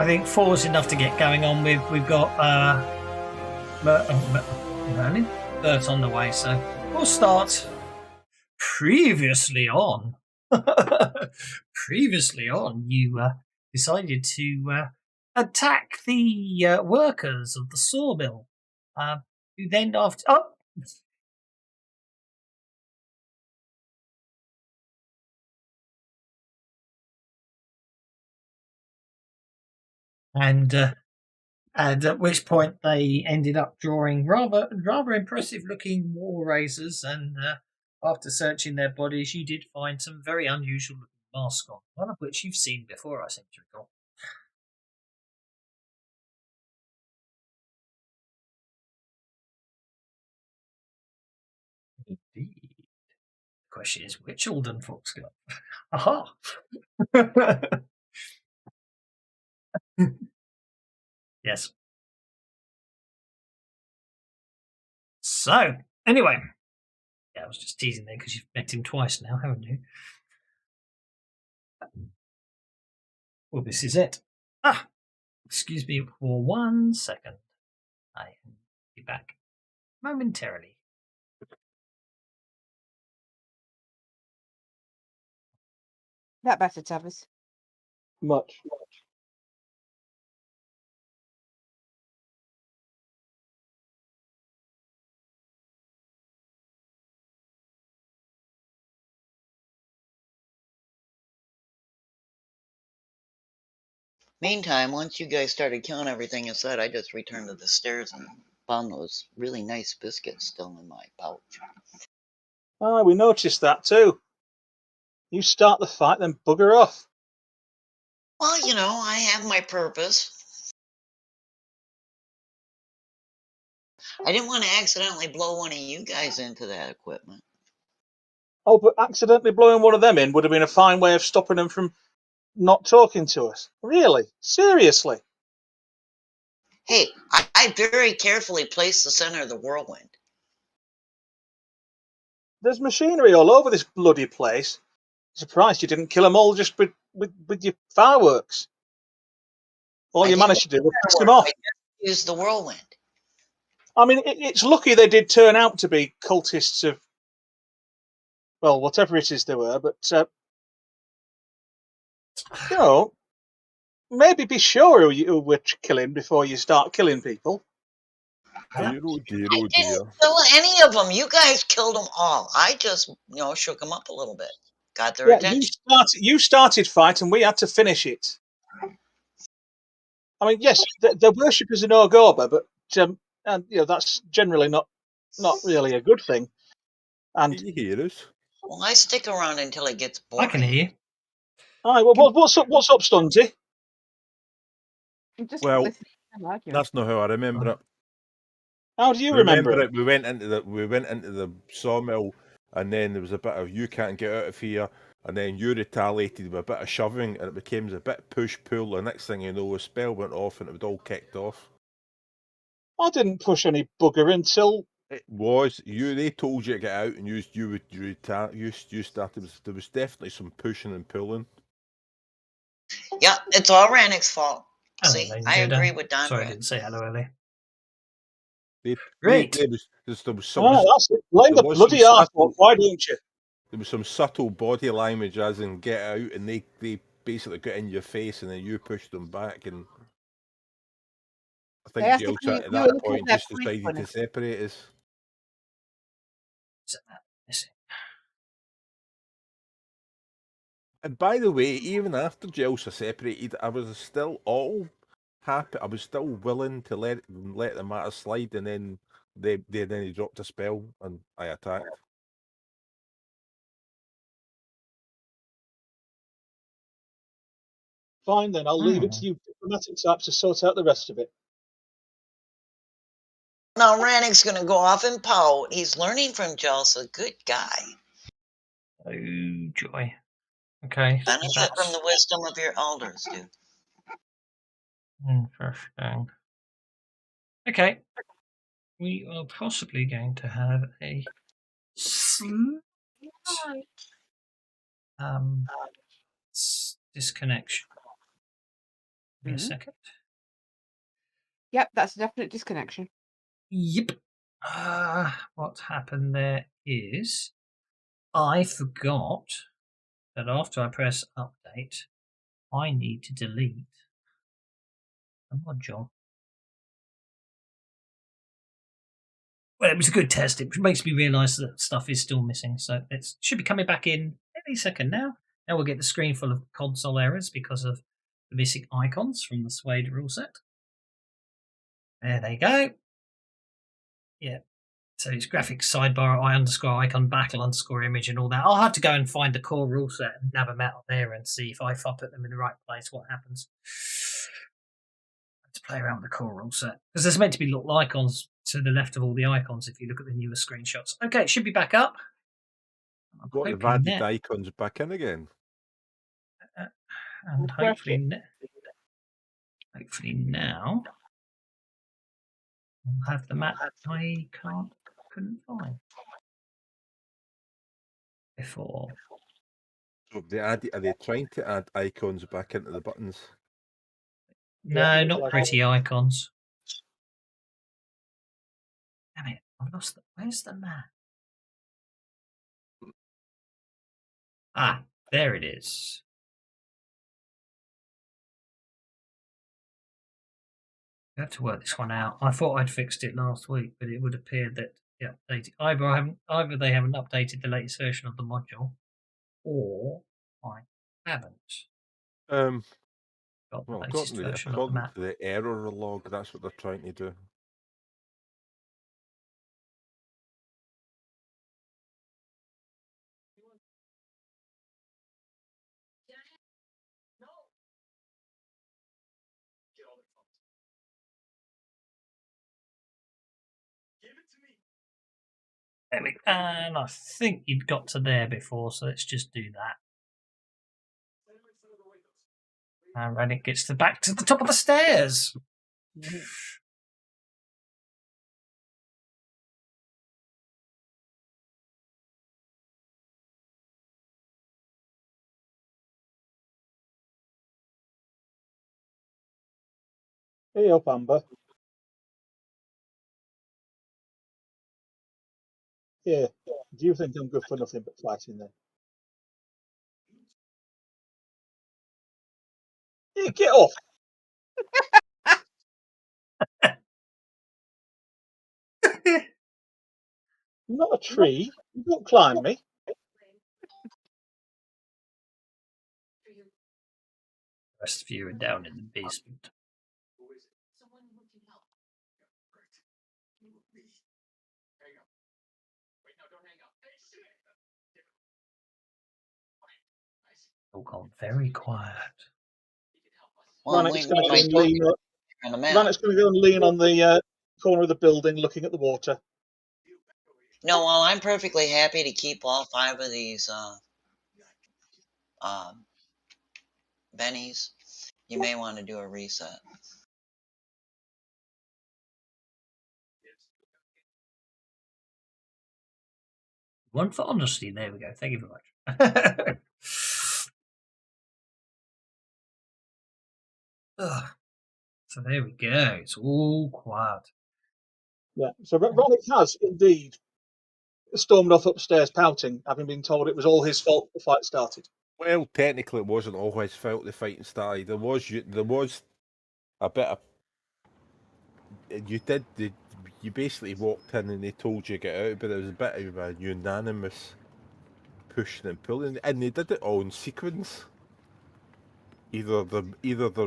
I think 4 is enough to get going on with. We've got Bert on the way, so we'll start. Previously on, you decided to attack the workers of the sawmill. Who then after and at which point they ended up drawing rather impressive looking war razors, and after searching their bodies, you did find some very unusual looking masks on, one of which you've seen before, I seem to recall. Indeed. The question is, which Alden Fox got? Aha! Yes. So, anyway. Yeah, I was just teasing there because you've met him twice now, haven't you? Well, this is it. Excuse me for 1 second. I will be back momentarily. That better, Tavis. Much. Meantime, once you guys started killing everything inside, I just returned to the stairs and found those really nice biscuits still in my pouch. Ah, we noticed that too. You start the fight, then bugger off. Well, you know, I have my purpose. I didn't want to accidentally blow one of you guys into that equipment. Oh, but accidentally blowing one of them in would have been a fine way of stopping them from not talking to us. Really? Seriously? Hey, I very carefully placed the center of the whirlwind. There's machinery all over this bloody place. Surprised you didn't kill them all just with your fireworks. All you managed to do was piss them off. I just used the whirlwind. I mean, it's lucky they did turn out to be cultists of, well, whatever it is they were, but, you know, maybe be sure who we're killing before you start killing people. I didn't kill any of them. You guys killed them all. I just, shook them up a little bit. Got their attention. You started fight and we had to finish it. I mean, yes, they're worshippers in Orgoba, but and that's generally not really a good thing. And can you hear us? Well, I stick around until it gets boring. I can hear you. All right, well, what's up, Stunty? Well, that's not how I remember it. How do you remember it? We went into the sawmill, and then there was a bit of "you can't get out of here," and then you retaliated with a bit of shoving, and it became a bit push-pull. The next thing you know, a spell went off, and it was all kicked off. I didn't push any bugger until it was you. They told you to get out, and you started. There was definitely some pushing and pulling. Yeah, it's all Rannick's fault. Hello, see, I agree with Don. Sorry, I didn't say hello earlier. Great. There was some. That's it. Blame the bloody arse. Why don't you? There was some subtle body language, as in get out, and they basically got in your face, and then you pushed them back, and I think Jill at that point just decided to separate us. And by the way, even after Jelsa separated, I was still all happy. I was still willing to let the matter slide, and then he dropped a spell, and I attacked. Fine, then I'll leave it to you diplomatic types to sort out the rest of it. Now Rannick's going to go off and pout. He's learning from Jelsa. Good guy. Oh, joy. Okay. Benefit from the wisdom of your elders, dude. Interesting. Okay. We are possibly going to have a disconnection. Give me a second. Yep, that's a definite disconnection. Yep. What happened there is I forgot that after I press update, I need to delete a module. Well, it was a good test. It makes me realise that stuff is still missing. So it should be coming back in any second now. Now we'll get the screen full of console errors because of the missing icons from the Suede rule set. There they go. Yeah. So it's graphics sidebar, I_icon, battle_image and all that. I'll have to go and find the core rule set and nab them out there and see if I put them in the right place, what happens. To play around with the core rule set. Because there's meant to be little icons to the left of all the icons if you look at the newer screenshots. Okay, it should be back up. What, they've added icons back in again? And hopefully now I'll have the map I couldn't find before. So are they trying to add icons back into the buttons? No, not pretty icons. Damn it, I've lost where's the map? Ah, there it is. I have to work this one out. I thought I'd fixed it last week, but it would appear that the updated either they haven't updated the latest version of the module, or I haven't. Got the latest version of the map. The error log, that's what they're trying to do. And I think you'd got to there before, so let's just do that. And then it gets back to the top of the stairs. Hey up, Amber. Yeah. Do you think I'm good for nothing but fighting then? Yeah, get off. I'm not a tree. You don't climb me. The rest of you are down in the basement. All gone very quiet. Well, Rannick's going to go and lean on the corner of the building looking at the water. No, well, I'm perfectly happy to keep all 5 of these bennies. You may want to do a reset. One for honesty. There we go. Thank you very much. So there we go. It's all quiet. Yeah. So Rannick has indeed stormed off upstairs pouting, having been told it was all his fault the fight started. Well, technically, it wasn't all his fault the fighting started. There was a bit of. You basically walked in and they told you to get out, but there was a bit of a unanimous pushing and pulling, and they did it all in sequence. Either they were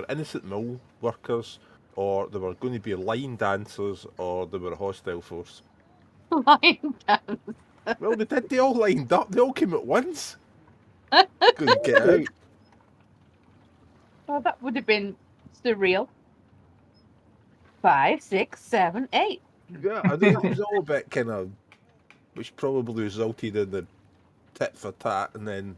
innocent mill workers, or they were going to be line dancers, or they were a hostile force. Line dance. Well, they all lined up. They all came at once. Couldn't get out. Well, that would have been surreal. 5, 6, 7, 8. Yeah, I think it was all a bit kind of, which probably resulted in the tit for tat, and then.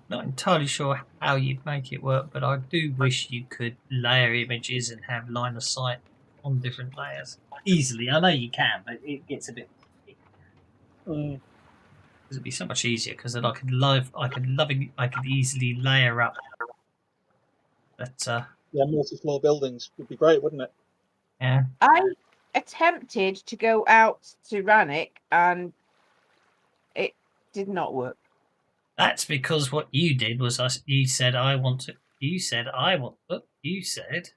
Not entirely sure how you'd make it work, but I do wish you could layer images and have line of sight on different layers easily. I know you can, but it gets a bit. It'd be so much easier because then I could easily layer up. But Yeah, multi-floor buildings would be great, wouldn't it? yeah, I attempted to go out to Rannick and it did not work. that's because what you did was you said I want to. You said I want. You said.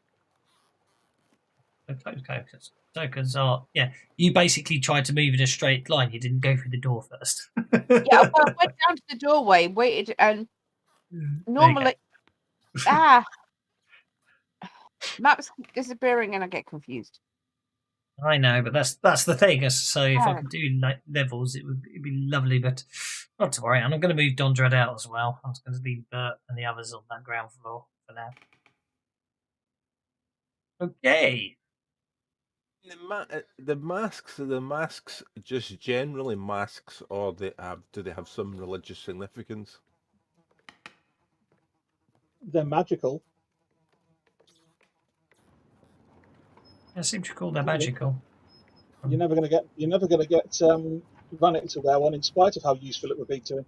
Tokens are You basically tried to move in a straight line. You didn't go through the door first. Yeah, well, I went down to the doorway, waited, and normally, maps keep disappearing, and I get confused. I know, but that's the thing. So if I Oh. could do levels, it'd be lovely. But not to worry. And I'm going to move Dondred out as well. I'm just going to leave Bert and the others on that ground floor for now. Okay. The masks just generally masks, or do they have some religious significance? They're magical. I seem to call them magical. You're never going to get Rannick to wear one, in spite of how useful it would be to him.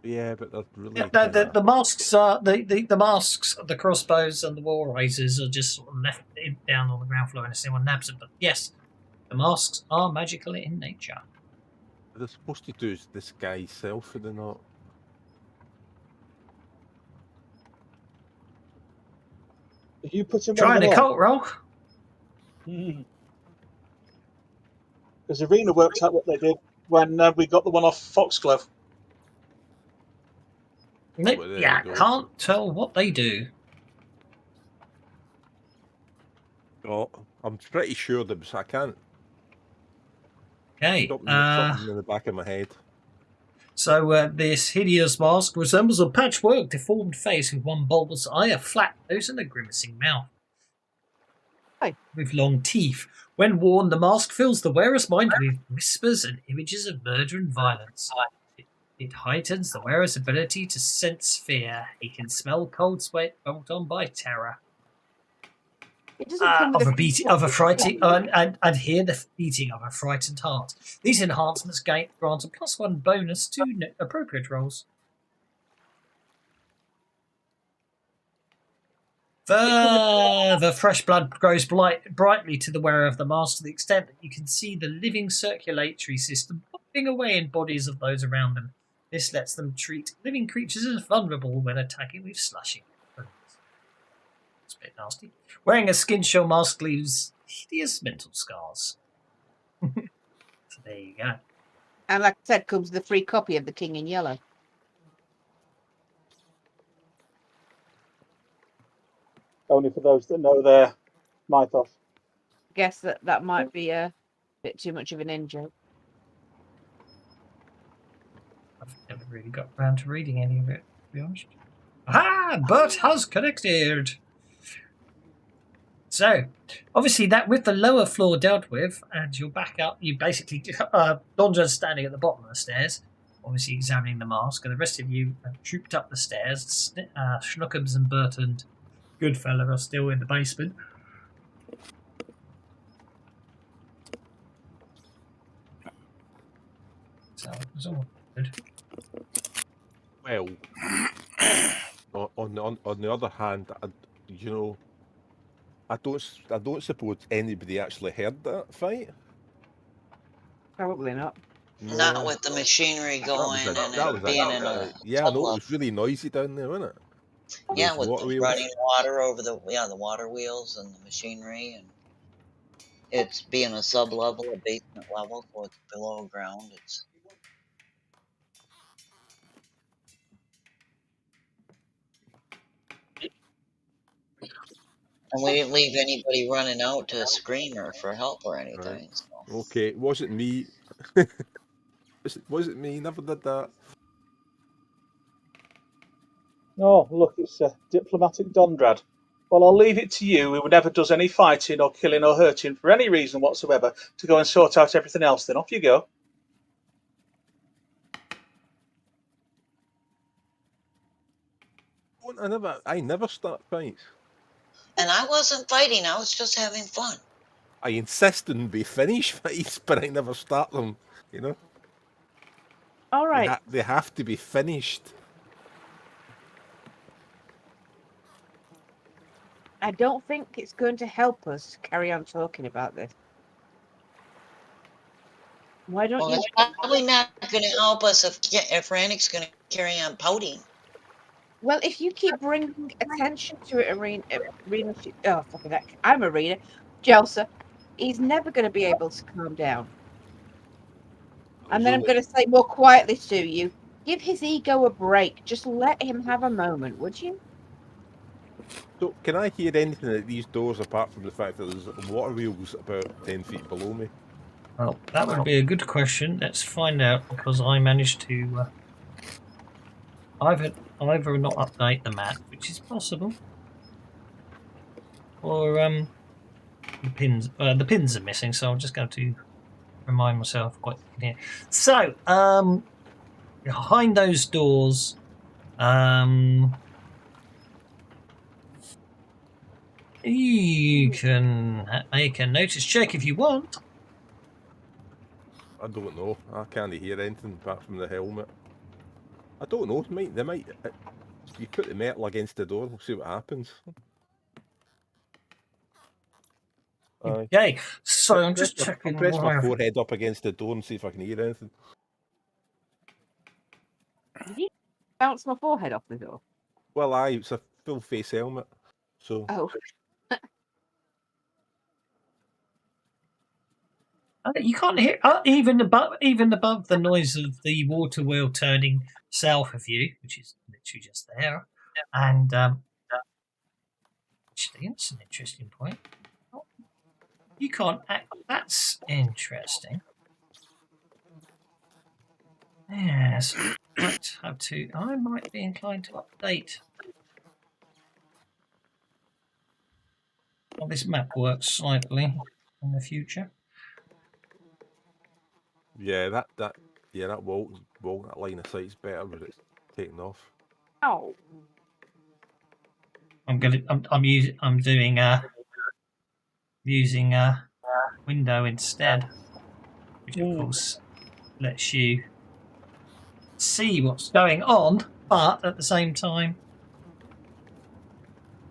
Yeah, but they're really The masks are the masks, the crossbows, and the war razors are just sort of left down on the ground floor unless anyone nabs them. But yes, the masks are magical in nature. They're supposed to do this guy's self, are they not? If you put him Trying a cult roll. Because Arena worked out what they did when we got the one off Foxglove. Yeah, can't tell what they do. Oh, I'm pretty sure that I can't. Okay. Something in the back of my head. So this hideous mask resembles a patchwork deformed face with one bulbous eye, a flat nose, and a grimacing mouth. With long teeth. When worn, the mask fills the wearer's mind with whispers and images of murder and violence. It heightens the wearer's ability to sense fear. He can smell cold sweat brought on by terror. It doesn't come with of a frightened and hear the beating of a frightened heart. These enhancements grant a +1 bonus to appropriate rolls. Further fresh blood grows brightly to the wearer of the mask to the extent that you can see the living circulatory system pumping away in bodies of those around them. This lets them treat living creatures as vulnerable when attacking with slashing weapons. It's a bit nasty. Wearing a Skinsaw mask leaves hideous mental scars. So there you go. And like I said, comes the free copy of The King in Yellow. Only for those that know their mythos. I guess that might be a bit too much of an in-joke. I've never really got around to reading any of it, to be honest. Aha! Bert has connected! So, obviously, that with the lower floor dealt with, and you're back up, you basically, Dondred's standing at the bottom of the stairs, obviously examining the mask, and the rest of you have trooped up the stairs. Schnookums and Bert and Goodfella are still in the basement. So, it's all good. Well, on the other hand, I don't suppose anybody actually heard that fight. Probably not. No. Not with the machinery going and it being in a yeah, I know it was really noisy down there, wasn't it? Yeah, with running water over the water wheels and the machinery, and it's being a sub-level, a basement level, so it's below ground. And we didn't leave anybody running out to scream or for help or anything. Right. So. Okay, it wasn't me. Was it me? Never did that. Oh, look, it's a diplomatic Dondred. Well, I'll leave it to you, who never does any fighting or killing or hurting for any reason whatsoever, to go and sort out everything else. Then off you go. I never start fights. And I wasn't fighting. I was just having fun. I insist on we finish fights, but I never start them. You know. All right. They have to be finished. I don't think it's going to help us carry on talking about this. Why don't Well, you? it's probably not going to help us if Rannick's going to carry on pouting. Well, if you keep bringing attention to it, oh, fucking heck. I'm Arena. Jelsa. He's never going to be able to calm down. And then I'm going to say more quietly to you, give his ego a break. Just let him have a moment, would you? So, can I hear anything at these doors apart from the fact that there's water wheels about 10 feet below me? Well, that would be a good question. Let's find out, because I managed to either not update the map, which is possible, or the pins are missing. So I'm just going to remind myself what here. So behind those doors, you can make a notice check if you want. I don't know. I can't hear anything apart from the helmet. I don't know. They might. You put the metal against the door. We'll see what happens. Okay, so I'm just checking. I'll press my forehead up against the door and see if I can hear anything. Did you bounce my forehead off the door? Well, it's a full face helmet, so. Oh. You can't hear even above the noise of the water wheel turning south of you, which is literally just there. And actually, that's an interesting point. You can't. That's interesting. Yes, I might be inclined to update how this map works slightly in the future. Yeah, that wall, that line of sight's better when it's taken off. Oh. I'm using a window instead, which of course lets you see what's going on, but at the same time,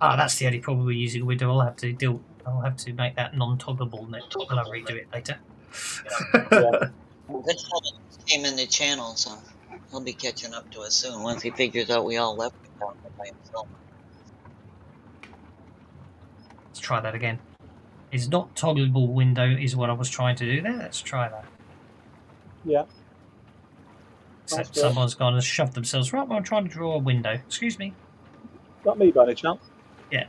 that's the only problem with using a window. I'll have to make that non-toggleable. I'll redo it later. Well, good fellow came in the channel, so he'll be catching up to us soon once he figures out we all left him down there by himself. Let's try that again. It's not toggleable window is what I was trying to do there. Let's try that. Yeah. Except someone's gone and shoved themselves right while I'm trying to draw a window. Excuse me. Not me by any chance. Yeah.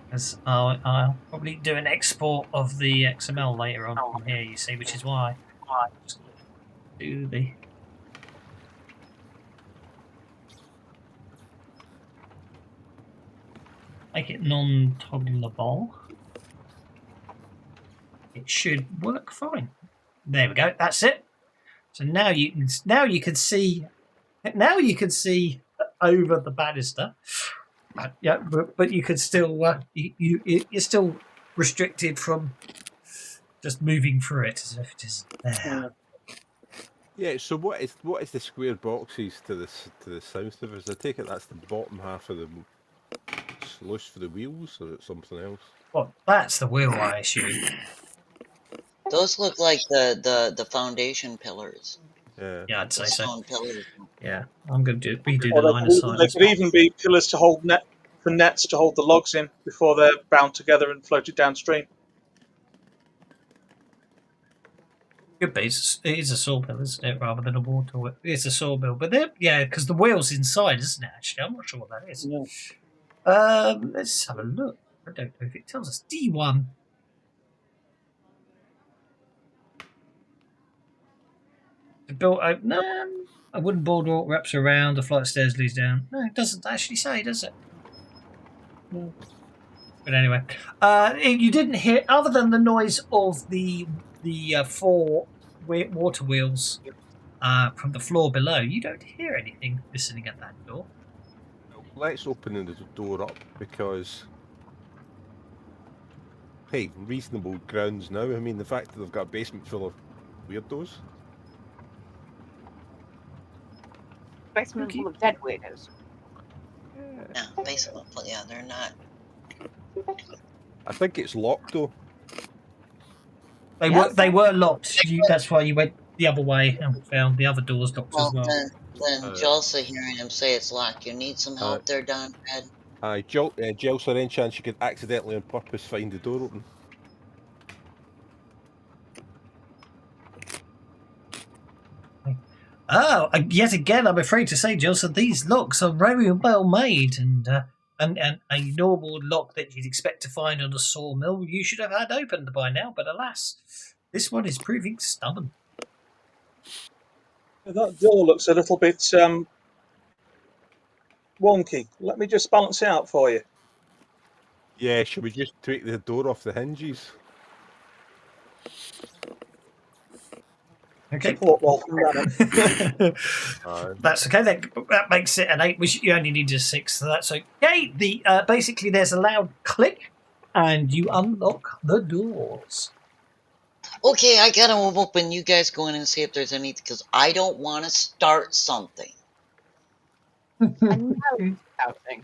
Because I'll probably do an export of the XML later on from here, you see, which is why I just do the... Make it non-toggleable. It should work fine. There we go. That's it. So now you can see over the banister. Yeah, but you could still you're still restricted from just moving through it as if it is there. Yeah. So what is the square boxes to the south of us? I take it that's the bottom half of the sluice for the wheels, or it's something else? Well, that's the wheel, I assume. Those look like the foundation pillars. Yeah, I'd say so. Stone pillars. Yeah, I'm going to redo the line of sight. They could even be pillars to hold nets to hold the logs in before they're bound together and floated downstream. Could be. It is a sawmill, isn't it, rather than a water wheel? It's a sawmill, but because the wheel's inside, isn't it? Actually, I'm not sure what that is. Yeah. Let's have a look. I don't know if it tells us. D1. The built open. No, a wooden boardwalk wraps around. A flight of stairs leads down. No, it doesn't actually say, does it? No. But anyway, you didn't hear, other than the noise of the 4 water wheels from the floor below. You don't hear anything listening at that door. Let's open the door up because, hey, reasonable grounds now. I mean, the fact that they've got a basement full of weirdos. basement full of dead weirdos. Yeah, basement. Yeah, they're not. I think it's locked though. They were locked. That's why you went the other way and found the other doors locked as well. Then Jelsa hearing him say it's locked. You need some help there, Don Red? Aye, Jelsa, any chance you could accidentally on purpose find the door open? Oh, yet again, I'm afraid to say, Joseph, these locks are very well made, and a normal lock that you'd expect to find on a sawmill you should have had opened by now, but alas, this one is proving stubborn. That door looks a little bit wonky. Let me just balance it out for you. Yeah, should we just take the door off the hinges? Okay. Support roll from Rannick. That's okay. That makes it an 8, which you only need a 6, so that's okay. Basically, there's a loud click, and you unlock the doors. Okay, I gotta move open. You guys go in and see if there's any, because I don't want to start something. I know it's shouting.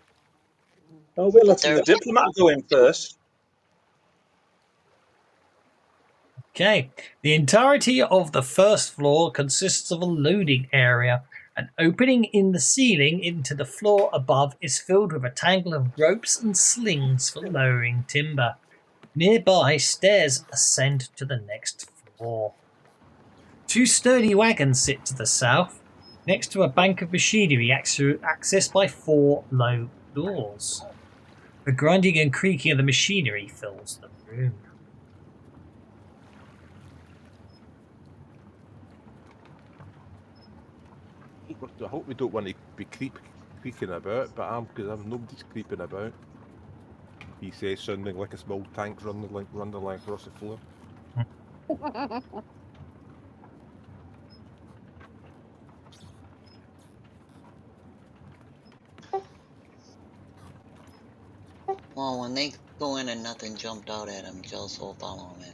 Oh, we're letting the diplomat go in first. Okay. The entirety of the first floor consists of a loading area. An opening in the ceiling into the floor above is filled with a tangle of ropes and slings for lowering timber. Nearby, stairs ascend to the next floor. 2 sturdy wagons sit to the south, next to a bank of machinery accessed by 4 low doors. The grinding and creaking of the machinery fills the room. I hope we don't want to be creaking about, but because nobody's creeping about. He says, sounding like a small tank running across the floor. Well, when they go in and nothing jumped out at him, Jelsa will follow him in.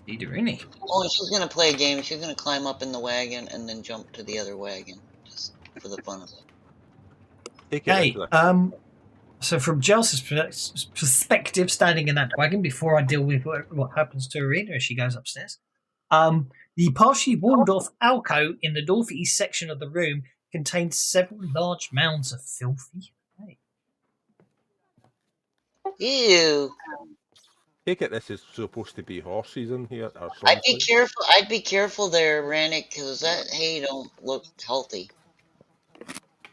Either any. Oh, she's gonna play a game. She's gonna climb up in the wagon and then jump to the other wagon, just for the fun of it. Okay. So from Jelsa's perspective, standing in that wagon, before I deal with what happens to Arena as she goes upstairs, the partially walled-off alcove in the northeast section of the room contains several large mounds of filthy hay. Ew. Take it this is supposed to be horses in here or something. I'd be careful there, Rannick, because that hay don't look healthy.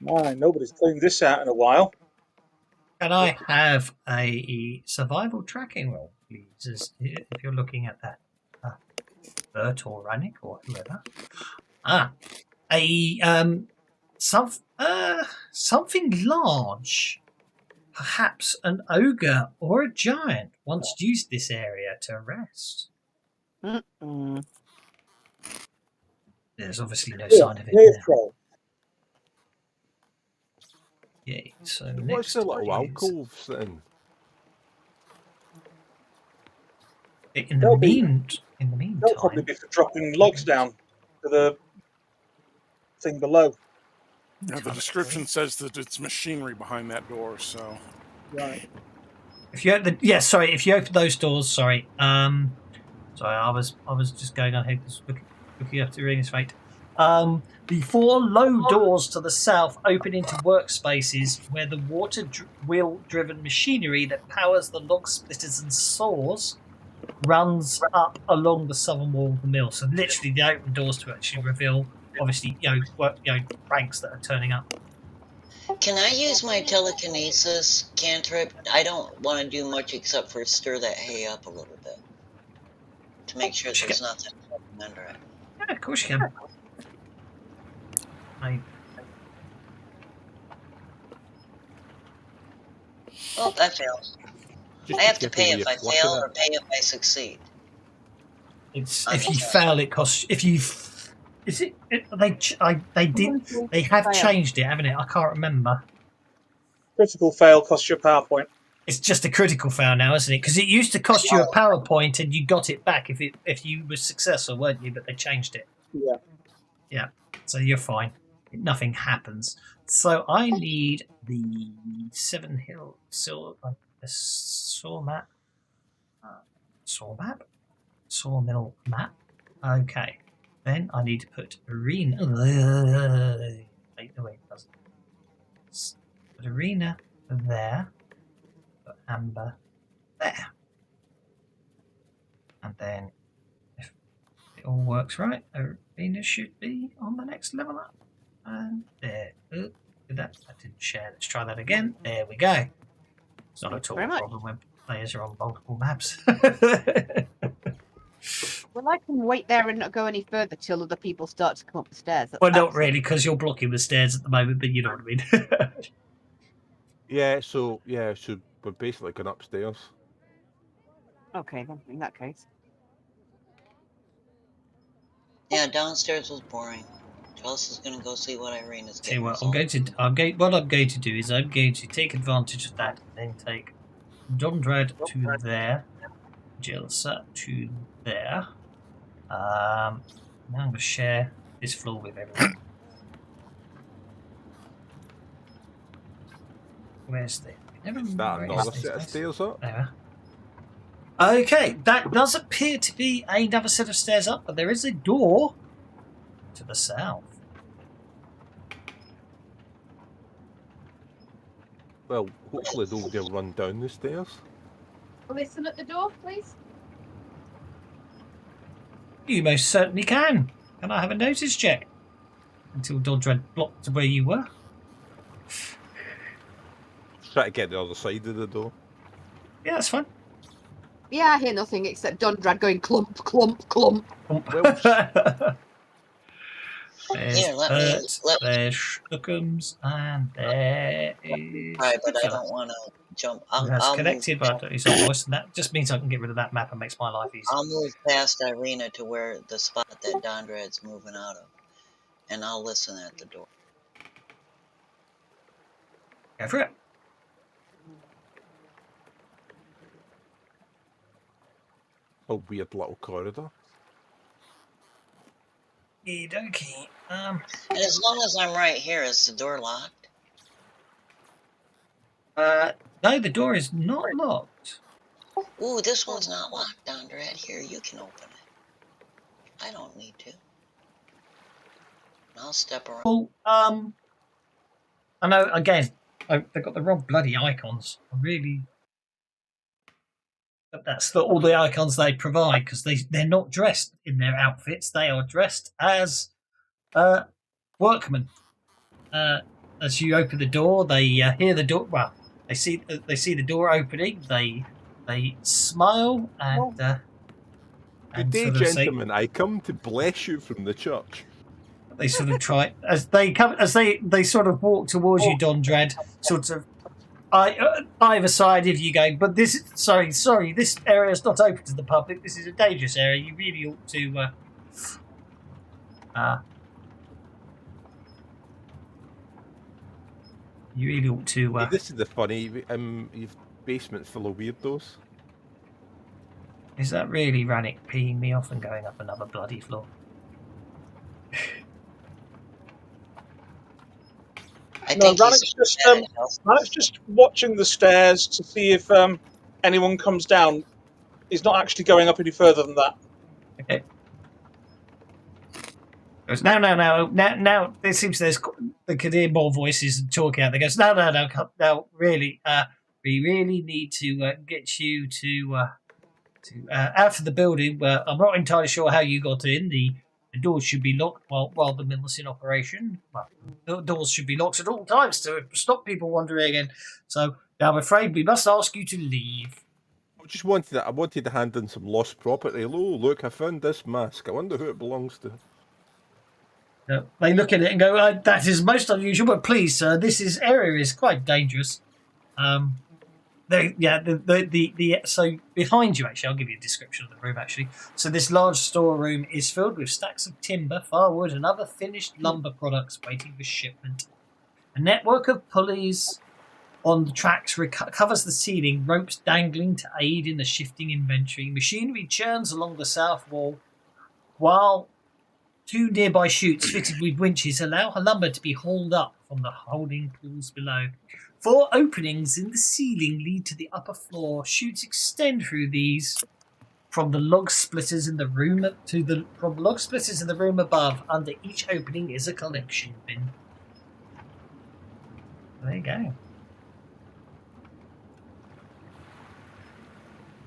My, nobody's cleaned this out in a while. Can I have a survival tracking roll, please? If you're looking at that, Bert or Rannick or whoever. Something large. Perhaps an ogre or a giant once used this area to rest. There's obviously no sign of it now. Yay, so what's the little alcove sitting? In the meantime, they'll probably be for dropping logs down to the thing below. Yeah, the description says that it's machinery behind that door, so. Right. If you open if you open those doors, sorry, I was just going on here looking after Arena's fate. The 4 low doors to the south open into workspaces where the water wheel-driven machinery that powers the log splitters and saws runs up along the southern wall of the mill. So literally, they open doors to actually reveal, obviously, ranks that are turning up. Can I use my telekinesis cantrip? I don't want to do much except for stir that hay up a little bit to make sure there's nothing under it. Yeah, of course you can. Oh, that fails. I have to pay if I fail or pay if I succeed. If you fail, it costs. If you they have changed it, haven't it? I can't remember. Critical fail costs you a PowerPoint. It's just a critical fail now, isn't it? Because it used to cost you a PowerPoint and you got it back if you were successful, weren't you? But they changed it. Yeah. Yeah, so you're fine. Nothing happens. So I need the 7 Hill saw map. Sawmill map. Okay. Then I need to put arena. Wait, no, it doesn't. Put arena there. Put amber there. And then, if it all works right, arena should be on the next level up. And there. Did that? I didn't share. Let's try that again. There we go. It's not at all a problem when players are on multiple maps. Well, I can wait there and not go any further till other people start to come up the stairs. That's Well, not really, because you're blocking the stairs at the moment, but you know what I mean. So we're basically going upstairs. Okay, then in that case. Yeah, downstairs was boring. Chelsea's gonna go see what Irena's Tell you getting. what, what I'm going to do is I'm going to take advantage of that and then take Dondred to there, Jelsa to there. Now I'm going to share this floor with everyone. Where's the? Is that another set of stairs up? There. Okay, that does appear to be another set of stairs up, but there is a door to the south. Well, hopefully they'll run down the stairs. Listen at the door, please. You most certainly can. Can I have a notice check? Until Dodred blocked where you were. Try to get the other side of the door. Yeah, that's fine. Yeah, I hear nothing except Dondred going clump, clump, clump. There's Here, Bert, let me- there's Schnookums, and there is... Right, but I don't want to jump. That's I'll connected, move, but it's not voice, and that just means I can get rid of that map and makes my life easier. I'll move past Irena to where the spot that Dondred's moving out of, and I'll listen at the door. Go for it. A weird little corridor. Okie. And as long as I'm right here, is the door locked? No, the door is not locked. Ooh, this one's not locked, Dondred. Here, you can open it. I don't need to. I'll step around. Well, I know, again, they've got the wrong bloody icons. I really... But that's all the icons they provide, because they're not dressed in their outfits. They are dressed as workmen. As you open the door, they hear the door. Well, they see the door opening. They smile and Good day, sort of say- gentlemen. I come to bless you from the church. they sort of try as they sort of walk towards you, Dondred. Sort of either side of you going, but this sorry, this area is not open to the public. This is a dangerous area. You really ought to. You really ought to. Hey, this is the funny. You've basement full of weirdos. Is that really Rannick peeing me off and going up another bloody floor? I No, think Rannick's just watching the stairs to see if anyone comes down. He's not actually going up any further than that. Okay. Goes, now. It seems they could hear more voices talking out. They goes, no, really. We really need to get you to out of the building. I'm not entirely sure how you got in. The doors should be locked while the mill is in operation. Well, the doors should be locked at all times to stop people wandering in. So I'm afraid we must ask you to leave. I wanted to hand in some lost property. Oh, look, I found this mask. I wonder who it belongs to. They look at it and go, that is most unusual, but please, sir, this area is quite dangerous. So behind you, actually, I'll give you a description of the room, actually. So this large storeroom is filled with stacks of timber, firewood, and other finished lumber products waiting for shipment. A network of pulleys on the tracks covers the ceiling, ropes dangling to aid in the shifting inventory. Machinery churns along the south wall, while 2 nearby chutes fitted with winches allow her lumber to be hauled up from the holding pools below. 4 openings in the ceiling lead to the upper floor. Chutes extend through these from the log splitters in the room above. Under each opening is a collection bin. There you go.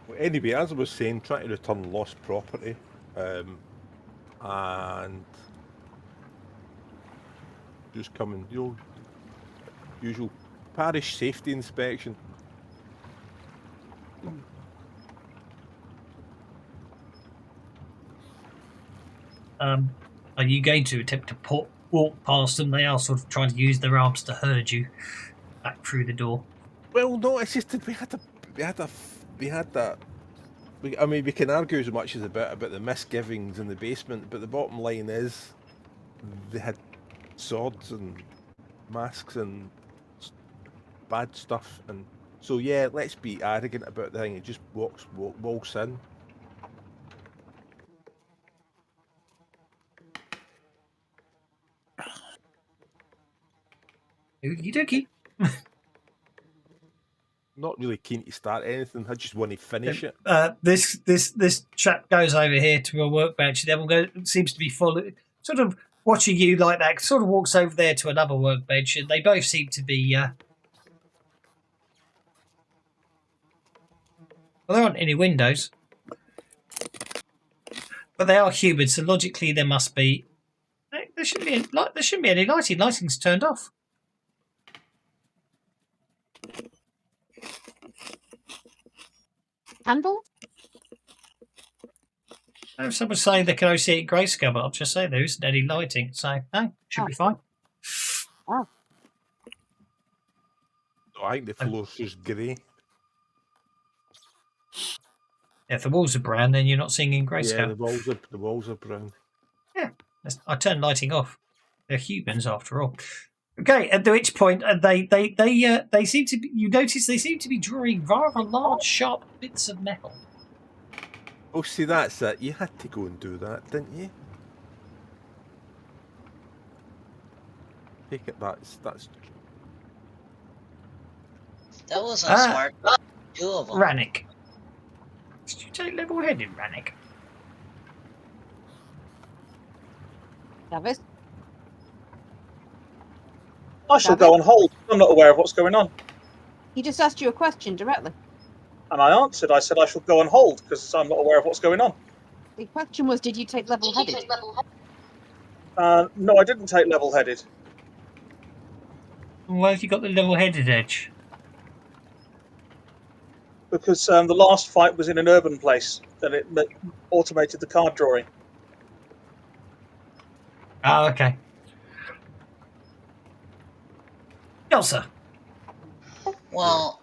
Well, anyway, as I was saying, trying to return lost property, and just coming, usual parish safety inspection. Are you going to attempt to walk past them? They are sort of trying to use their arms to herd you back through the door. Well, no, it's just that we had that. I mean, we can argue as much as about the misgivings in the basement, but the bottom line is they had swords and masks and bad stuff, and so yeah, let's be arrogant about the thing. It just walks in. Okie dokie. Not really keen to start anything. I just want to finish it. This chap goes over here to a workbench. The other one seems to be following, sort of watching you like that. Sort of walks over there to another workbench, and they both seem to be. Well, there aren't any windows, but they are human, so logically there must be. There shouldn't be any lighting. Lighting's turned off. Candle? Someone's saying they can only see it in grayscale, but I'll just say there isn't any lighting, so no, should be fine. Oh. I think the floor's just grey. If the walls are brown, then you're not seeing in grayscale. Yeah, the walls are brown. Yeah, I turned lighting off. They're humans after all. Okay, at which point they seem to be. You notice they seem to be drawing rather large, sharp bits of metal. Oh, see, that's it. You had to go and do that, didn't you? Take it. That's. That wasn't smart. 2 of them. Rannick. Did you take level-headed, Rannick? Travis? I shall go on hold. I'm not aware of what's going on. He just asked you a question directly. And I answered. I said I shall go on hold because I'm not aware of what's going on. The question was, did you take level-headed? No, I didn't take level-headed. Why have you got the level-headed edge? Because the last fight was in an urban place and it automated the card drawing. Oh, okay. Elsa. Well,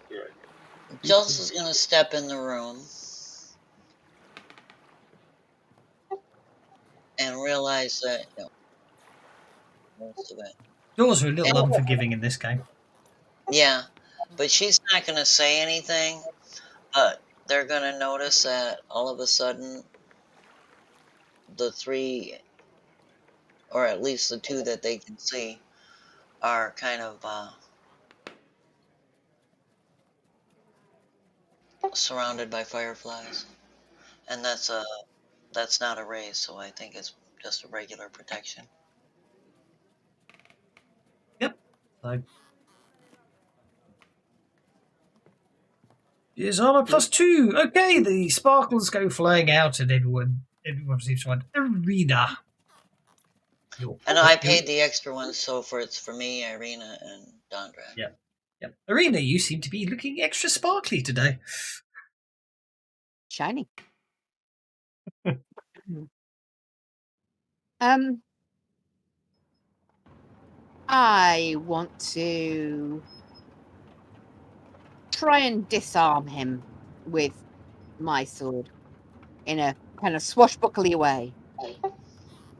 Jelssa's going to step in the room and realize that, most of it. Doors are a little unforgiving in this game. Yeah, but she's not going to say anything, but they're going to notice that all of a sudden the 3, or at least the 2 that they can see, are kind of surrounded by fireflies, and that's not a raise, so I think it's just a regular protection. Yep. So. Here's armor +2. Okay, the sparkles go flying out, and everyone seems to want Arena. And I paid the extra one, so it's for me, Irina, and Dondrak. Yeah. Yep. Arena, you seem to be looking extra sparkly today. Shiny. I want to try and disarm him with my sword in a kind of swashbuckly way.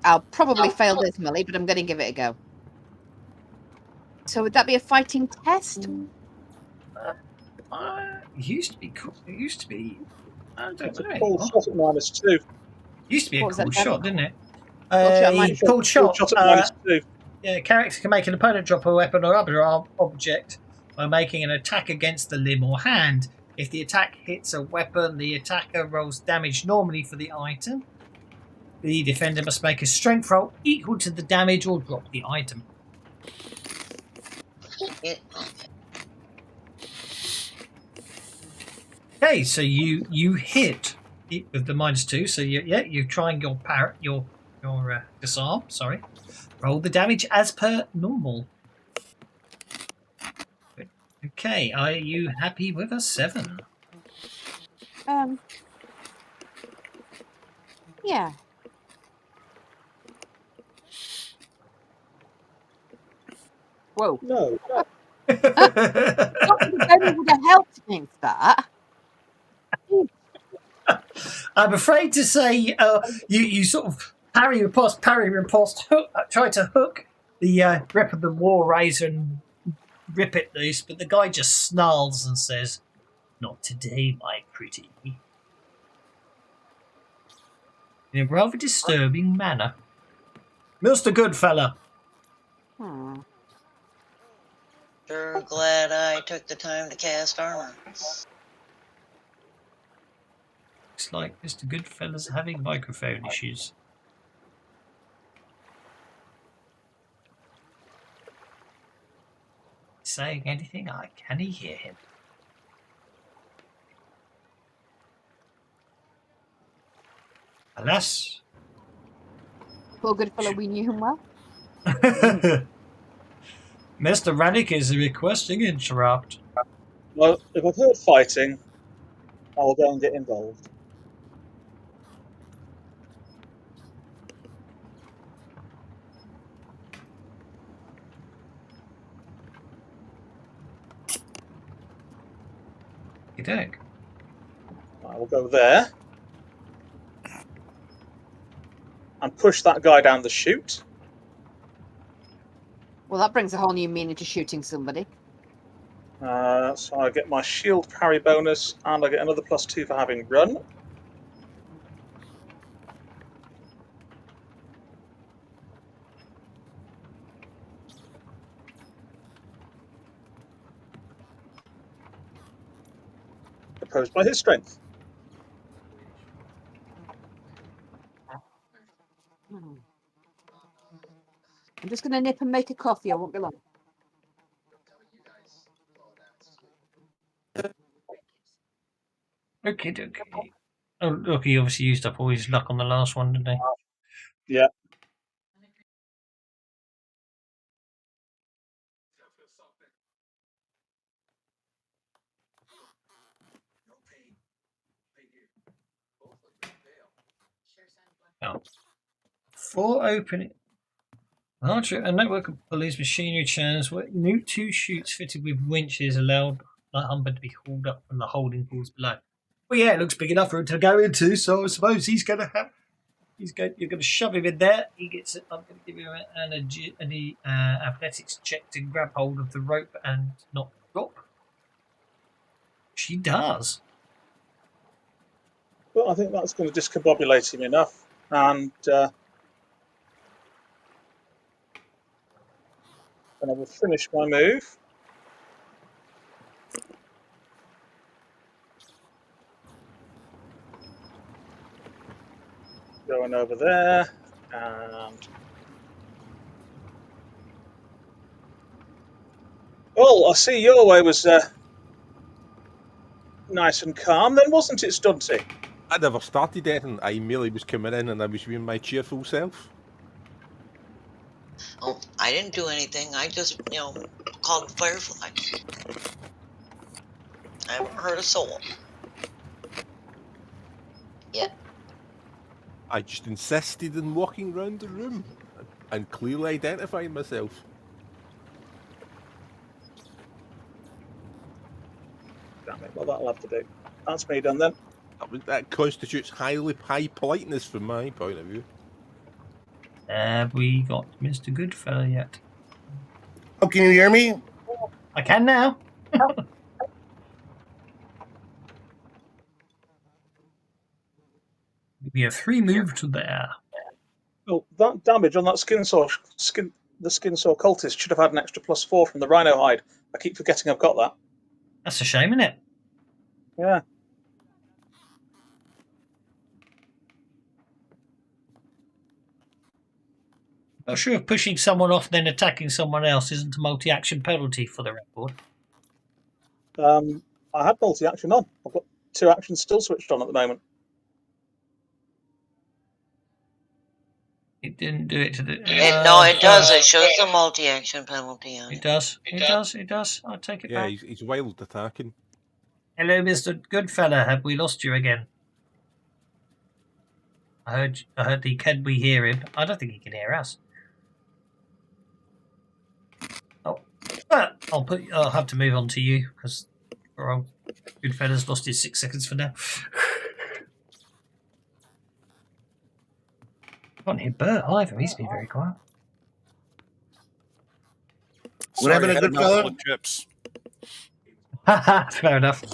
I'll probably fail dismally, but I'm going to give it a go. So would that be a fighting test? It used to be cool. It used to be. I don't It's a know. cool shot at -2. Used to be a cool shot, didn't it? shot A minus cold shot. Shot at -2. Yeah, character can make an opponent drop a weapon or other object by making an attack against the limb or hand. If the attack hits a weapon, the attacker rolls damage normally for the item. The defender must make a strength roll equal to the damage or drop the item. Yeah. Okay, so you hit it with the -2. So you're trying your disarm. Sorry, roll the damage as per normal. Okay, are you happy with a 7? Yeah. Whoa. No. Only would have helped against that. I'm afraid to say you sort of parry riposte, try to hook the grip of the war razor and rip it loose, but the guy just snarls and says, "Not today, my pretty." In a rather disturbing manner. Mr. Goodfella. Sure glad I took the time to cast armor. Looks like Mr. Goodfella's having microphone issues. Saying anything? Can he hear him? Alas. Poor good fellow, we knew him well. Mr. Rannick is requesting interrupt. Well, if I've heard fighting, I'll go and get involved. You don't. I will go there and push that guy down the chute. Well, that brings a whole new meaning to shooting somebody. So I get my shield parry bonus, and I get another +2 for having run. Opposed by his strength. I'm just going to nip and make a coffee. I won't be long. Okay. Oh, look, he obviously used up all his luck on the last one, didn't he? Yeah. Oh. For opening. A network of police machinery channels where new 2 chutes fitted with winches allowed the Humber to be hauled up from the holding pools below. Well, yeah, it looks big enough for him to go into, so I suppose he's going to have. You're going to shove him in there. He gets it. I'm going to give him an athletics check to grab hold of the rope and not drop. She does. Well, I think that's going to discombobulate him enough, and then I will finish my move. Going over there, and well, I see your way was nice and calm, then, wasn't it, Stunty? I never started anything. I merely was coming in and I was being my cheerful self. Oh, I didn't do anything. I just, called the firefly. I haven't hurt a soul. Yet. I just insisted on walking round the room and clearly identifying myself. Damn it, well, that'll have to do. That's me done then. That constitutes high politeness from my point of view. Have we got Mr. Goodfella yet? Oh, can you hear me? I can now. We have 3 moves to there. Well, that damage on that Skinsaw cultist should have had an extra +4 from the rhino hide. I keep forgetting I've got that. That's a shame, isn't it? Yeah. Not sure if pushing someone off then attacking someone else isn't a multi-action penalty for the record. I had multi-action on. I've got 2 actions still switched on at the moment. It didn't do it to the. No, it does. It shows a multi-action penalty on It it. does. It does. I'll take it Yeah, back. he's wild attacking. Hello, Mr. Goodfella. Have we lost you again? I heard the can we hear him? I don't think he can hear us. Oh, I'll have to move on to you because poor old Goodfella's lost his 6 seconds for now. Can't hear Bert either. He's been very quiet. What happened Sorry, I to had a mouthful Goodfella? of chips. Fair enough.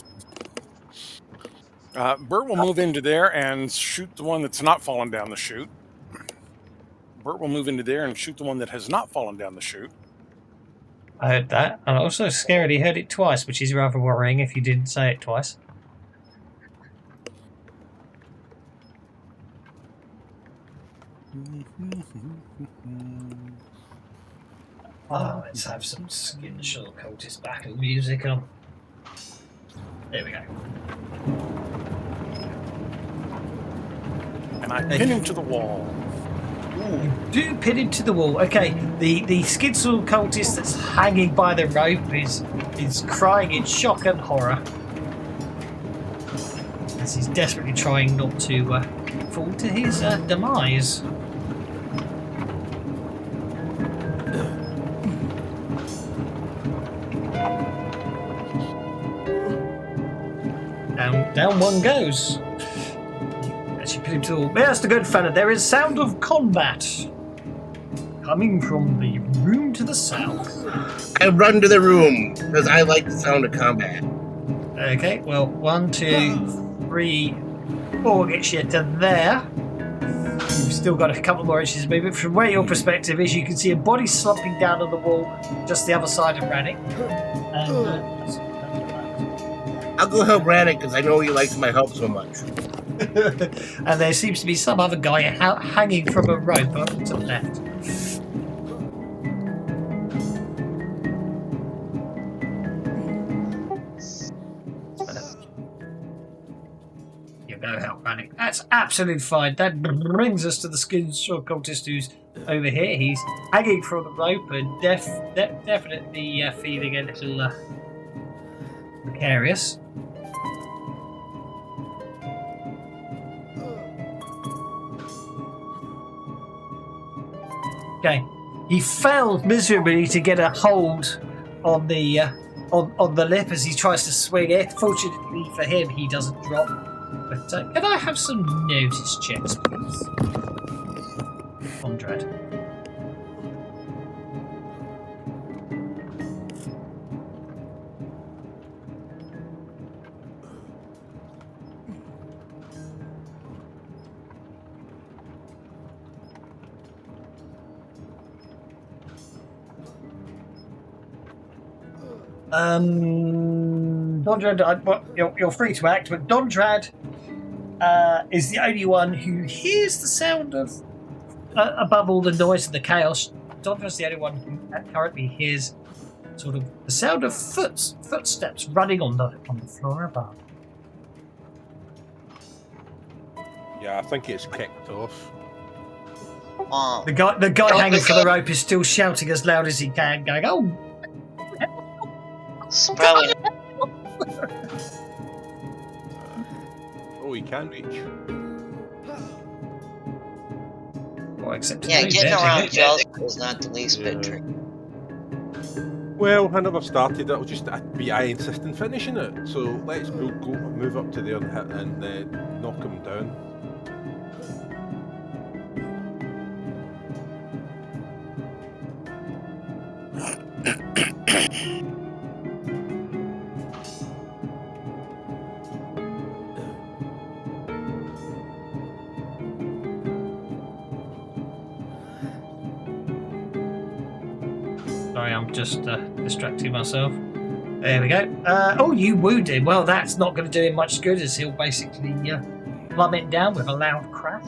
Bert will move into there and shoot the one that's not fallen down the chute. Bert will move into there and shoot the one that has not fallen down the chute. I heard that. And I also scarily heard it twice, which is rather worrying if you didn't say it twice. Oh, let's have some Skinsaw cultist battle music on. There we go. And I pin him to the wall. You do pin him to the wall. Okay, the Skinsaw cultist that's hanging by the rope is crying in shock and horror as he's desperately trying not to fall to his demise. Down one goes. As you put him to the wall. There's the good fella. There is sound of combat coming from the room to the south. I run to the room because I like the sound of combat. Okay, well, 1, 2, 3, 4 gets you to there. You've still got a couple more inches of movement. From where your perspective is, you can see a body slumping down on the wall just the other side of Rannick. And I'll go help Raddick because I know he likes my help so much. and there seems to be some other guy hanging from a rope up to the left. You go help Rannick. That's absolutely fine. That brings us to the Skinsaw cultist who's over here. He's hanging from the rope and definitely feeling a little precarious. Okay, he failed miserably to get a hold on the on the lip as he tries to swing it. Fortunately for him, he doesn't drop. But can I have some notice checks, please? Conrad. Dondrad, well, you're free to act, but Dondrad is the only one who hears the sound of, above all the noise and the chaos, Dondrad's the only one who currently hears sort of the sound of footsteps running on the floor above. Yeah, I think it's kicked off. The guy hanging from the rope is still shouting as loud as he can, going, "Oh!" It's probably Oh, he can reach. Well, except to yeah, move getting there, around isn't it? Jellicle is not the least bit tricky. Well, I never started. It'll just be I insist in finishing it. So let's go move up to there and hit and knock him down. Sorry, I'm just distracting myself. There we go. Oh, you wounded. Well, that's not going to do him much good, as he'll basically plummet down with a loud crash.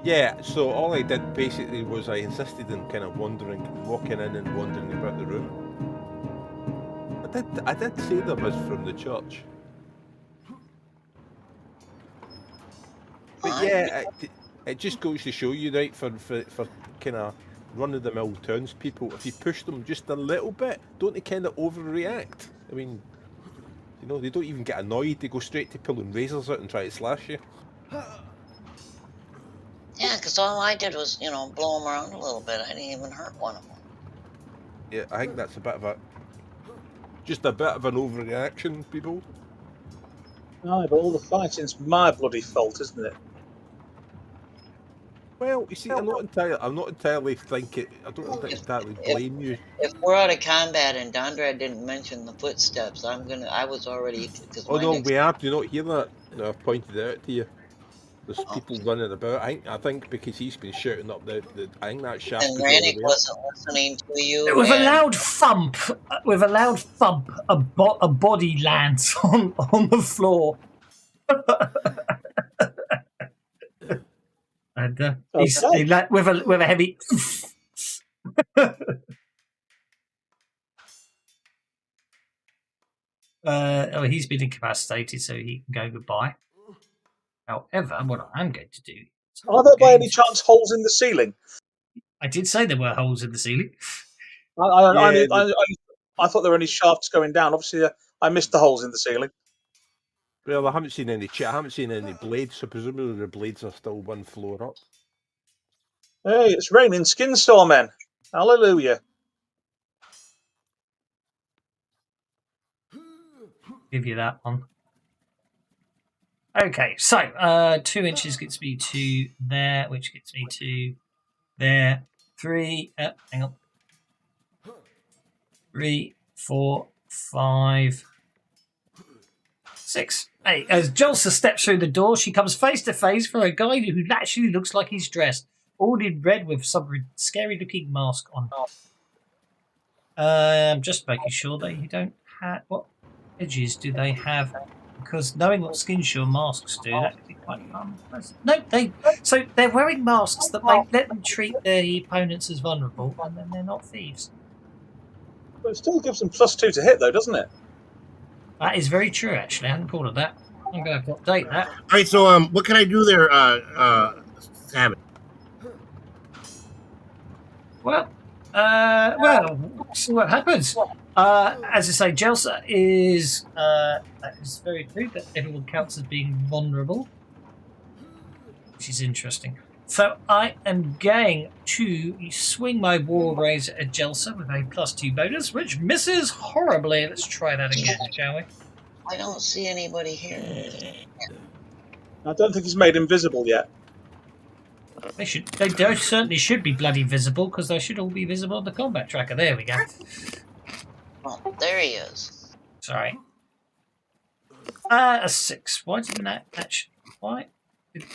Yeah, so all I did basically was I insisted on kind of walking in and wandering about the room. I did say there was from the church. But yeah, it just goes to show you, right, for kind of run-of-the-mill townspeople, if you push them just a little bit, don't they kind of overreact? I mean, you know, they don't even get annoyed, they go straight to pulling razors out and try to slash you. Yeah, because all I did was, you know, blow them around a little bit. I didn't even hurt one of them. Yeah, I think that's just a bit of an overreaction, people. Aye, but all the fighting's my bloody fault, isn't it? Well, you see, I'm not entirely thinking. I don't entirely blame you. If we're out of combat and Dondra didn't mention the footsteps, I was already. Oh no, we have. Do you not hear that? No, I've pointed it out to you. There's people running about. I think because he's been shouting up the I think that shaft. And Rannick wasn't listening to you. With a loud thump, a body lands on the floor. And he's with a heavy. He's been incapacitated, so he can go goodbye. However, what I'm going to do. Are there by any chance holes in the ceiling? I did say there were holes in the ceiling. I thought there were any shafts going down. Obviously, I missed the holes in the ceiling. Well, I haven't seen any blades, so presumably the blades are still one floor up. Hey, it's raining Skinsaw men. Hallelujah. Give you that one. Okay, so 2 inches gets me to there, which gets me to there. 3, hang on. 3, 4, 5, 6, 8. As Jolsa steps through the door, she comes face to face with a guy who actually looks like he's dressed, all in red with some scary-looking mask on. I'm just making sure that you don't have... What edges do they have? Because knowing what Skinsaw masks do, that could be quite unpleasant. No, they're wearing masks that let them treat their opponents as vulnerable, and then they're not thieves. But it still gives them +2 to hit, though, doesn't it? That is very true, actually. I hadn't thought of that. I'm going to update that. All right, so what can I do there, Sam? Well, see what happens. As I say, Jelsa is that is very true that everyone counts as being vulnerable, which is interesting. So I am going to swing my war razor at Jelsa with a +2 bonus, which misses horribly. Let's try that again, shall we? I don't see anybody here. I don't think he's made invisible yet. They certainly should be bloody visible, because they should all be visible on the combat tracker. There we go. Oh, there he is. Sorry. A 6. Why didn't that actually...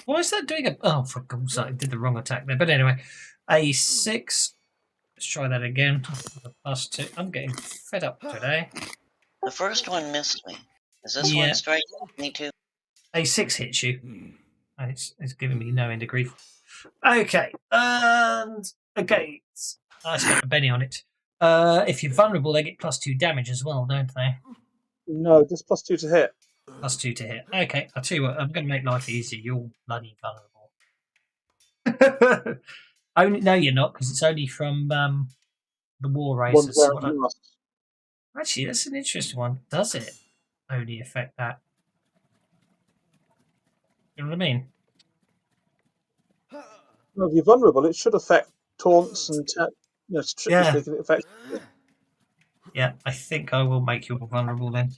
Why is that doing a... Oh, for God's sake, I did the wrong attack there. But anyway, a 6. Let's try that again. +2. I'm getting fed up today. The first one missed me. Is this one striking me too? A 6 hits you. It's giving me no end of grief. Okay. And... Okay. I spent a penny on it. If you're vulnerable, they get +2 damage as well, don't they? No, just +2 to hit. +2 to hit. Okay, I'll tell you what, I'm going to make life easier. You're bloody vulnerable. No, you're not, because it's only from the war races. Actually, that's an interesting one. Does it only affect that? You know what I mean? Well, if you're vulnerable, it should affect taunts and strictly speaking, it affects. Yeah, I think I will make you vulnerable then.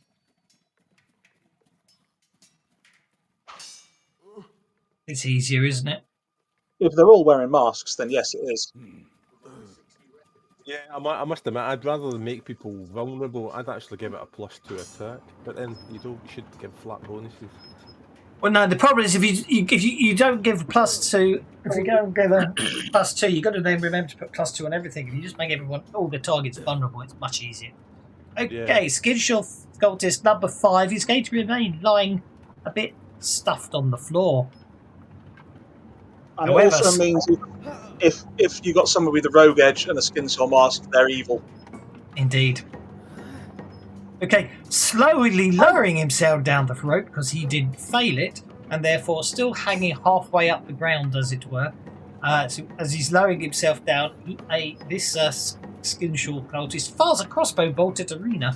It's easier, isn't it? If they're all wearing masks, then yes, it is. Yeah, I must admit, I'd rather than make people vulnerable, I'd actually give it a +2 attack. But then you should give flat bonuses. Well, no, the problem is if you don't give +2 if you go and get a +2, you've got to then remember to put +2 on everything. If you just make all the targets vulnerable, it's much easier. Okay, Skinshaw Cultist number 5 is going to remain lying a bit stuffed on the floor. And However, it also means if you got someone with a rogue edge and a Skinsaw mask, they're evil. Indeed. Okay, slowly lowering himself down the rope because he did fail it, and therefore still hanging halfway up the ground, as it were. So as he's lowering himself down, this Skinshaw cultist fires a crossbow bolt at Arena,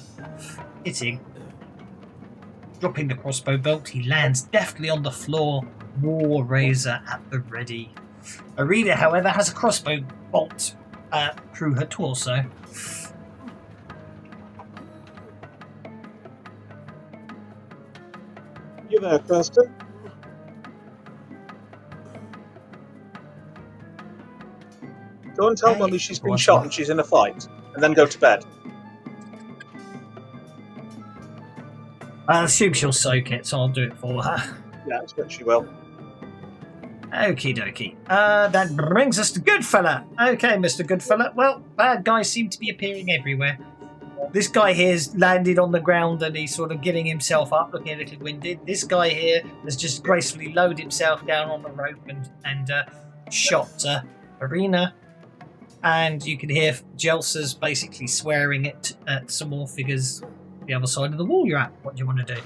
hitting. Dropping the crossbow bolt, he lands deftly on the floor, War Razor at the ready. Arena, however, has a crossbow bolt through her torso. You there, Kirsten? Go and tell Mummy she's been shot and she's in a fight, and then go to bed. I assume she'll soak it, so I'll do it for her. Yeah, I expect she will. Okie dokie. That brings us to Goodfella. Okay, Mr. Goodfella. Well, bad guys seem to be appearing everywhere. This guy here's landed on the ground and he's sort of getting himself up, looking a little winded. This guy here has just gracefully lowered himself down on the rope and shot Arena. And you can hear Jelsa's basically swearing at some more figures the other side of the wall you're at. What do you want to do?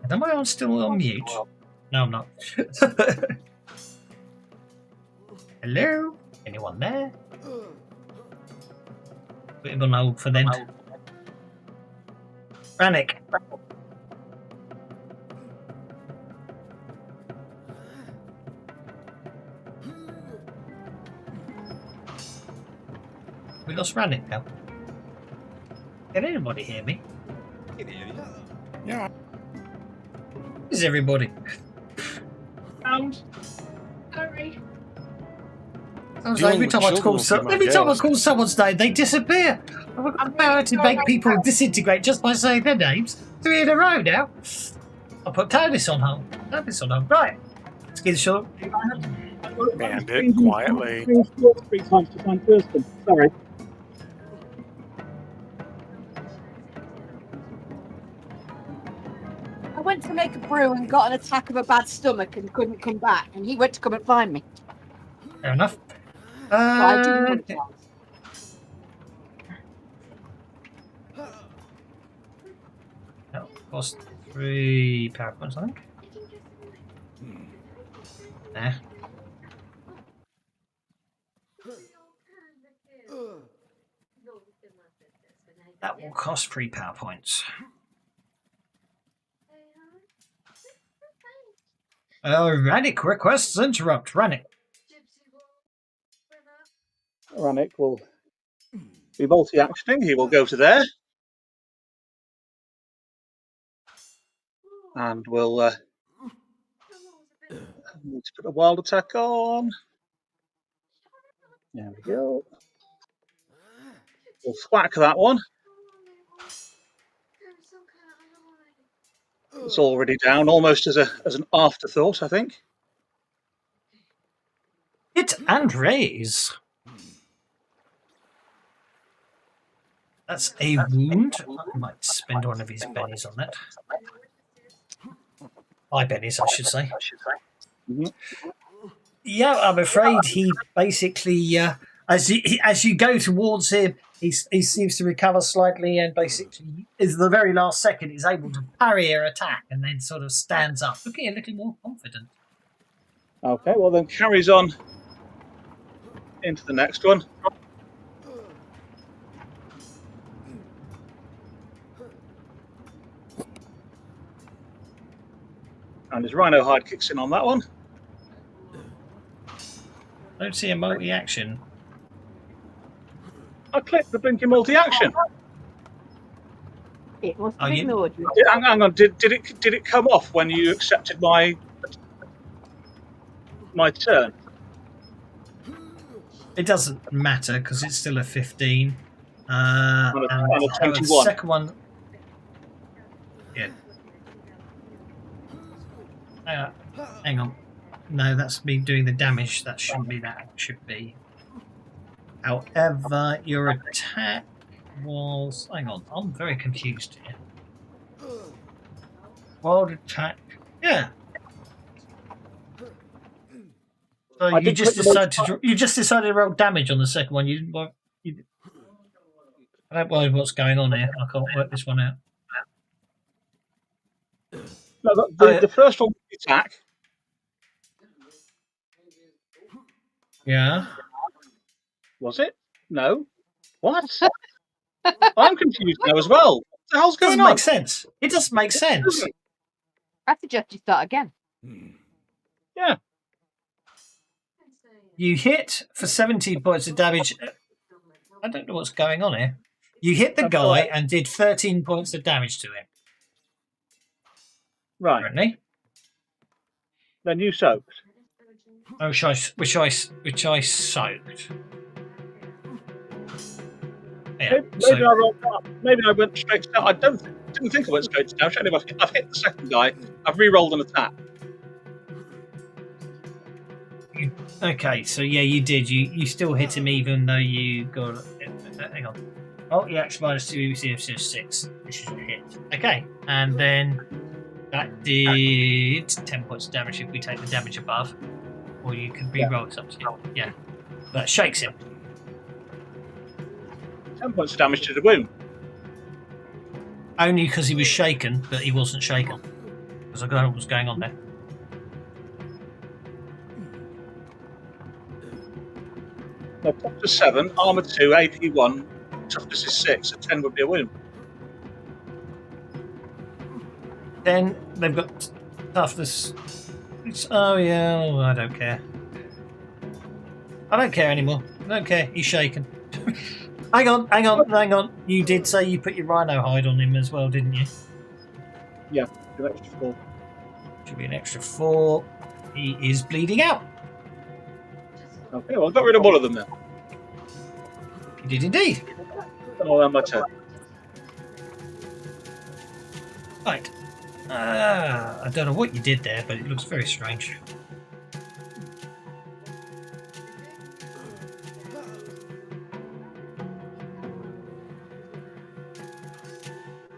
And am I still on mute? No, I'm not. Hello? Anyone there? Put him on hold for then. Rannick. We lost Rannick now. Can anybody hear me? Yeah. Is everybody? Sorry. Sounds like every time I call someone's name, they disappear. I'm about to make people disintegrate just by saying their names. 3 in a row now. I'll put Tardis on hold. Right. Skinshaw. Bandit, quietly. 3 times to find Kirsten. Sorry. I went to make a brew and got an attack of a bad stomach and couldn't come back, and he went to come and find me. Fair enough. So I didn't That cost 3 power points, I think. Nah. That will cost 3 power points. Rannick requests interrupt. Rannick. Rannick will be multi-actioning. He will go to there. And we'll need to put a wild attack on. There we go. We'll thwack that one. It's already down, almost as an afterthought, I think. Hit and raise. That's a wound. I might spend one of his bennies on that. My bennies, I should say. Mm-hmm. Yeah, I'm afraid he basically, as you go towards him, he seems to recover slightly and basically, is the very last second, is able to parry her attack and then sort of stands up, looking a little more confident. Okay, well then carries on into the next one. And his Rhino Hide kicks in on that one. I don't see a multi-action. I clicked the blinking multi-action. It must have ignored you. Hang on, did it come off when you accepted my turn? It doesn't matter because it's still a 15. And a And 21. the second one. Yeah. Hang on. No, that's me doing the damage. That shouldn't be that. It should be. However, your attack was. Hang on. I'm very confused here. Wild attack. Yeah. So I you did just click the most- decided to roll damage on the second one. You didn't. I don't know what's going on here. I can't work this one out. No, the first one was the attack. Yeah. Was it? No. What? I'm confused now as well. What the hell's It going doesn't on? make sense. It doesn't make sense. I suggest you start again. Yeah. You hit for 17 points of damage. I don't know what's going on here. You hit the That's guy right. and did 13 points of damage to him. Right. Apparently. Then you soaked. Oh, which I soaked. Yeah. Maybe I went straight to. I didn't think I went straight to damage. Anyway, I've hit the second guy. I've re-rolled an attack. Okay, so yeah, you did. You still hit him even though you got. Hang on. Oh, yeah, minus 2, 6. This is a hit. Okay, and then that did 10 points of damage if we take the damage above. Or you can re-roll it up to you. Yeah. That shakes him. 10 points of damage to the wound. Only because he was shaken, but he wasn't shaken. Because I don't know what was going on there. No, toughness 7, armor 2, AP 1, toughness is 6, so 10 would be a wound. Then they've got toughness. Oh yeah, I don't care. I don't care anymore. I don't care. He's shaken. hang on. You did say you put your rhino hide on him as well, didn't you? Yeah, an extra 4. Should be an extra 4. He is bleeding out. Okay, well, I got rid of one of them then. You did indeed. Oh, and my turn. Right. I don't know what you did there, but it looks very strange.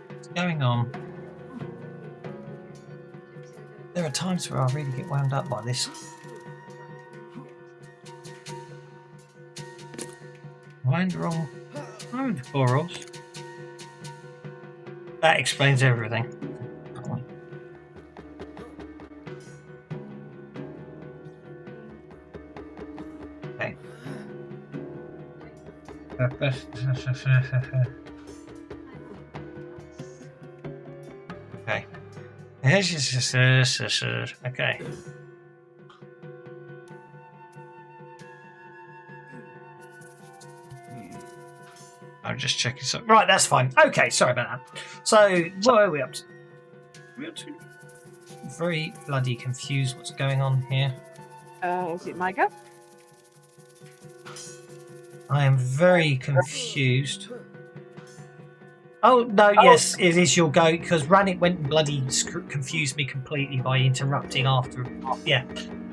What's going on? There are times where I really get wound up by this. Mind wrong. Oh, the corals. That explains everything. Okay. Okay. Okay. I'm just checking something. Right, that's fine. Okay, sorry about that. So, what are we up to? Very bloody confused what's going on here. Is it my go? I am very confused. Oh, no, yes, it is your go, because Ranit went and bloody confused me completely by interrupting after. Yeah,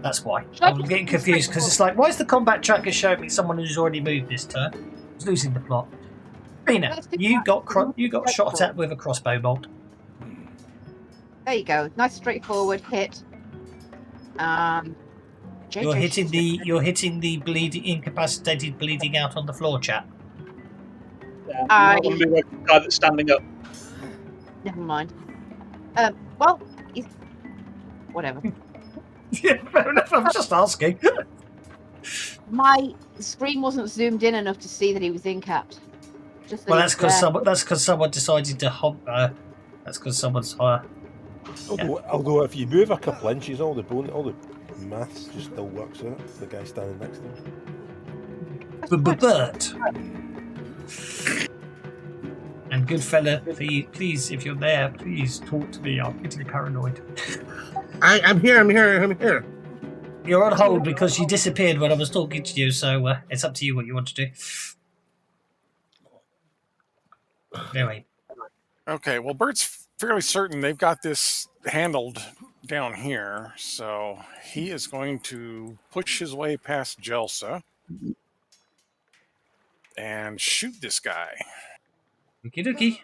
that's why. I'm getting confused, because it's like, why is the combat tracker showing me someone who's already moved this turn? I was losing the plot. Rena, you got shot at with a crossbow bolt. There you go. Nice straightforward hit. You're hitting the bleeding, incapacitated, bleeding out on the floor, chap. Yeah, I want to be the guy that's standing up. Never mind. Well, he's whatever. Yeah, fair enough. I'm just asking. My screen wasn't zoomed in enough to see that he was incapped. Just that Well, he that's was because someone decided to hump. That's because someone's Although if you move a couple inches, all the maths just still works out. The guy standing next to him. Bert. And good fella, please, if you're there, please talk to me. I'm getting paranoid. I'm here. You're on hold because you disappeared when I was talking to you, so it's up to you what you want to do. Anyway. Okay, well, Bert's fairly certain they've got this handled down here. So he is going to push his way past Jelsa and shoot this guy. Okie dokie.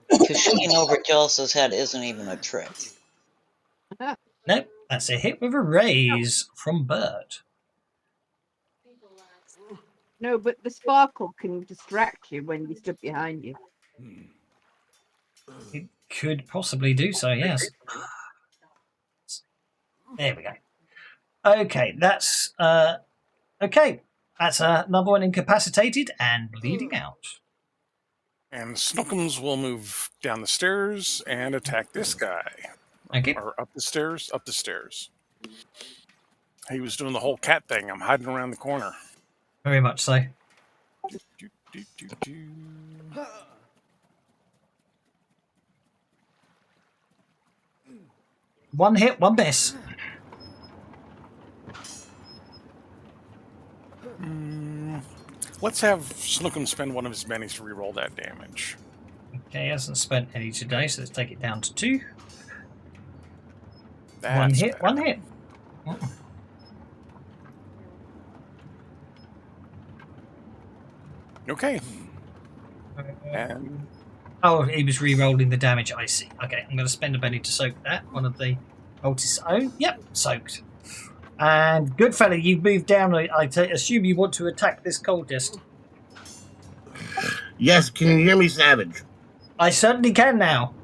Because shooting over Jelsa's head isn't even a trick. Nope, that's a hit with a raise from Bert. No, but the sparkle can distract you when you stood behind you. It could possibly do so, yes. There we go. Okay, that's okay. That's another one incapacitated and bleeding out. And Snookums will move down the stairs and attack this guy. Okay. Or up the stairs, up the stairs. He was doing the whole cat thing. I'm hiding around the corner. Very much so. Do, do, do, do. One hit, one miss. Let's have Snookum spend one of his bennies to reroll that damage. Okay, he hasn't spent any today, so let's take it down to 2. That's One hit, better. one hit. Okay. And Oh, he was re-rolling the damage. I see. Okay, I'm going to spend a penny to soak that. One of the cultists' own. Yep, soaked. And good fella, you moved down. I assume you want to attack this cultist. Yes, can you hear me, Savage? I certainly can now.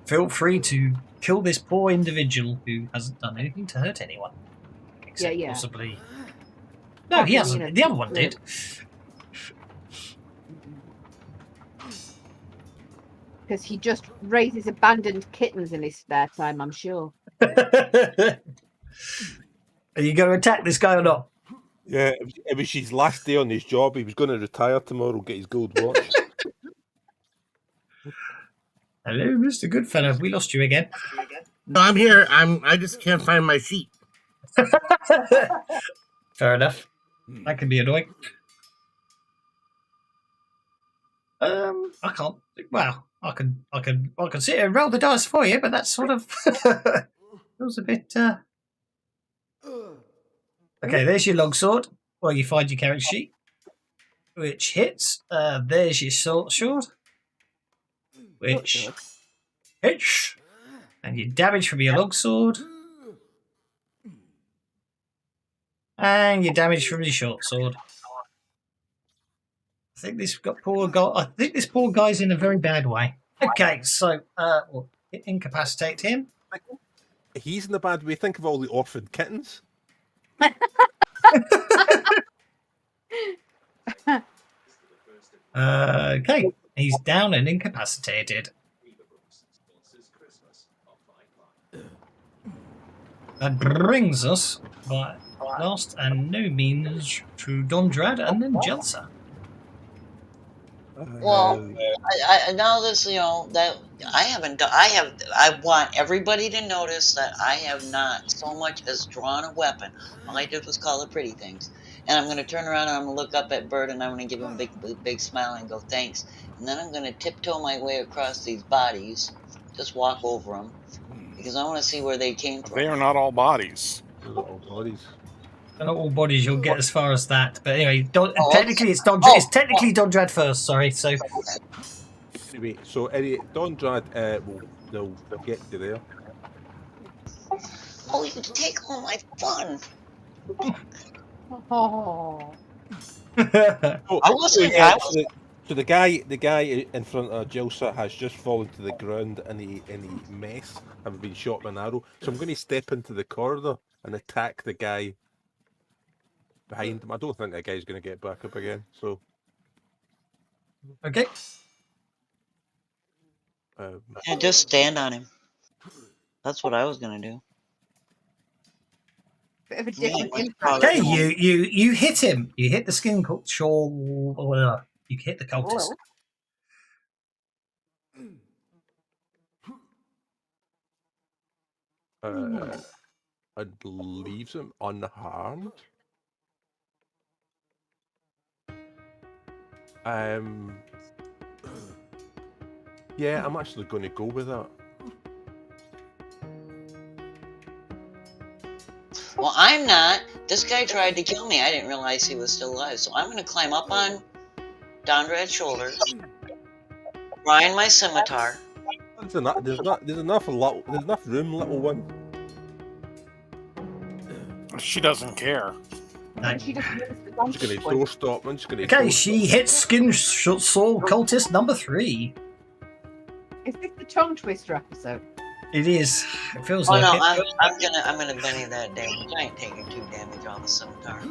Feel free to kill this poor individual who hasn't done anything to hurt anyone. Except Yeah. possibly... No, he hasn't. The other one did. Because he just raises abandoned kittens in his spare time, I'm sure. Are you going to attack this guy or not? Yeah, it was his last day on his job. He was going to retire tomorrow, get his gold watch. Hello, Mr. Goodfellow. We lost you again. No, I'm here. I just can't find my sheet. Fair enough. That can be annoying. I can't. Well, I can sit here and roll the dice for you, but that's sort of feels a bit. Okay, there's your longsword. Well, you find your character sheet, which hits. There's your sword, which hits, and your damage from your longsword, and your damage from your short sword. I think this poor guy's in a very bad way. Okay, so we'll incapacitate him. He's in a bad way. Think of all the orphaned kittens. Okay, he's down and incapacitated. That brings us, by last and no means, to Dondrad and then Jelsa. Well, I now this, you know, that I haven't done. I want everybody to notice that I have not so much as drawn a weapon. All I did was call the pretty things. And I'm going to turn around and I'm going to look up at Bert and I'm going to give him a big smile and go thanks. And then I'm going to tiptoe my way across these bodies, just walk over them, because I want to see where they came from. they are not all bodies. They're not all bodies. They're not all bodies. You'll get as far as that. But anyway, technically it's Dondrad first. Sorry. So Anyway, so Dondrad they'll get you there. Oh, you take all my fun. Oh. So the guy in front of Jelsa has just fallen to the ground in a mess, having been shot with an arrow. So I'm going to step into the corridor and attack the guy behind him. I don't think that guy's going to get back up again. So okay. Yeah, just stand on him. That's what I was going to do. Bit of a different Yeah, impact. Okay, you hit him. You hit the skin shawl. You hit the cultist. It leaves him unharmed. Yeah, I'm actually going to go with that. Well, I'm not. This guy tried to kill me. I didn't realize he was still alive. So I'm going to climb up on Dondrad's shoulders, grind my scimitar. There's enough. There's enough. There's enough room, little one. She doesn't care. And she just moves the I'm just going to donkey. doorstop. I'm just going to. Okay, she hits Skinsaw cultist number 3. Is this the tongue twister episode? It is. It feels Oh like no, it. I'm gonna Benny that damage. I ain't taking 2 damage on the scimitar.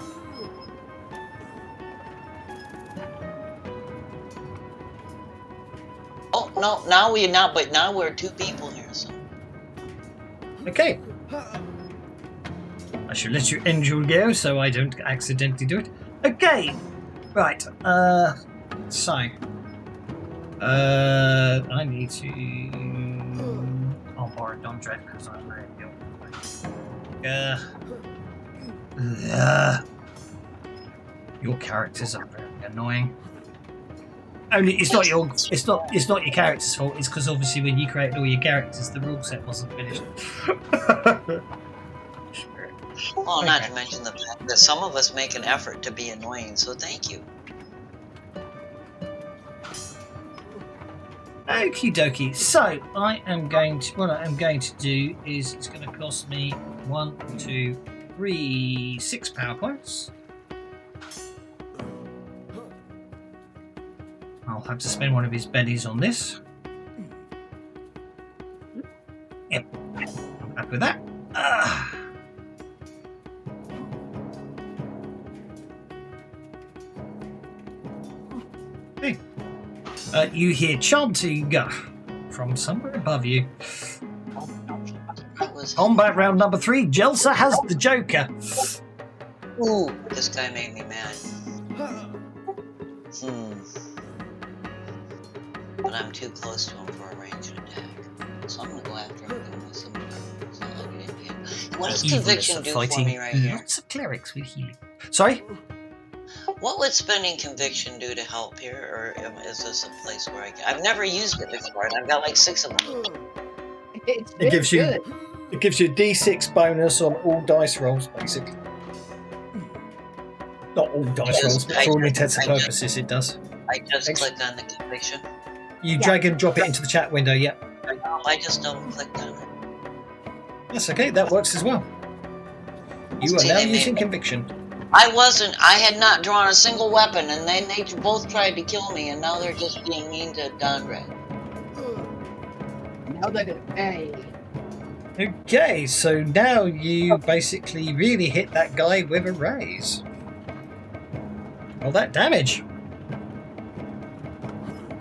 Oh no, now we're 2 people here. So Okay. I shall let your angel go so I don't accidentally do it. Okay. Right. So. I need to. I'll borrow Dondred because I'm very your characters are very annoying. Only it's not your character's fault. It's because obviously when you created all your characters, the rule set wasn't finished. well, not to mention the fact that some of us make an effort to be annoying. So thank you. Okie dokie. So what I am going to do is it's going to cost me 1, 2, 3, 6 power points. I'll have to spend one of his bennies on this. Yep, I'm happy with that. Okay. You hear chanting from somewhere above you. Combat round number 3. Jelsa has the Joker. Ooh, this guy made me mad. But I'm too close to him for a ranged attack. So I'm gonna go after him with some. What does conviction do for me right here? Lots of clerics with healing. Sorry? What would spending conviction do to help here, or is this a place where I can? I've never used it before, and I've got like 6 of them. It gives you a D6 bonus on all dice rolls, basically. Not all dice rolls, but for all intents and purposes, it does. I just click on the conviction. You drag and drop it into the chat window, yeah. I just double-clicked on it. That's okay, that works as well. You are now using conviction. I had not drawn a single weapon, and then they both tried to kill me, and now they're just being mean to Dondred. Now they're gonna pay. Okay, so now you basically really hit that guy with a raise. All that damage.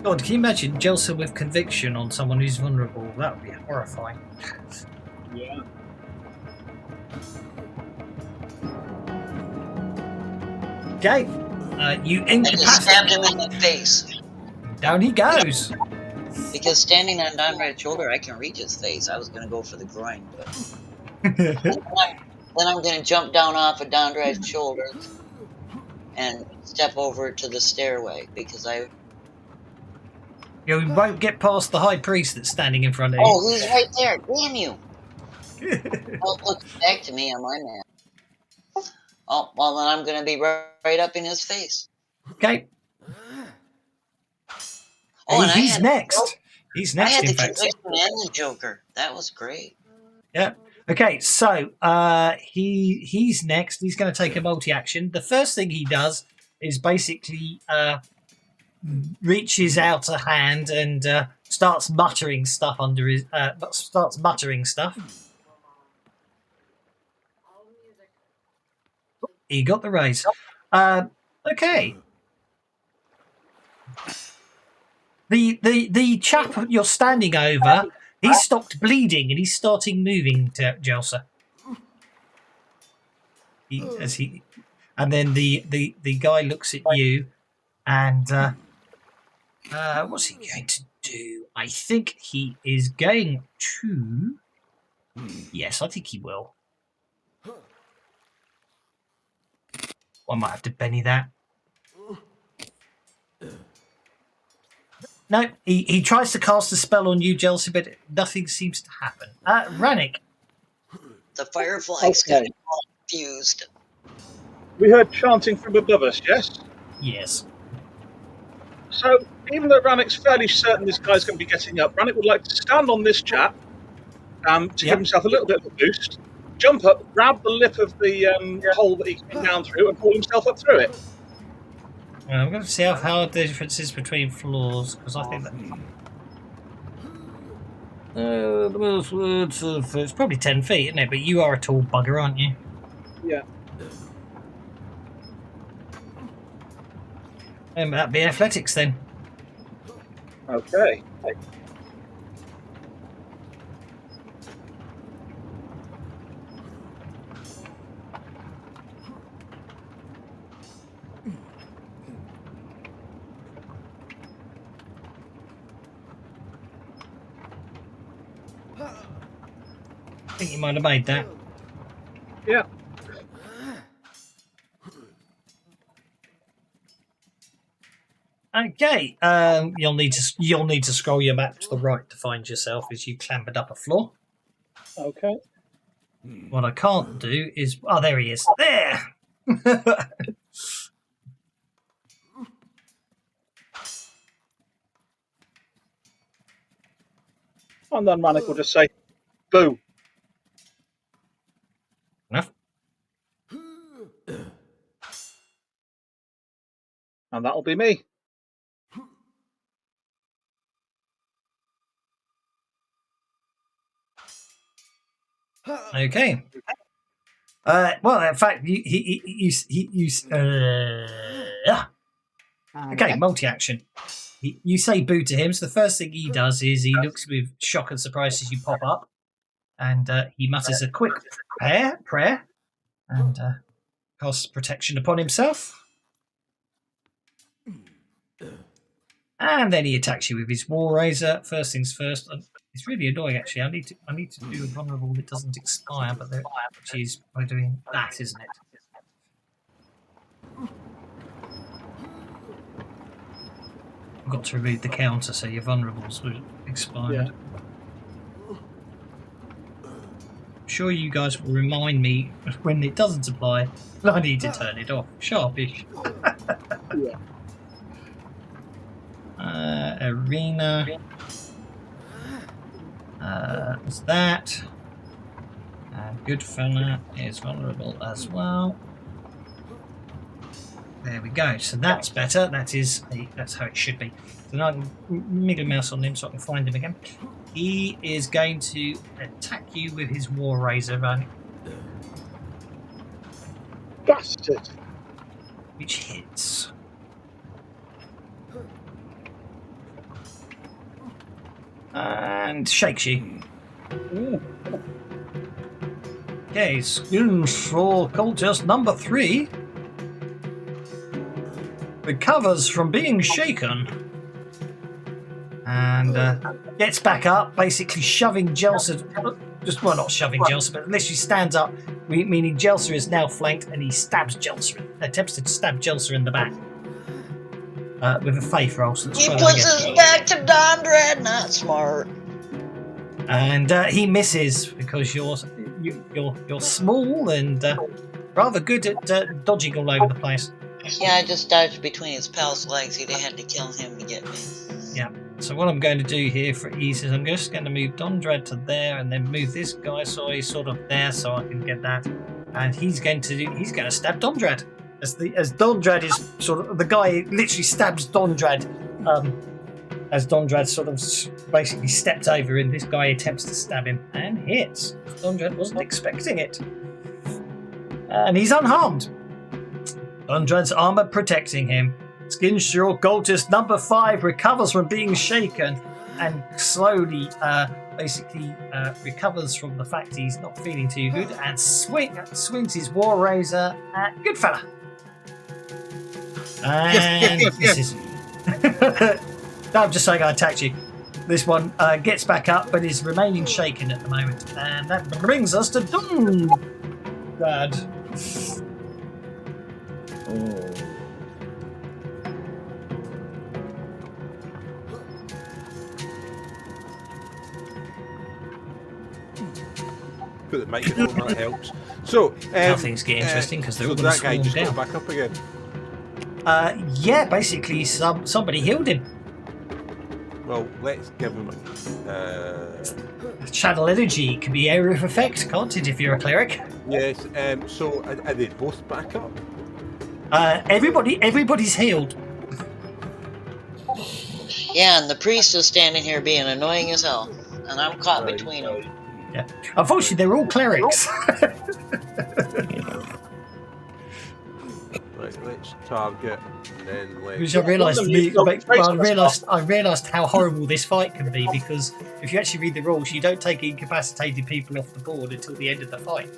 God, can you imagine Jelsa with conviction on someone who's vulnerable? That would be horrifying. Yeah. Okay, you I just stabbed him in the face. Down he goes. Because standing on Dondred's shoulder, I can reach his face. I was going to go for the groin, but then I'm going to jump down off of Dondred's shoulder and step over to the stairway because You won't get past the high priest that's standing in front of you. Oh, he's right there! Damn you! Oh, look back to me on my map. Oh, well then I'm going to be right up in his face. Okay. Oh, and he's next. He's next, I had in the fact. conviction and the Joker. That was great. Yeah. Okay, so he's next. He's going to take a multi-action. The first thing he does is basically reaches out a hand and starts muttering stuff under his. Starts muttering stuff. He got the raise. Okay. The chap you're standing over, he's stopped bleeding and he's starting moving to Jelsa. And then the guy looks at you, and what's he going to do? I think he is going to. Yes, I think he will. I might have to Benny that. No, he tries to cast a spell on you, Jelsa, but nothing seems to happen. Rannick. The firefly's Okay. got all confused. We heard chanting from above us, yes? Yes. So, even though Rannick's fairly certain this guy's going to be getting up, Rannick would like to stand on this chap to give Yep. himself a little bit of a boost, jump up, grab the lip of the hole that he came down through, and pull himself up through it. I'm going to see how the difference is between floors, because I think that... it's probably 10 feet, isn't it? But you are a tall bugger, aren't you? Yeah. And that'd be athletics then. Okay. I think you might have made that. Yeah. Okay. You'll need to scroll your map to the right to find yourself as you clambered up a floor. Okay. What I can't do is... Oh, there he is. There! And then Rannick will just say, boo. Enough. And that'll be me. Okay. Well, in fact, okay, multi-action. You say boo to him, so the first thing he does is he looks with shock and surprise as you pop up, and he mutters a quick prayer, and casts protection upon himself. And then he attacks you with his war razor. First things first. It's really annoying, actually. I need to do a vulnerable that doesn't expire, but which is by doing that, isn't it? I've got to remove the counter so your vulnerables will expire. Yeah. I'm sure you guys will remind me when it doesn't apply. I need to turn it off. Sharpish. Yeah. Arena. What's that? Goodfella is vulnerable as well. There we go. So that's better. That's how it should be. So now I can miggle mouse on him so I can find him again. He is going to attack you with his war razor, right? Bastard. Which hits. And shakes you. Okay, Skinsaw cultist number 3 recovers from being shaken and gets back up, basically shoving Jelsa. Well, not shoving Jelsa, but literally stands up, meaning Jelsa is now flanked, and he stabs Jelsa. Attempts to stab Jelsa in the back with a faith roll. So let's He try puts that his again. back to Dondred, not smart. And he misses because you're small and rather good at dodging all over the place. Yeah, I just dodged between his pal's legs. He'd have had to kill him to get me. Yeah. So what I'm going to do here for ease is I'm just going to move Dondred to there and then move this guy so he's sort of there so I can get that. And he's going to stab Dondred. As Dondred is sort of the guy literally stabs Dondred. As Dondred sort of basically stepped over and this guy attempts to stab him and hits. Dondred wasn't expecting it. And he's unharmed. Dondred's armor protecting him. Skinsaw cultist number 5 recovers from being shaken and slowly recovers from the fact he's not feeling too good and swings his war razor at Goodfella. And Yes. No, I'm just saying I attacked you. This one gets back up but is remaining shaken at the moment. And that brings us to Dondred. put the microphone, that helps. So, Now things get interesting because they're all so going that to guy swarm just down. got back up again. Yeah, basically somebody healed him. Well, let's give him Channel energy can be area of effect, can't it, if you're a cleric? yes, so are they both back up? Everybody's healed. Yeah, and the priest is standing here being annoying as hell, and I'm caught Right. between them. Yeah. Unfortunately, they're all clerics. Right, let's target, and then Which let's... I realised One of them you've got I realised how horrible this fight can be, because if you actually read the rules, you don't take incapacitated people off the board until the end of the fight.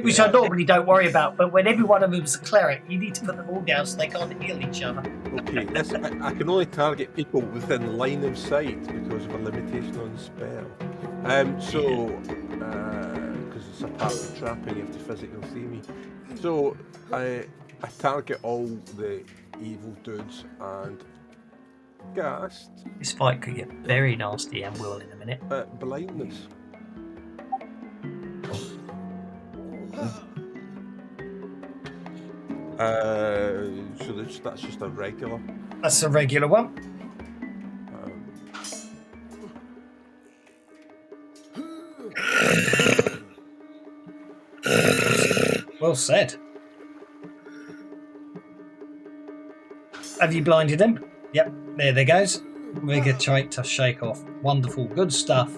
Which I normally don't worry about, but when every one of them is a cleric, you need to put them all down so they can't heal each other. Okay, I can only target people within line of sight because of a limitation on the spell. Because it's a part of the trapping, you have to physically see me. So, I target all the evil dudes and cast This fight could get very nasty and will in a minute. blindness. So that's just a regular. That's a regular one. Well said. Have you blinded him? Yep, there goes. Mega trait to shake off. Wonderful, good stuff.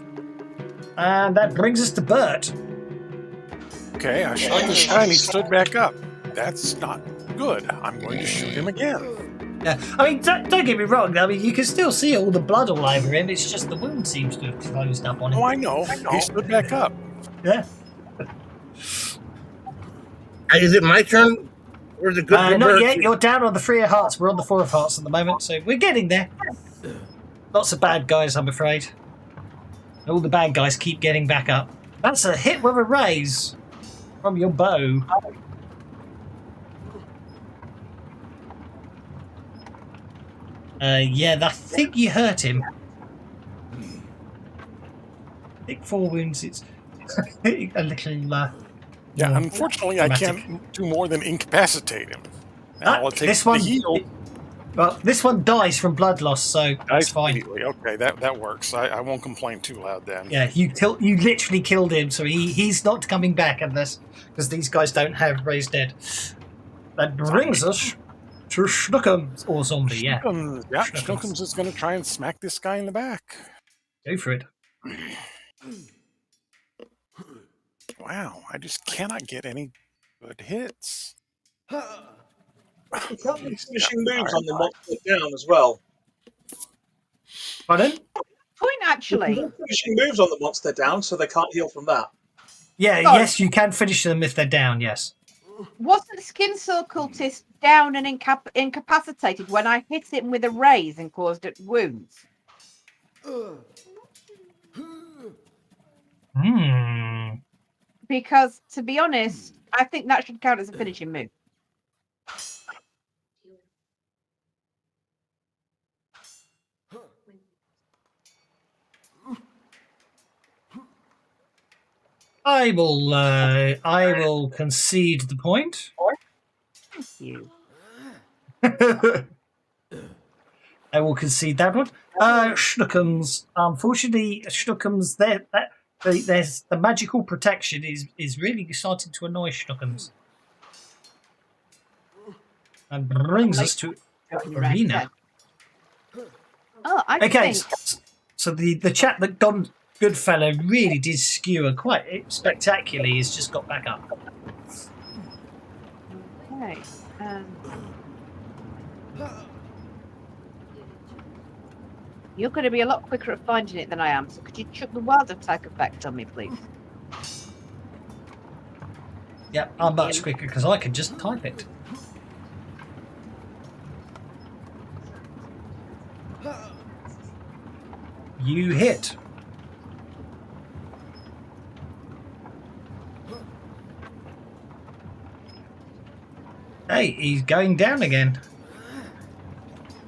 And that brings us to Bert. Okay, I shot this guy and he stood back up. That's not good. I'm going to shoot him again. Yeah, I mean, don't get me wrong. I mean, you can still see all the blood all over him. It's just the wound seems to have closed up on him. Oh, I know. He stood back up. Yeah. Is it my turn? Or is it good? Not yet. You're down on the 3 of hearts. We're on the 4 of hearts at the moment, so we're getting there. Lots of bad guys, I'm afraid. All the bad guys keep getting back up. That's a hit with a raise from your bow. Yeah, I think you hurt him. I think 4 wounds. It's a little. Yeah, more unfortunately, I dramatic. can't do more than incapacitate him. Now I'll take This one, the heal. well, this one dies from blood loss, so that's fine. Immediately. Okay, that works. I won't complain too loud then. Yeah, you literally killed him, so he's not coming back unless, because these guys don't have raised dead. That brings us to Schnookums, or zombie. Yeah, Schnookums. Yeah, Schnookums. Schnookums is going to try and smack this guy in the back. Go for it. Wow, I just cannot get any good hits. You can't do finishing moves on them once they're down as well. Pardon? Point actually. Finishing moves on them once they're down, so they can't heal from that. Yeah, Sorry. yes, you can finish them if they're down. Yes. Wasn't Skinsaw cultist down and incapacitated when I hit him with a raise and caused it wounds? Hmm. Because, to be honest, I think that should count as a finishing move. I will concede the point. Thank you. I will concede that one. Schnookums. Unfortunately, Schnookums, there's the magical protection is really starting to annoy Schnookums. And brings us to Arena. Oh, I Okay, think. so the chap that gone Goodfellow really did skewer quite spectacularly. He's just got back up. Okay. You're going to be a lot quicker at finding it than I am, so could you chuck the wild attack effect on me, please? Yeah, I'm much quicker because I can just type it. You hit. Hey, he's going down again.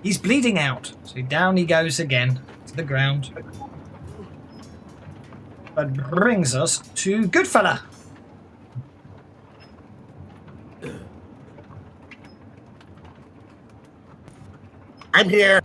He's bleeding out. So down he goes again to the ground. That brings us to Goodfella. I'm here.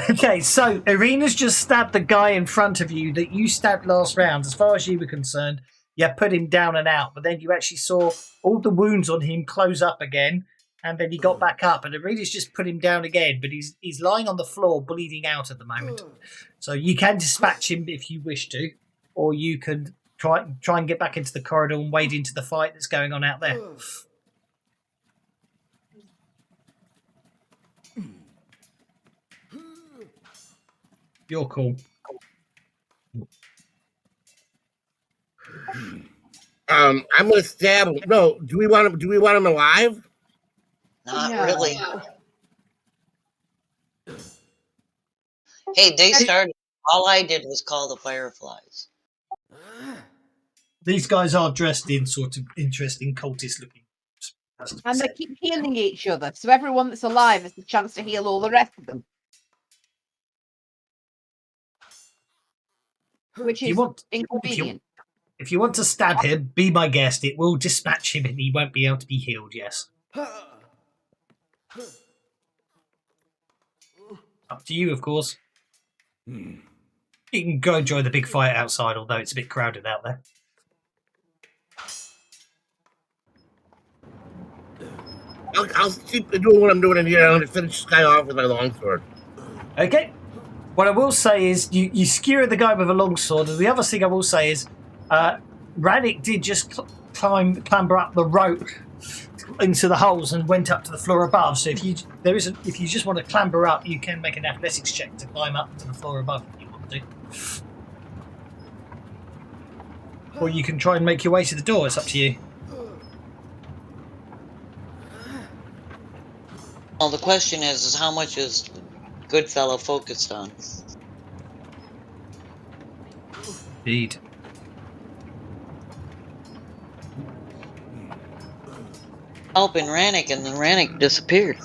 Okay, so Irina's just stabbed the guy in front of you that you stabbed last round. As far as you were concerned, you put him down and out, but then you actually saw all the wounds on him close up again, and then he got back up, and Irina's just put him down again, but he's lying on the floor bleeding out at the moment. So you can dispatch him if you wish to, or you can try and get back into the corridor and wade into the fight that's going on out there. Your call. I'm gonna stab him. No, do we want him alive? Not No. really. Hey, they started. All I did was call the fireflies. These guys are dressed in sort of interesting cultist looking. And they keep healing each other, so everyone that's alive has the chance to heal all the rest of them. Which is inconvenient. If you want to stab him, be my guest. It will dispatch him and he won't be able to be healed, yes. Up to you, of course. You can go enjoy the big fight outside, although it's a bit crowded out there. I'll keep doing what I'm doing in here. I'm gonna finish this guy off with my longsword. Okay. What I will say is you skewer the guy with a longsword, and the other thing I will say is Rannick did just clamber up the rope into the holes and went up to the floor above. So if you just want to clamber up, you can make an athletics check to climb up to the floor above if you want to. Or you can try and make your way to the door. It's up to you. Well, the question is how much is Goodfellow focused on? Indeed. Helping Rannick, and then Rannick disappeared.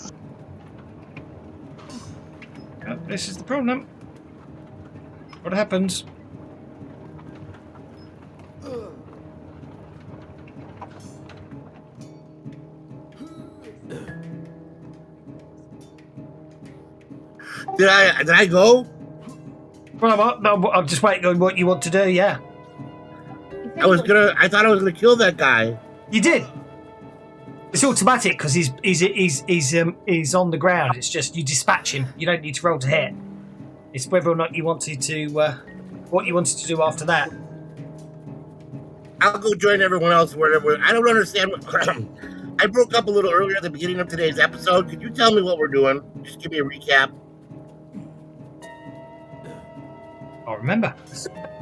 Yep, this is the problem. What happens? Did I go? Well, I'm just waiting on what you want to do. Yeah, I thought I was gonna kill that guy. you did. It's automatic because he's on the ground. It's just you dispatch him. You don't need to roll to hit. It's whether or not you wanted to what you wanted to do after that. I'll go join everyone else wherever. I don't understand what. I broke up a little earlier at the beginning of today's episode. Could you tell me what we're doing? Just give me a recap. I remember.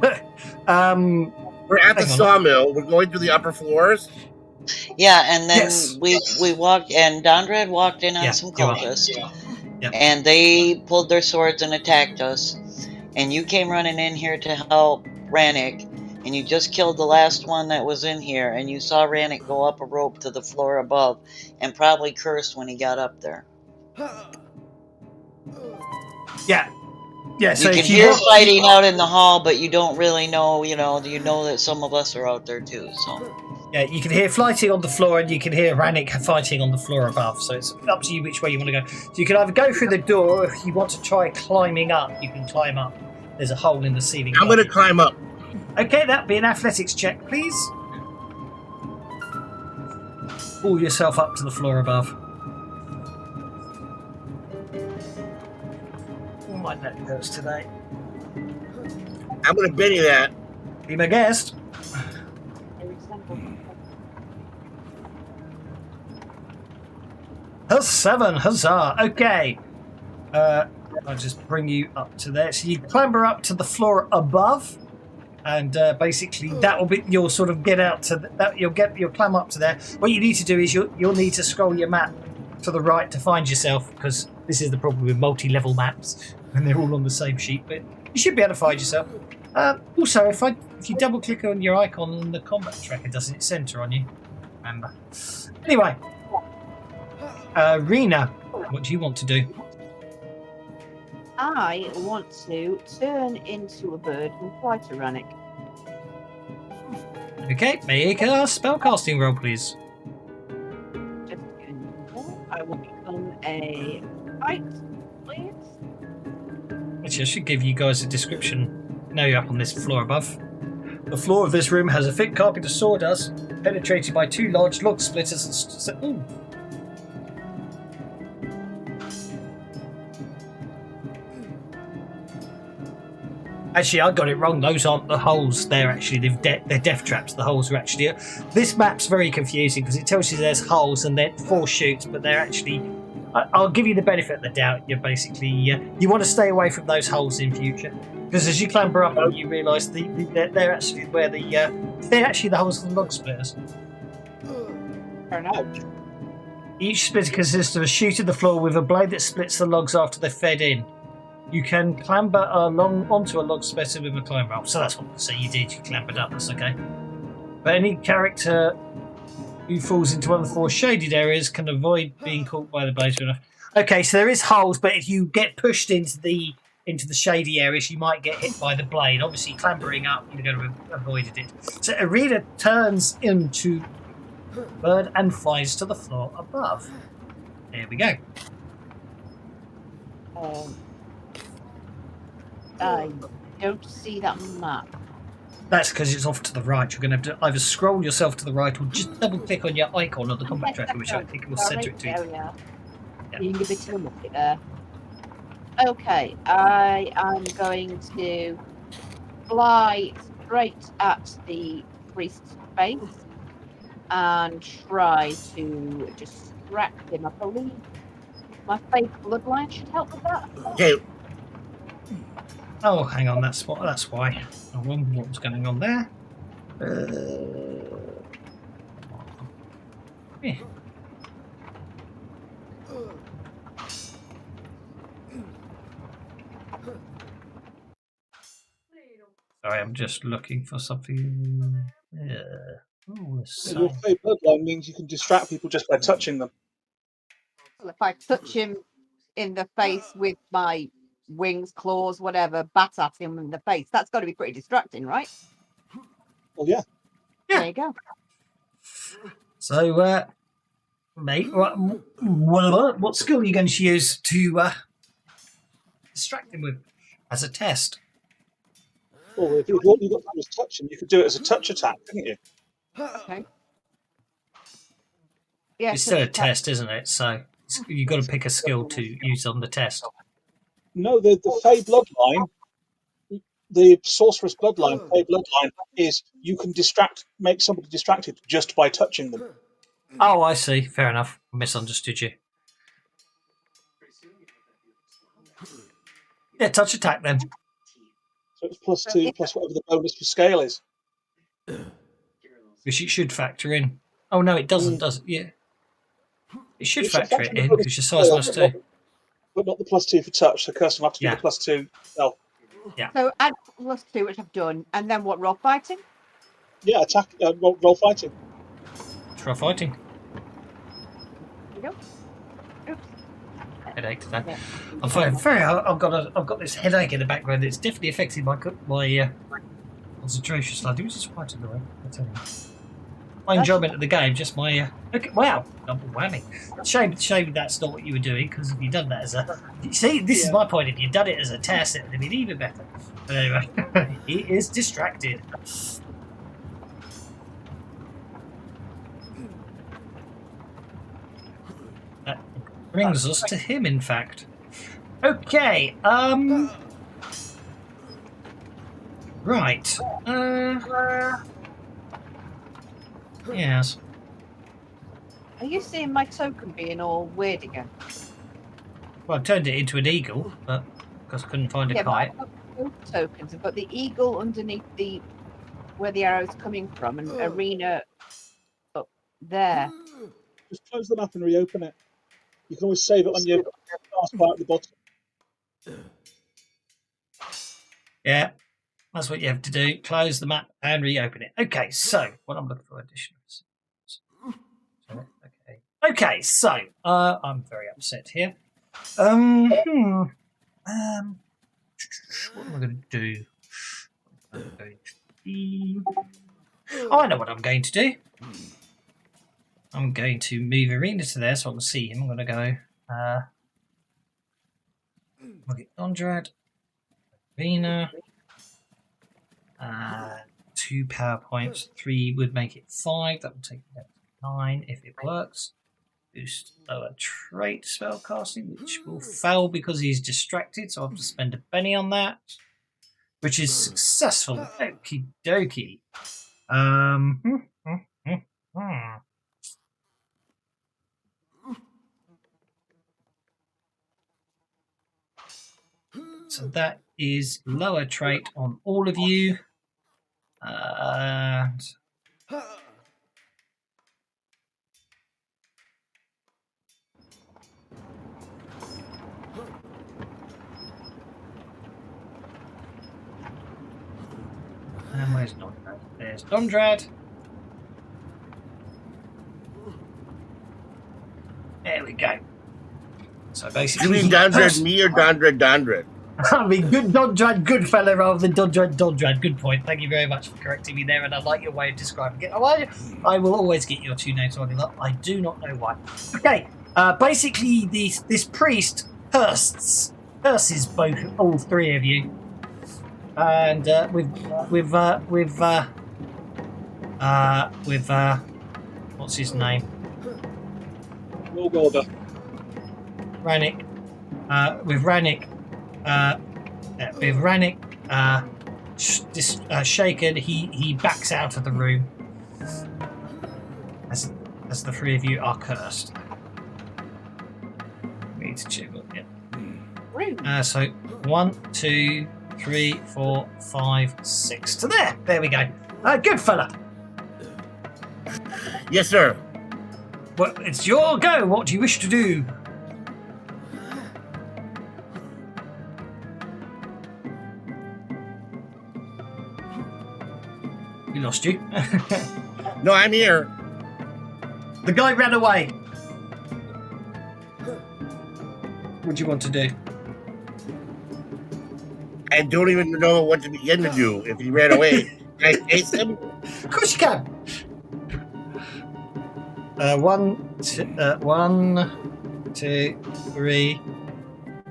We're at the sawmill. We're going through the upper floors. Yeah, and then Yes. we walked, and Dondrad walked in on some cultists, and they pulled their swords and attacked us. And you came running in here to help Rannick, and you just killed the last one that was in here, and you saw Rannick go up a rope to the floor above, and probably cursed when he got up there. Yeah. Yeah, so you can if you hear want, fighting out in the hall, but you don't really know, you know that some of us are out there too, so. yeah, you can hear fighting on the floor and you can hear Rannick fighting on the floor above, so it's up to you which way you want to go. So you can either go through the door, or if you want to try climbing up, you can climb up. There's a hole in the ceiling. I'm going to climb up. Okay, that'd be an athletics check, please. Pull yourself up to the floor above. My neck hurts today. I'm going to Benny that. Be my guest. A 7, huzzah. Okay. I'll just bring you up to there. So you clamber up to the floor above, and basically that will be you'll sort of get out to that. You'll climb up to there. What you need to do is you'll need to scroll your map to the right to find yourself, because this is the problem with multi-level maps and they're all on the same sheet. But you should be able to find yourself. Also, if you double click on your icon on the combat tracker, doesn't it center on you? Remember. Anyway, Rena, what do you want to do? I want to turn into a bird and fly to Rannick. Okay, make a spellcasting roll, please. Just I will become a fight, please. Actually, I should give you guys a description. Now you're up on this floor above. The floor of this room has a thick carpet of sawdust, penetrated by 2 large log splitters and ooh. Actually, I got it wrong. Those aren't the holes. They're actually they're death traps. The holes are actually. This map's very confusing because it tells you there's holes and they're 4 chutes, but they're actually. I'll give you the benefit of the doubt. You're basically you want to stay away from those holes in future because as you clamber up, you realise they're actually where they're actually the holes of the log splitters. Fair enough. Each splitter consists of a chute in the floor with a blade that splits the logs after they're fed in. You can clamber along onto a log splitter with a climb roll. So that's what so you did. You clambered up. That's okay. But any character who falls into one of the 4 shaded areas can avoid being caught by the blades. Okay, so there is holes, but if you get pushed into the shady areas, you might get hit by the blade. Obviously, clambering up, you're going to have avoided it. So Arena turns into bird and flies to the floor above. There we go. I don't see that map. That's because it's off to the right. You're going to have to either scroll yourself to the right or just double click on your icon of the combat tracker, which I think will centre it to you. Yeah. You can give it a look at there. Okay, I am going to fly straight at the priest's face and try to distract him. I believe my fake bloodline should help with that. Okay. Oh, hang on. That's why. I wonder what was going on there. Yeah. Sorry, I'm just looking for something. Oh, Your fake bloodline means you can distract people just by touching them. Well, if I touch him in the face with my wings, claws, whatever, bat at him in the face, that's got to be pretty distracting, right? Well, yeah. There you go. So, mate, what skill are you going to use to distract him with as a test? Well, if what you've got to do is touch him, you could do it as a touch attack, couldn't you? Okay. Yeah, It's still a test, isn't it? So you've got to pick a skill to use on the test. No, the Fey bloodline, the sorceress bloodline, Fey bloodline, is you can make somebody distracted just by touching them. Oh, I see. Fair enough. Misunderstood you. Yeah, touch attack then. So it's +2 plus whatever the bonus for scale is. Which it should factor in. Oh no, it doesn't, does it? Yeah. It should factor it in because your size must too. But not the +2 for touch, so Kirsten will have to do the +2 self. Yeah. So add +2, which I've done, and then what, roll fighting? Yeah, attack, roll fighting. Try fighting. There you go. Oops. Headache today. Yeah. I'm very. I've got this headache in the background. It's definitely affecting my concentration slightly, which is quite annoying. I tell you. My enjoyment of the game, just my okay, wow, double whammy. Shame that's not what you were doing, because if you'd done that as a see, this is my point. If you'd done it as a test, it would have been even better. But anyway, he is distracted. That brings us to him, in fact. Okay, right, yes. Are you seeing my token being all weird again? Well, I turned it into an eagle, but because I couldn't find a kite. But I've got both tokens. I've got the eagle underneath where the arrow's coming from, and arena up there. Just close the map and reopen it. You can always save it on your taskbar at the bottom. Yeah, that's what you have to do. Close the map and reopen it. Okay, so what I'm looking for additional. Okay, so I'm very upset here. What am I going to do? Oh, I know what I'm going to do. I'm going to move Arena to there so I can see him. I'm going to go. Look at Dondrad. Arena. 2 power points. 3 would make it 5. That would take it to 9 if it works. Boost lower trait spellcasting, which will fail because he's distracted, so I'll have to spend a penny on that. Which is successful. Okie dokie. So that is lower trait on all of you. And where's Dondrad? There's Dondrad. There we go. So basically, You mean Dondrad me or Dondrad? I mean, good Dondrad, good fella, rather than Dondrad. Good point. Thank you very much for correcting me there, and I like your way of describing it. I will always get your 2 names on it. I do not know why. Okay, basically, this priest curses all 3 of you, and with what's his name? Rannick. With Rannick shaken, he backs out of the room as the 3 of you are cursed. We need to check up. Yeah. So 1, 2, 3, 4, 5, 6 to there. There we go. Good fella. Yes, sir. Well, it's your go. What do you wish to do? We lost you. No, I'm here. The guy ran away. What do you want to do? I don't even know what to begin to do if he ran away. Can I chase him? Of course you can. 1, 2, 3.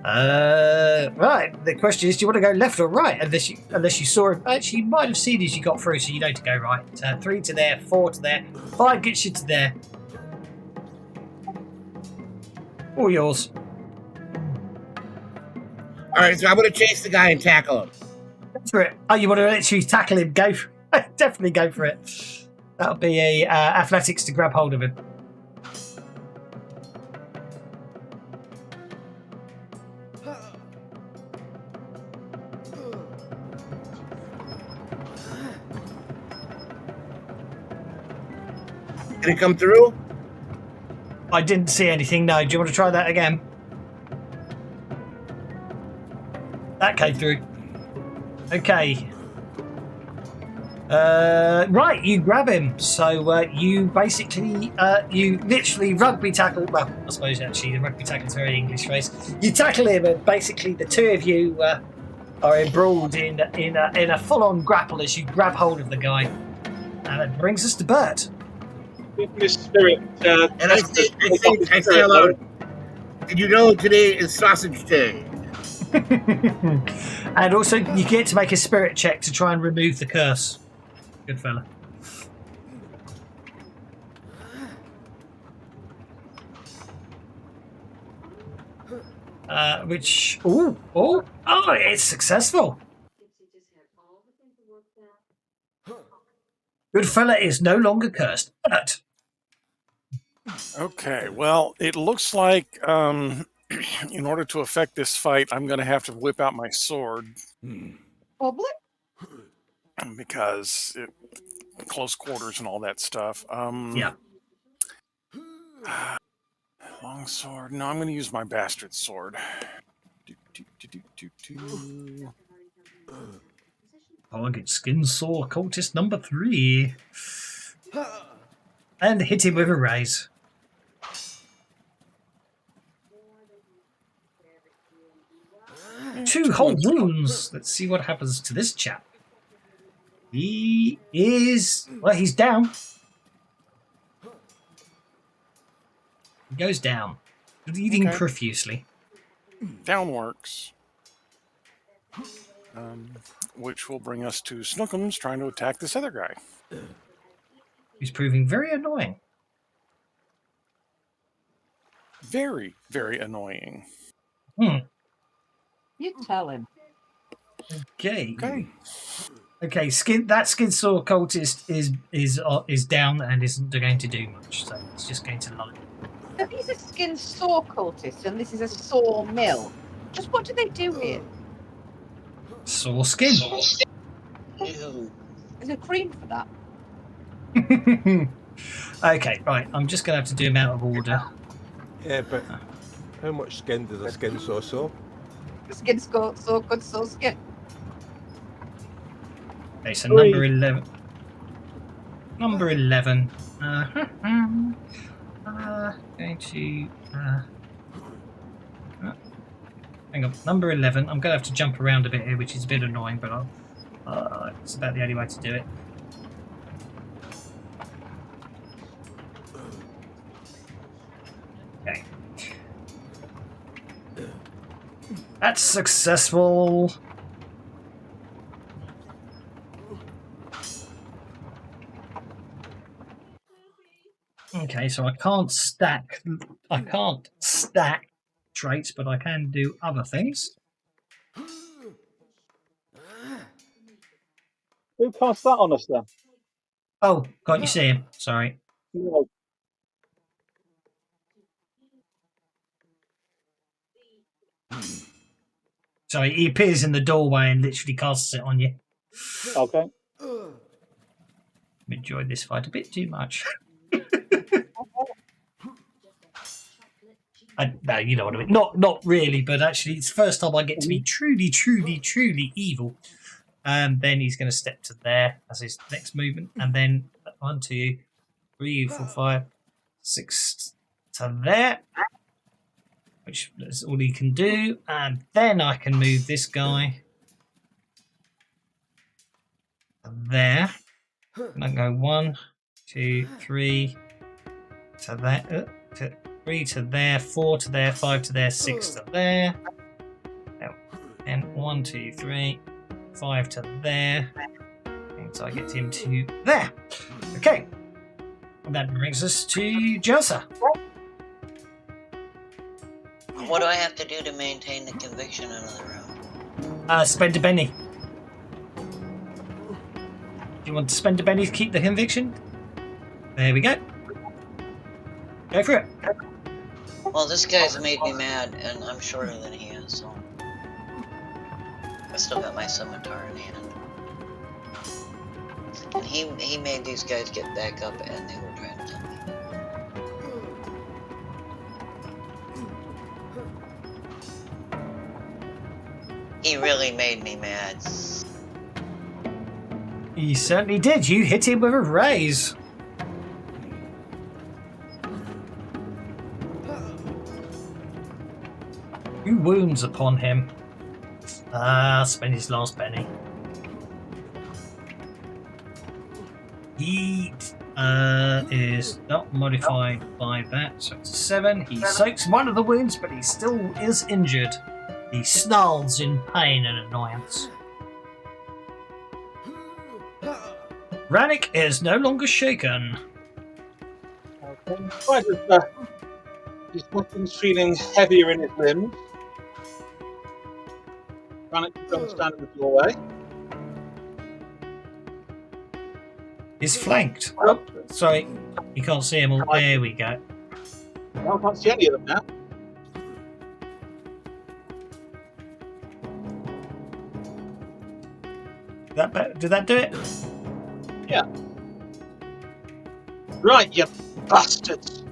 Right. The question is, do you want to go left or right? Unless you saw it. Actually, you might have seen as you got through, so you know to go right. 3 to there, 4 to there, 5 gets you to there. All yours. All right, so I'm going to chase the guy and tackle him. Go for it. Oh, you want to literally tackle him? Go for it. Definitely go for it. That'll be a athletics to grab hold of him. Did it come through? I didn't see anything. No. Do you want to try that again? That came through. Okay. Right, you grab him. So you basically, you literally rugby tackle. Well, I suppose actually the rugby tackle is a very English phrase. You tackle him, and basically the 2 of you are embroiled in a full-on grapple as you grab hold of the guy. And it brings us to Bert. Miss Spirit. And I say aloud, did you know today is sausage day? And also, you get to make a spirit check to try and remove the curse. Good fella. Which it's successful. Good fella is no longer cursed. But Okay, well, it looks like in order to affect this fight, I'm going to have to whip out my sword Public? because close quarters and all that stuff. yeah. Long sword. No, I'm going to use my bastard sword. Target Skinsaw cultist number 3. And hit him with a raise. 2 whole wounds. Let's see what happens to this chap. He is... Well, he's down. He goes down, bleeding Okay. profusely. Down works. Which will bring us to Snookums trying to attack this other guy. He's proving very annoying. Very, very annoying. Hmm. You tell him. Okay. Okay. Okay. That Skinsaw cultist is down and isn't going to do much, so it's just going to lie. So he's a skin saw cultist, and this is a saw mill. Just what do they do here? Saw skin. Ew. Is there cream for that? Okay, right. I'm just going to have to do them out of order. Yeah, but how much skin does a Skinsaw saw? Skin saw good saw skin. Okay, so 3. number 11. Number 11. Going to... hang on. Number 11. I'm going to have to jump around a bit here, which is a bit annoying, but it's about the only way to do it. Okay. That's successful. Okay, so I can't stack traits, but I can do other things. Who cast that on us then? Oh, can't you see him? Sorry. No. Sorry, he appears in the doorway and literally casts it on you. Okay. I've enjoyed this fight a bit too much. No, you know what I mean. Not really, but actually, it's the first time I get to be truly, truly, truly evil. And then he's going to step to there as his next movement, and then 1, 2, 3, 4, 5, 6 to there, which is all he can do. And then I can move this guy there. And I go 1, 2, 3 to there, 3 to there, 4 to there, 5 to there, 6 to there. And 1, 2, 3, 5 to there. And so I get him to there. Okay. And that brings us to Jelsa. What do I have to do to maintain the conviction in another room? Spend a penny. Do you want to spend a penny to keep the conviction? There we go. Go for it. Well, this guy's made me mad, and I'm shorter than he is, so... I still got my scimitar in hand. And he made these guys get back up, and they were trying to tell me. He really made me mad. He certainly did. You hit him with a raise. Two wounds upon him. Spend his last penny. He is not modified by that, so it's 7. He soaks one of the wounds, but he still is injured. He snarls in pain and annoyance. Rannick is no longer shaken. Okay. Right, his weapon's feeling heavier in his limbs. Granite can go and stand in the doorway. He's flanked. Oh, sorry. You can't see him all. There we go. I can't see any of them now. Did that do it? Yeah. Right, you bastards.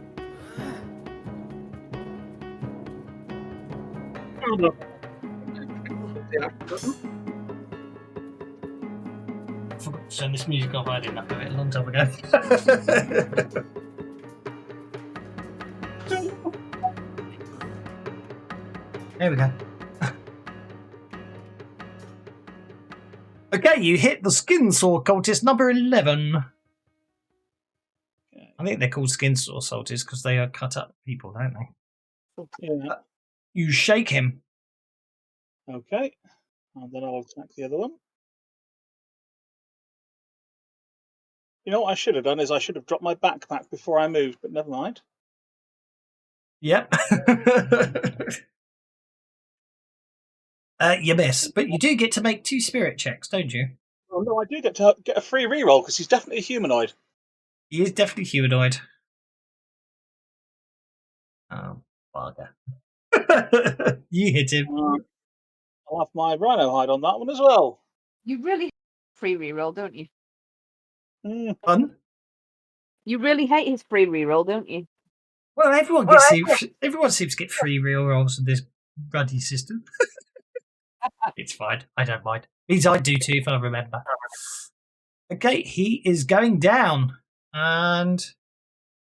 Hold on. I forgot to turn this music off. I didn't have to do it a long time ago. There we go. Okay, you hit the Skinsaw cultist number 11. Okay. I think they're called Skinsaw cultists because they are cut up people, don't they? Yeah. You shake him. Okay. And then I'll attack the other one. You know what I should have done is I should have dropped my backpack before I moved, but never mind. Yep. You miss, but you do get to make 2 spirit checks, don't you? Oh no, I do get to get a free reroll because he's definitely a humanoid. He is definitely humanoid. Oh, bugger. You hit him. I'll have my rhino hide on that one as well. You really free reroll, don't you? Fun. You really hate his free reroll, don't you? Well, everyone seems to get free rerolls in this bloody system. It's fine. I don't mind. Means I do too, if I remember. Okay, he is going down. And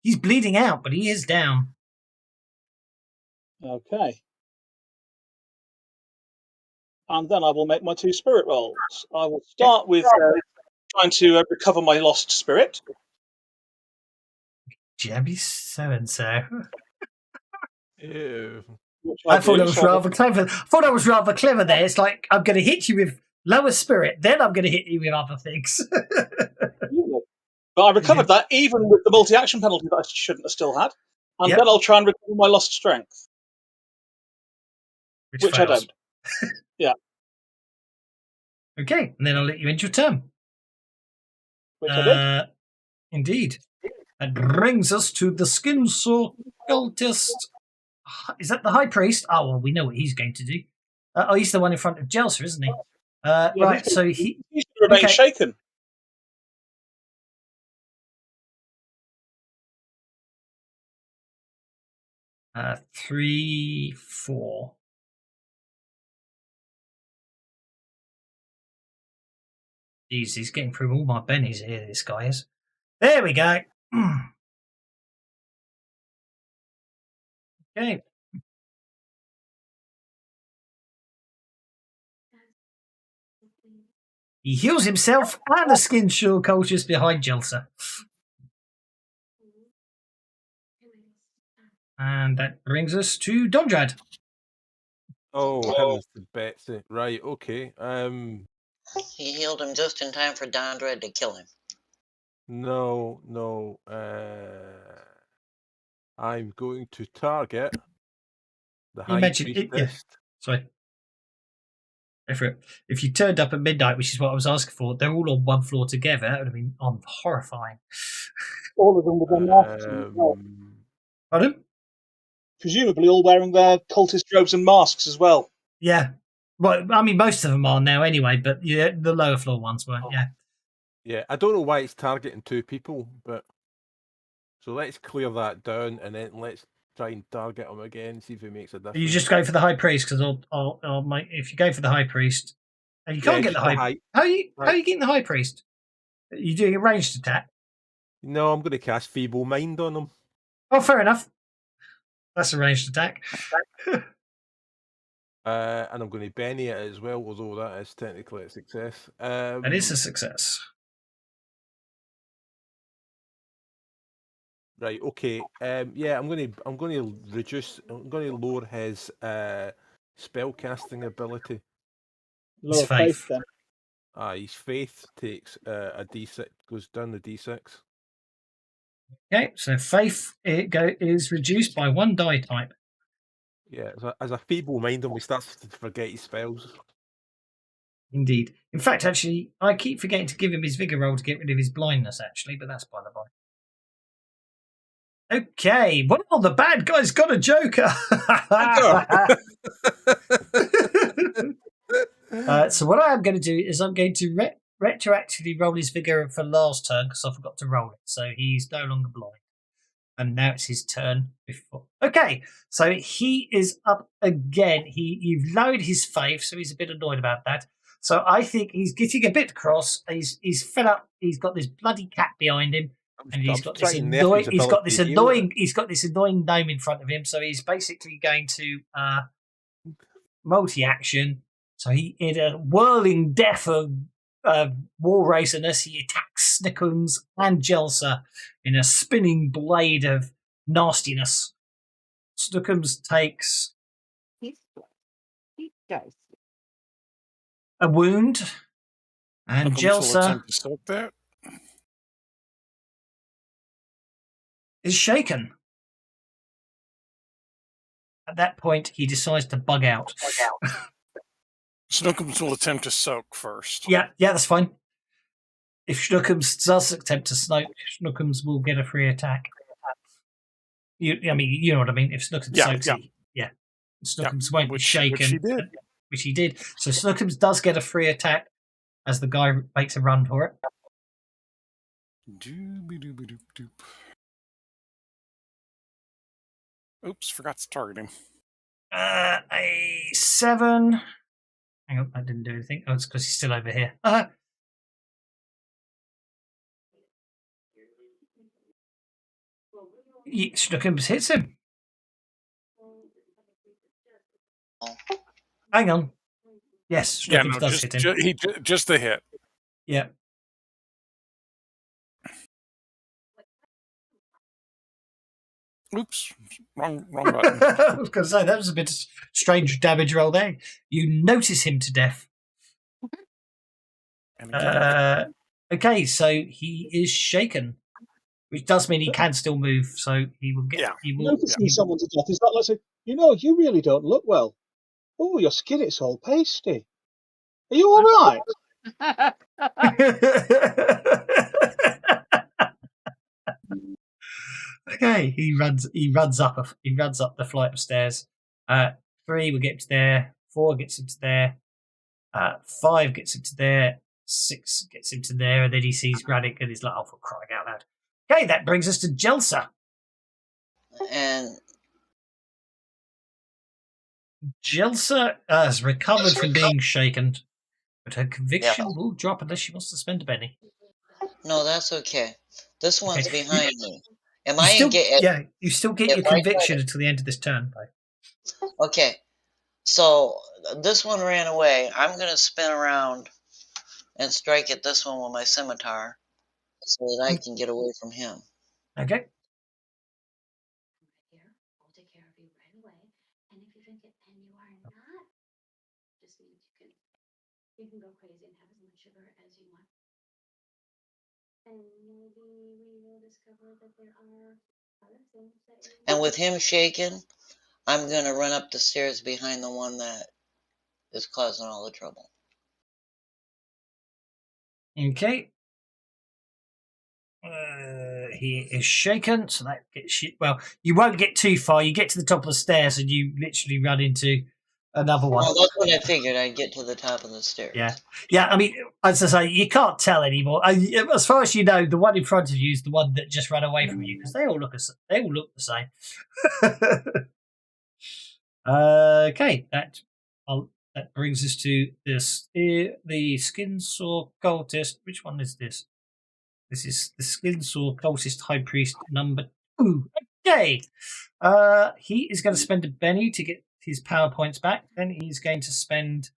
he's bleeding out, but he is down. Okay. And then I will make my 2 spirit rolls. I will start with trying to recover my lost spirit. Jabby so-and-so. Ew. I thought it was rather clever. I thought I was rather clever there. It's like, I'm going to hit you with lower spirit, then I'm going to hit you with other things. But I recovered that even with the multi-action penalty that I shouldn't have still had. And then I'll try and recover my lost strength. Which I don't. Yeah. Okay, and then I'll let you end your turn. Which I did. Indeed. That brings us to the Skinsaw cultist. Is that the High Priest? Oh, well, we know what he's going to do. He's the one in front of Jelsa, isn't he? Right, so he's remain shaken. Uh, 3, 4. Jeez, he's getting through all my bennies here, this guy is. There we go. Okay. He heals himself and the Skinsaw cultist behind Jelsa. And that brings us to Dondrad. Oh, heavens to Betsy. Right, okay. He healed him just in time for Dondred to kill him. No. I'm going to target the High Priestess. Sorry. If you turned up at midnight, which is what I was asking for, they're all on one floor together. That would have been horrifying. All of them with their masks. Pardon? Presumably all wearing their cultist robes and masks as well. Yeah. Well, I mean, most of them are now anyway, but yeah, the lower floor ones weren't, yeah. Yeah, I don't know why it's targeting 2 people, but... So let's clear that down, and then let's try and target him again, see if he makes a difference. You just go for the High Priest, because I'll make... If you go for the High Priest... You can't get the High... How are you getting the High Priest? Are you doing a ranged attack? No, I'm going to cast Feeble Mind on him. Oh, fair enough. That's a ranged attack. And I'm going to Benny it as well, although that is technically a success. That is a success. Right. Okay. Yeah, I'm going to lower his spell casting ability. His faith. Then. His faith takes a d6, goes down the d6. Okay, so faith is reduced by 1 die type. Yeah, as a feeble mind, and we start to forget his spells. Indeed. In fact, actually, I keep forgetting to give him his vigor roll to get rid of his blindness, actually, but that's by the by. Okay, well, the bad guy's got a joker. So what I am going to do is I'm going to retroactively roll his vigor for last turn because I forgot to roll it. So he's no longer blind. And now it's his turn before. Okay, so he is up again. You've lowered his faith, so he's a bit annoyed about that. So I think he's getting a bit cross. He's fed up. He's got this bloody cat behind him. And he's got this annoying gnome in front of him, so he's basically going to multi-action. So he in a whirling death of war razorness, he attacks Snookums and Jelsa in a spinning blade of nastiness. Snookums takes He's he goes. a wound, and Snookums will Jelsa attempt to soak that. is shaken. At that point, he decides to bug out. Snookums will attempt to soak first. Yeah, that's fine. If Snookums does attempt to snoke, Snookums will get a free attack. You know what I mean. If Snookums soaks, Snookums won't be shaken, which he did. So Snookums does get a free attack as the guy makes a run for it. Doobie-doobie-doop-doop. Oops, forgot to target him. A 7. Hang on, that didn't do anything. Oh, it's because he's still over here. Snookums hits him. Hang on. Yes, Snookums does hit him. Just the hit. Yeah. Oops, wrong button. I was going to say, that was a bit strange damage roll there. You notice him to death. Okay, so he is shaken, which does mean he can still move. So he will get. Yeah. Noticing someone to death is not like saying, you really don't look well. Oh, your skin, it's all pasty. Are you all right? Okay, he runs up the flight of stairs. 3 will get him to there. 4 gets him to there. 5 gets him to there. 6 gets him to there, and then he sees Granick and he's like, "Oh, for crying out loud!" Okay, that brings us to Jelsa. And Jelsa has recovered from being shaken, but her conviction will drop unless she wants to spend a penny. no, that's okay. This one's Okay. behind me. You still get your conviction until the end of this turn, though. Okay, so this one ran away. I'm gonna spin around and strike at this one with my scimitar so that I can get away from him. Okay. I'll take care of you right away. And if you drink it and you are not, just means you can go crazy and have as much sugar as you want. And maybe we will discover that there are other things that you And with him shaken, I'm gonna run up the stairs behind the one that is causing all the trouble. Okay. He is shaken, so that gets you. Well, you won't get too far. You get to the top of the stairs, and you literally run into another one. Well, that's what I figured. I'd get to the top of the stairs. Yeah. I mean, as I say, you can't tell anymore. As far as you know, the one in front of you is the one that just ran away from you because they all look the same. Okay, that brings us to this. The Skinsaw cultist. Which one is this? This is the Skinsaw cultist high priest number 2. Okay. He is going to spend a penny to get his power points back. Then he's going to spend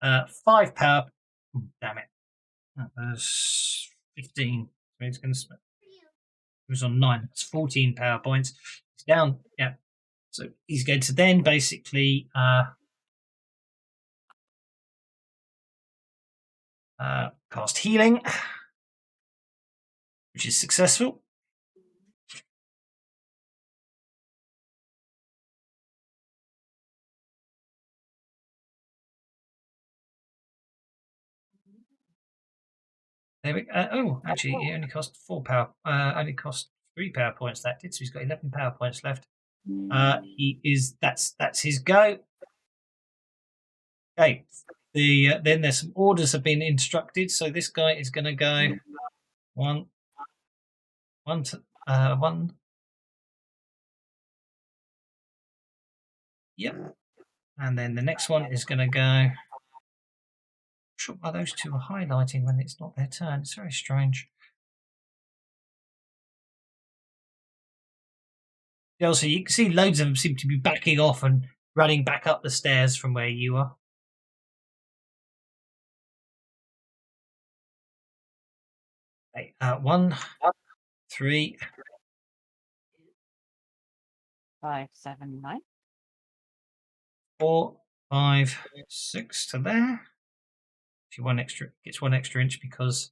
5 power. Oh, damn it. That was 15. So he's going to spend. He was on 9. That's 14 power points. He's down. Yeah. So he's going to then basically cast healing, which is successful. There we go. Actually, it only cost 4 power. Only cost 3 power points. That did. So he's got 11 power points left. That's his go. Okay. Then there's some orders have been instructed. So this guy is going to go 1. Yep. And then the next one is going to go. I'm sure why those two are highlighting when it's not their turn. It's very strange. Also, you can see loads of them seem to be backing off and running back up the stairs from where you are. Okay, 1, 3, 5, 7, 9. 4, 5, 6 to there. She gets 1 extra inch because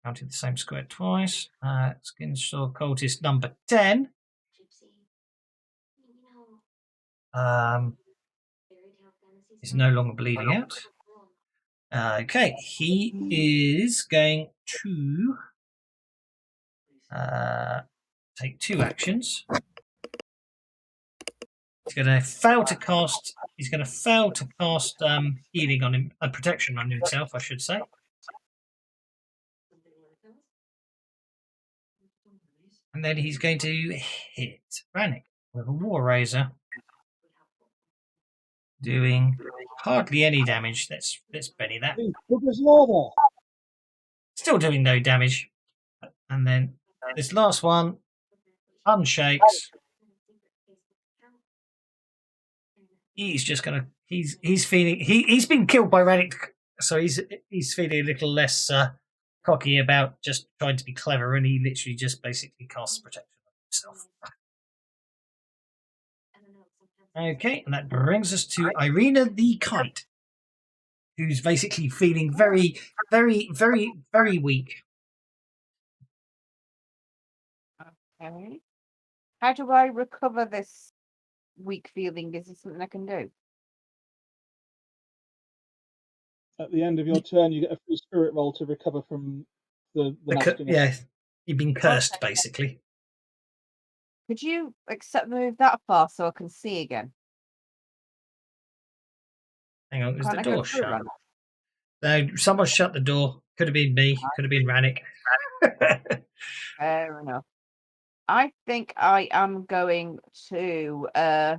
counted the same square twice. Skinsaw cultist number 10. Is no longer bleeding out. Okay, he is going to take 2 actions. He's going to fail to cast. He's going to fail to cast healing on him, protection on himself, I should say. And then he's going to hit Rannick with a War Razor, doing hardly any damage. Let's Benny that. Still doing no damage. And then this last one unshakes. He's just gonna. He's feeling. He's been killed by Rannick, so he's feeling a little less cocky about just trying to be clever, and he literally just basically casts protection on himself. Okay, and that brings us to Irina the Kite, who's basically feeling very, very, very, very weak. Okay. How do I recover this weak feeling? Is this something I can do? At the end of your turn, you get a free spirit roll to recover from the nastiness. Yeah, you've been cursed, basically. Could you move that far so I can see again? Hang on, is Can't the I go door through shut? Rannick? No, someone shut the door. Could have been me. Could have been Rannick. Fair enough. I think I am going to. I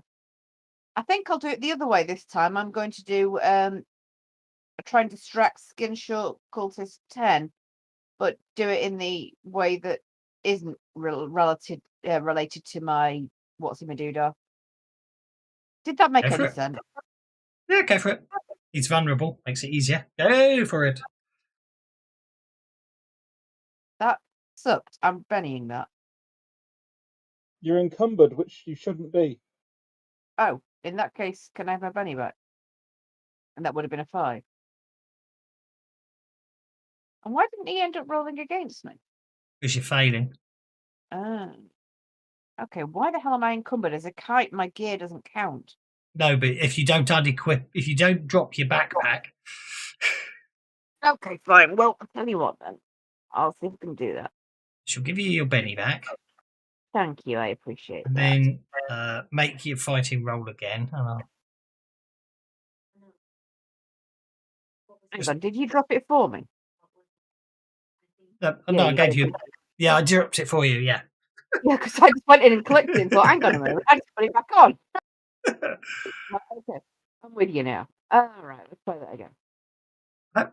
think I'll do it the other way this time. I'm going to do try and distract Skinsaw Cultist 10, but do it in the way that isn't related to my what's in my doodah. Did that make any sense? Yeah, go for it. He's vulnerable. Makes it easier. Go for it. That sucked. I'm bennying that. You're encumbered, which you shouldn't be. Oh, in that case, can I have my benny back? And that would have been a 5. And why didn't he end up rolling against me? Because you're failing. Oh. Okay, why the hell am I encumbered? As a kite, my gear doesn't count. No, but if you don't unequip, if you don't drop your backpack. Okay, fine. Well, I'll tell you what then. I'll see if I can do that. She'll give you your Benny back. Thank you, I appreciate and that. then make your fighting roll again. Hang on, did you drop it for me? No, I gave you. Yeah, I dropped it for you. Yeah. Yeah, because I just went in and clicked it and thought, hang on a minute, I just put it back on. Okay, I'm with you now. All right, let's try that again.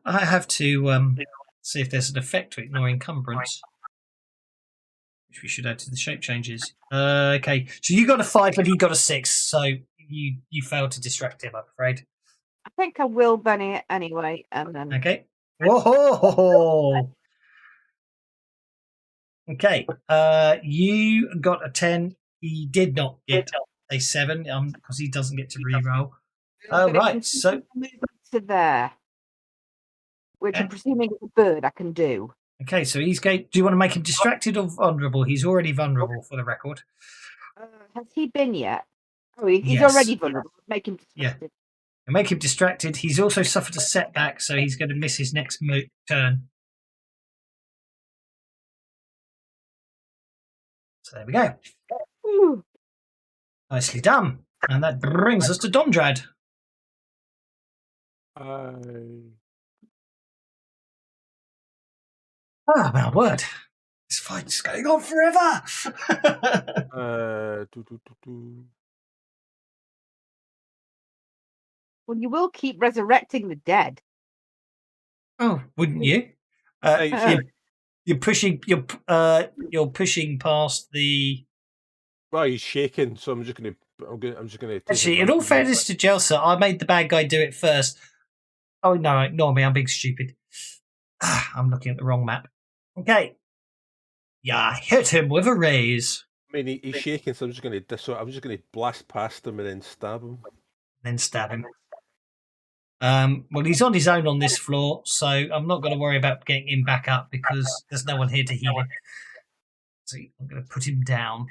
I have to see if there's an effect to ignore encumbrance, which we should add to the shape changes. Okay, so you got a 5, but he got a 6, so you failed to distract him, I'm afraid. I think I will Benny it anyway, and then. Okay. Whoa! Okay, you got a 10. He did not get a 7 because he doesn't get to re-roll. Right, so move to there, which I'm presuming is a bird I can do. Okay, so he's going. Do you want to make him distracted or vulnerable? He's already vulnerable for the record. Has he been yet? Oh, he's Yes. already vulnerable. Make him distracted. Yeah. And make him distracted. He's also suffered a setback, so he's going to miss his next turn. So there we go. Ooh. Nicely done. And that brings us to Domdrad. Oh, my word. This fight's going on forever. Well, you will keep resurrecting the dead. Oh, wouldn't you? You're pushing. You're pushing past the. Well, he's shaking, so I'm just going to. Actually, in all fairness to Jelsa, I made the bad guy do it first. Oh no, ignore me. I'm being stupid. I'm looking at the wrong map. Okay. Yeah, hit him with a raise. I mean, he's shaking, so I'm just going to blast past him and then stab him. Then stab him. Well, he's on his own on this floor, so I'm not going to worry about getting him back up because there's no one here to heal him. So I'm going to put him down.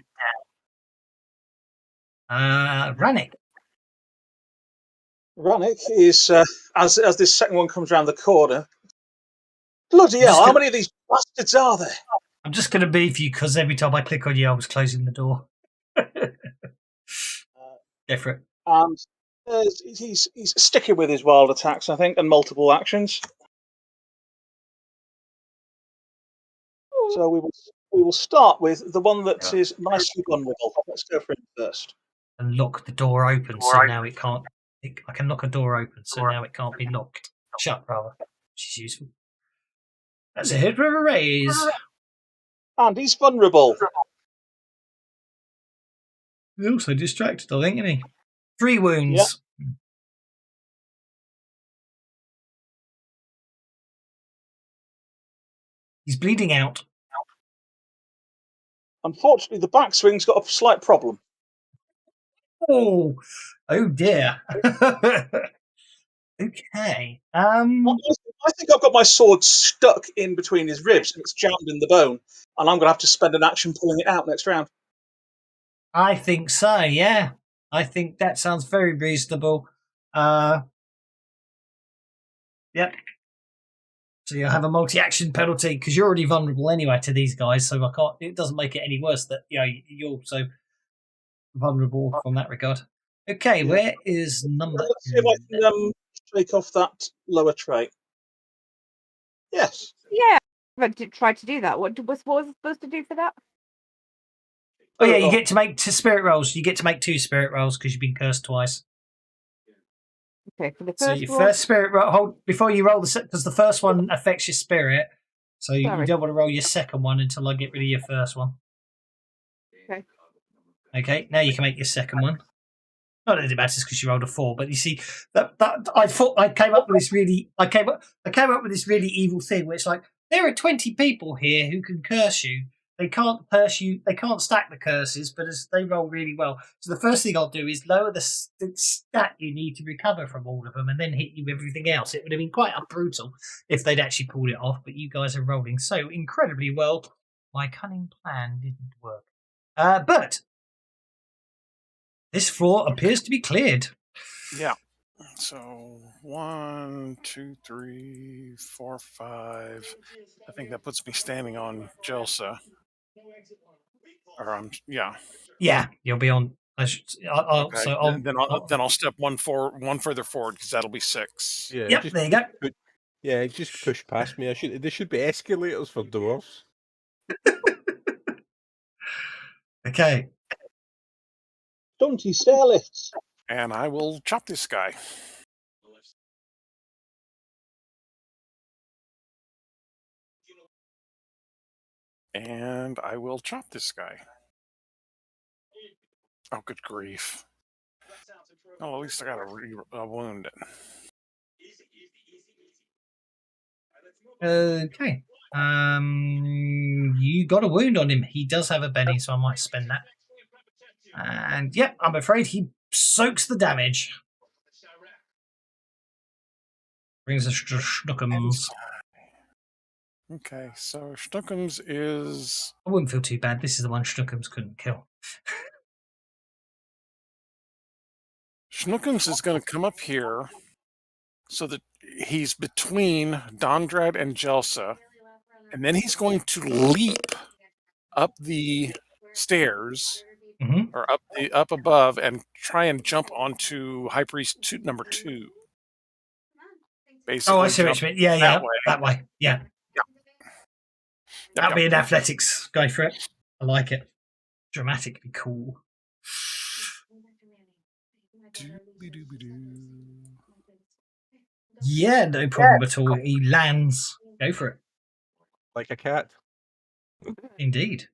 Rannick. Rannick is, as this second one comes around the corner, bloody hell, how many of these bastards are there? I'm just going to beef you because every time I click on you, I was closing the door. Go for it. And he's sticking with his wild attacks, I think, and multiple actions. So we will start with the one that is nicely vulnerable. Let's go for him first. And lock the door open, so now it can't. I can lock a door open, so now it can't be locked. Shut, rather. Which is useful. That's a hit with a raise. And he's vulnerable. He's also distracted, I think, isn't he? 3 wounds. Yeah. He's bleeding out. Unfortunately, the backswing's got a slight problem. Oh dear. Okay. I think I've got my sword stuck in between his ribs and it's jammed in the bone, and I'm going to have to spend an action pulling it out next round. I think so, yeah. I think that sounds very reasonable. Yep. So you'll have a multi-action penalty because you're already vulnerable anyway to these guys, so I can't. It doesn't make it any worse that you're also vulnerable from that regard. Okay, yeah. Where is number? Let's see if I can take off that lower trait. Yes. Yeah, I tried to do that. What was I supposed to do for that? Oh yeah, you get to make 2 spirit rolls. You get to make 2 spirit rolls because you've been cursed twice. Okay, for the first so your first spirit roll, hold before you roll because the first one affects your spirit, so you don't want to roll your second one until I get rid of your first one. Okay. Okay, now you can make your second one. Not that it matters because you rolled a 4, but you see that I thought I came up with this really evil thing where it's like there are 20 people here who can curse you. They can't curse you. They can't stack the curses, but they roll really well. So the first thing I'll do is lower the stat you need to recover from all of them, and then hit you with everything else. It would have been quite brutal if they'd actually pulled it off, but you guys are rolling so incredibly well. My cunning plan didn't work. But this floor appears to be cleared. Yeah. So 1, 2, 3, 4, 5. I think that puts me standing on Jelsa. Or yeah. Yeah, you'll be on. Okay. So then I'll step one further forward because that'll be 6. Yeah. Yep. There you go. Just push past me. There should be escalators for dwarves. Okay. Stunty stair lifts. And I will chop this guy. And I will chop this guy. Oh, good grief. Oh, at least I got a wound. Okay. You got a wound on him. He does have a Benny, so I might spend that. And yep, I'm afraid he soaks the damage. Brings us to Schnookums. Okay, so Schnookums is... I wouldn't feel too bad. This is the one Schnookums couldn't kill. Schnookums is going to come up here so that he's between Dondrad and Jelsa, and then he's going to leap up the stairs, or up above, and try and jump onto High Priest number 2. Basically, I see what you mean. Yeah, that way. Yeah. That'll be in athletics. Go for it. I like it. Dramatically cool. Yeah, no problem at all. He lands. Go for it. Like a cat. Indeed.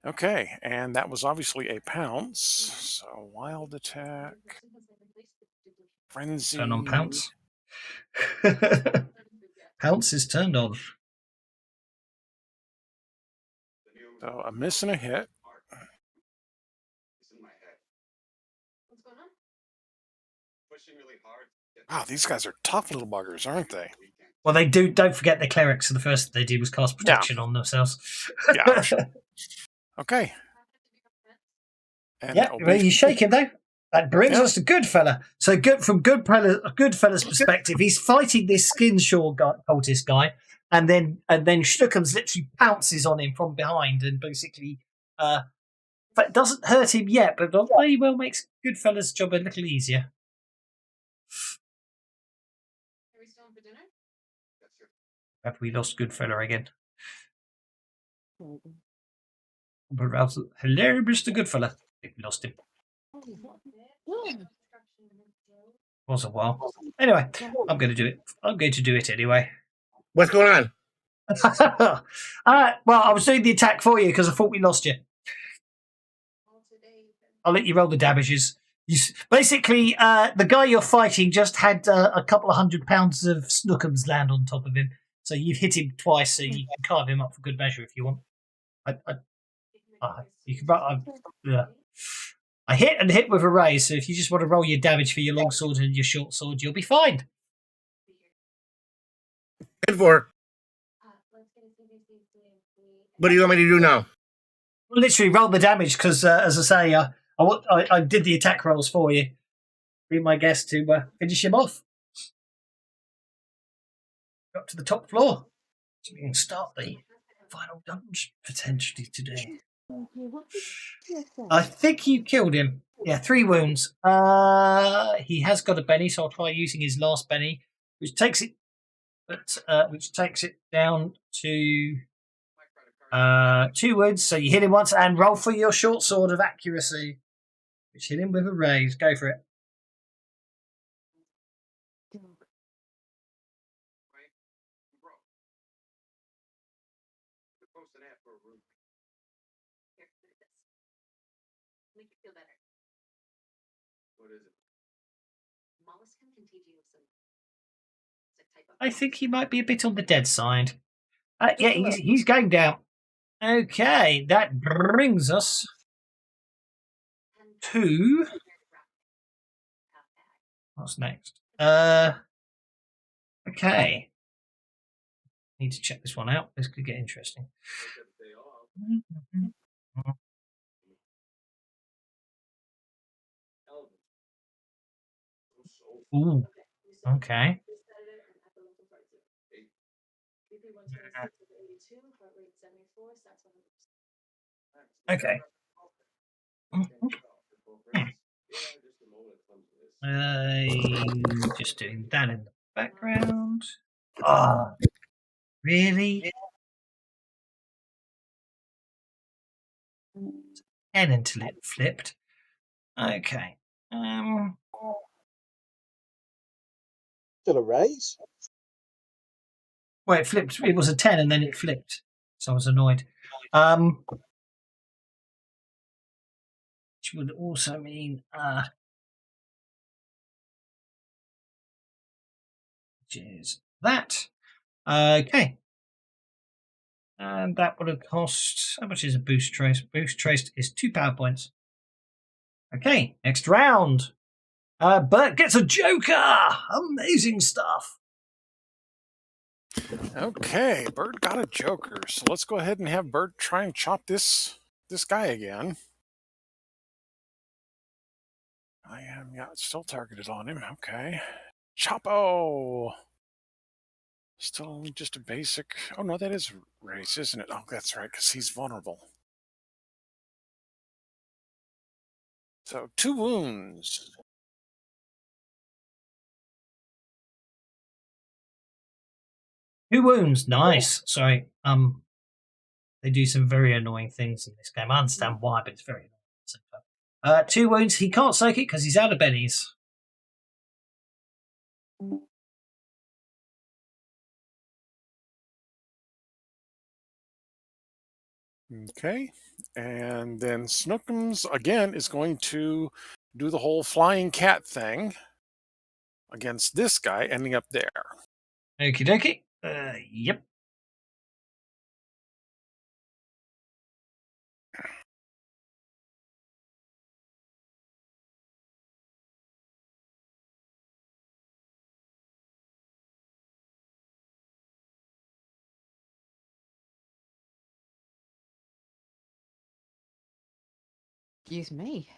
Okay, and that was obviously a pounce. So wild attack. Frenzy. Turn on pounce. Pounce is turned on. So a miss and a hit. What's going on? Wow, these guys are tough little buggers, aren't they? Well, they do. Don't forget the clerics. So the first thing they did was cast protection on themselves. Yeah, sure. Okay. And Yeah, that will well, be you shake him though. That brings Yep. us to Goodfella. So, from Goodfella's perspective, he's fighting this Skinshaw cultist guy, and then Schnookums literally pounces on him from behind, and basically, but doesn't hurt him yet, but very well makes Goodfella's job a little easier. Are we still on for dinner? Have we lost Goodfella again? Mm-mm. Hello, Mr. Goodfella. I think we lost him. Yeah. Was a while. Anyway, I'm going to do it. I'm going to do it anyway. What's going on? Well, I was doing the attack for you because I thought we lost you. I'll let you roll the damages. Basically, the guy you're fighting just had a couple of £100 of Snookums land on top of him. So you've hit him twice, so you can carve him up for good measure if you want. You can. Yeah. I hit and hit with a raise, so if you just want to roll your damage for your long sword and your short sword, you'll be fine. Good for. What do you want me to do now? Literally roll the damage because, as I say, I did the attack rolls for you. Be my guest to finish him off. Up to the top floor, so we can start the final dungeon potentially today. I think you killed him. Yeah, 3 wounds. He has got a Benny, so I'll try using his last Benny, which takes it down to 2 wounds. So you hit him once and roll for your short sword of accuracy, which hit him with a raise. Go for it. Make you feel better. What is it? Molluscum contagiosum. It's a type of. I think he might be a bit on the dead side. Yeah, he's going down. Okay, that brings us to what's next? Okay. Need to check this one out. This could get interesting. Ooh. Okay. Okay. Just doing that in the background. Oh, really? 10 until it flipped. Okay. Still a raise. Well, it flipped. It was a 10 and then it flipped. So I was annoyed. Which would also mean which is that. Okay. And that would have cost, how much is a boost trace? Boost trace is 2 power points. Okay, next round. Bert gets a Joker. Amazing stuff. Okay, Bert got a Joker. So let's go ahead and have Bert try and chop this guy again. I am still targeted on him. Okay. Chopo! Still only just a basic. Oh no, that is race, isn't it? Oh, that's right, because he's vulnerable. So 2 wounds. Two wounds, nice. Sorry, they do some very annoying things in this game. I understand why, but it's very annoying. 2 wounds. He can't soak it because he's out of bennies. Okay, and then Snookums again is going to do the whole flying cat thing against this guy, ending up there. Okie dokie. Yep. Excuse me.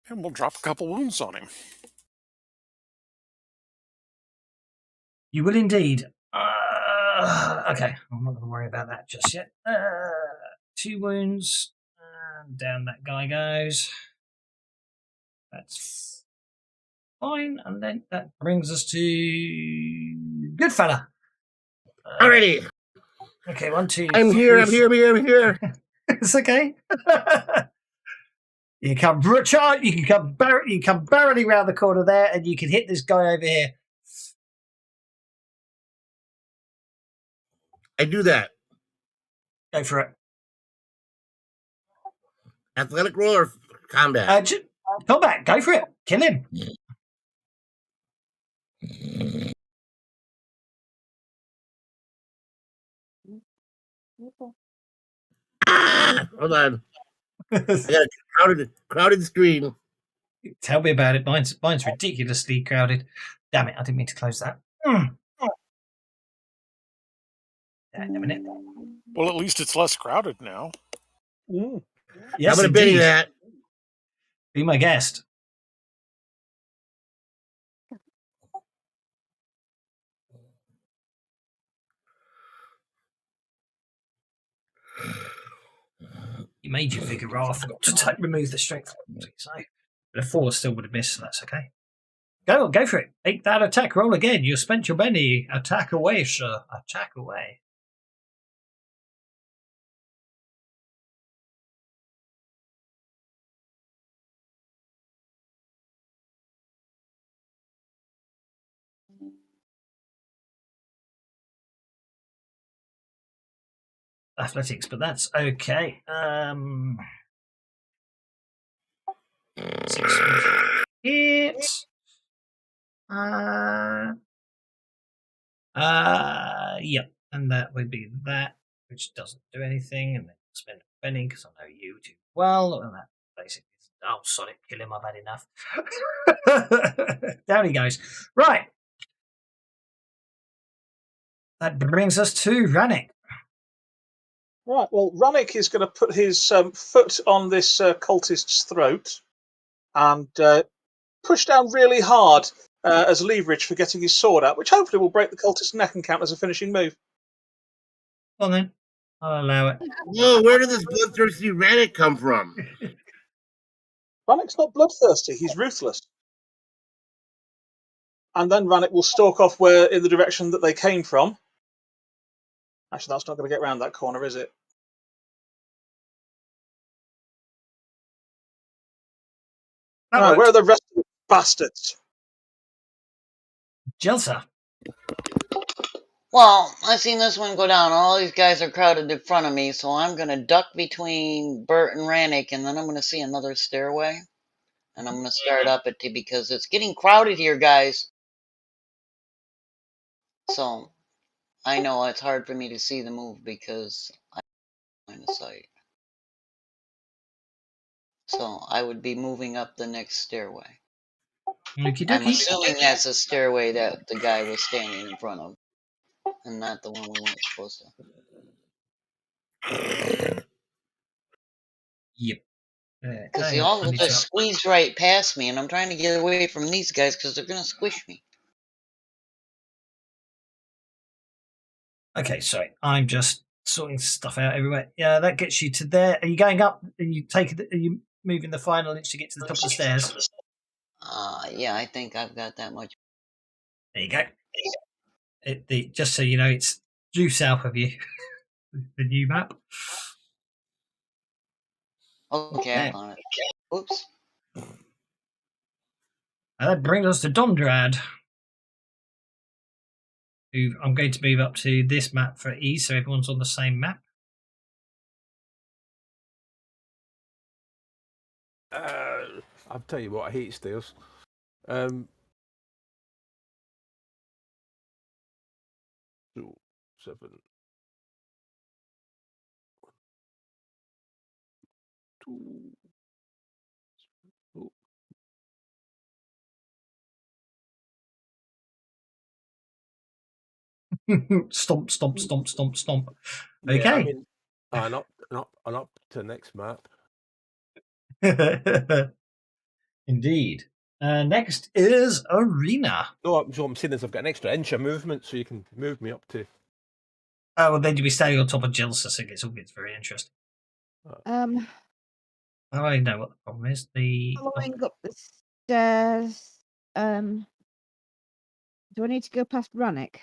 And we'll drop a couple wounds on him. You will indeed. Okay, I'm not going to worry about that just yet. 2 wounds. And down that guy goes. That's fine. And then that brings us to good fella. Alrighty. Okay, 1, 2. I'm here. I'm here. I'm here. I'm here. It's okay. You come charge. You can come barreling around the corner there, and you can hit this guy over here. I do that. Go for it. Athletic roll or combat? Combat. Go for it. Kill him. Hold on. I got a crowded screen. Tell me about it. Mine's ridiculously crowded. Damn it! I didn't mean to close that. In a minute. Well, at least it's less crowded now. Yes, I'm going to bid you that. Be my guest. You made your figure roll. I forgot to remove the strength. So, but a 4 still would have missed, so that's okay. Go for it. Take that attack roll again. You spent your penny. Attack away, sir. Attack away. Athletics, but that's okay. 6 hit. Yep, and that would be that, which doesn't do anything, and then spend a penny because I know you too well, and that basically is, oh, Sonic, kill him, I've had enough. Down he goes. Right. That brings us to Rannick. Right, well, Rannick is going to put his foot on this cultist's throat and push down really hard as leverage for getting his sword out, which hopefully will break the cultist's neck and count as a finishing move. Well then, I'll allow it. Whoa, where did this bloodthirsty Rannick come from? Rannick's not bloodthirsty, he's ruthless. And then Rannick will stalk off in the direction that they came from. Actually, that's not going to get round that corner, is it? Right, where are the rest of the bastards? Jelsa. Well, I seen this one go down. All these guys are crowded in front of me, so I'm going to duck between Bert and Rannick, and then I'm going to see another stairway. And I'm going to start up it because it's getting crowded here, guys. So I know it's hard for me to see the move because I'm line of sight. So I would be moving up the next stairway. Okie I'm dokie. assuming that's a stairway that the guy was standing in front of, and not the one we weren't supposed to. Yep. Because they all just squeezed right past me, and I'm trying to get away from these guys because they're going to squish me. Okay, sorry. I'm just sorting stuff out everywhere. Yeah, that gets you to there. Are you going up? Are you moving the final inch to get to the top of the stairs? Yeah, I think I've got that much. There you go. Just so you know, it's due south of you. The new map. Okay, I'm on it. Oops. And that brings us to Dondrad, who I'm going to move up to this map for ease, so everyone's on the same map. I'll tell you what, I hate stairs. 2, 7. 2. Oh. Stomp, stomp, stomp, stomp, stomp. Yeah, I Okay. mean, and up to the next map. Indeed. Next is Arena. No, what I'm saying is I've got an extra inch of movement, so you can move me up to. Oh, well, then you'll be standing on top of Jill, so it all gets very interesting. I know what the problem is. Following up the stairs. Do I need to go past Rannick?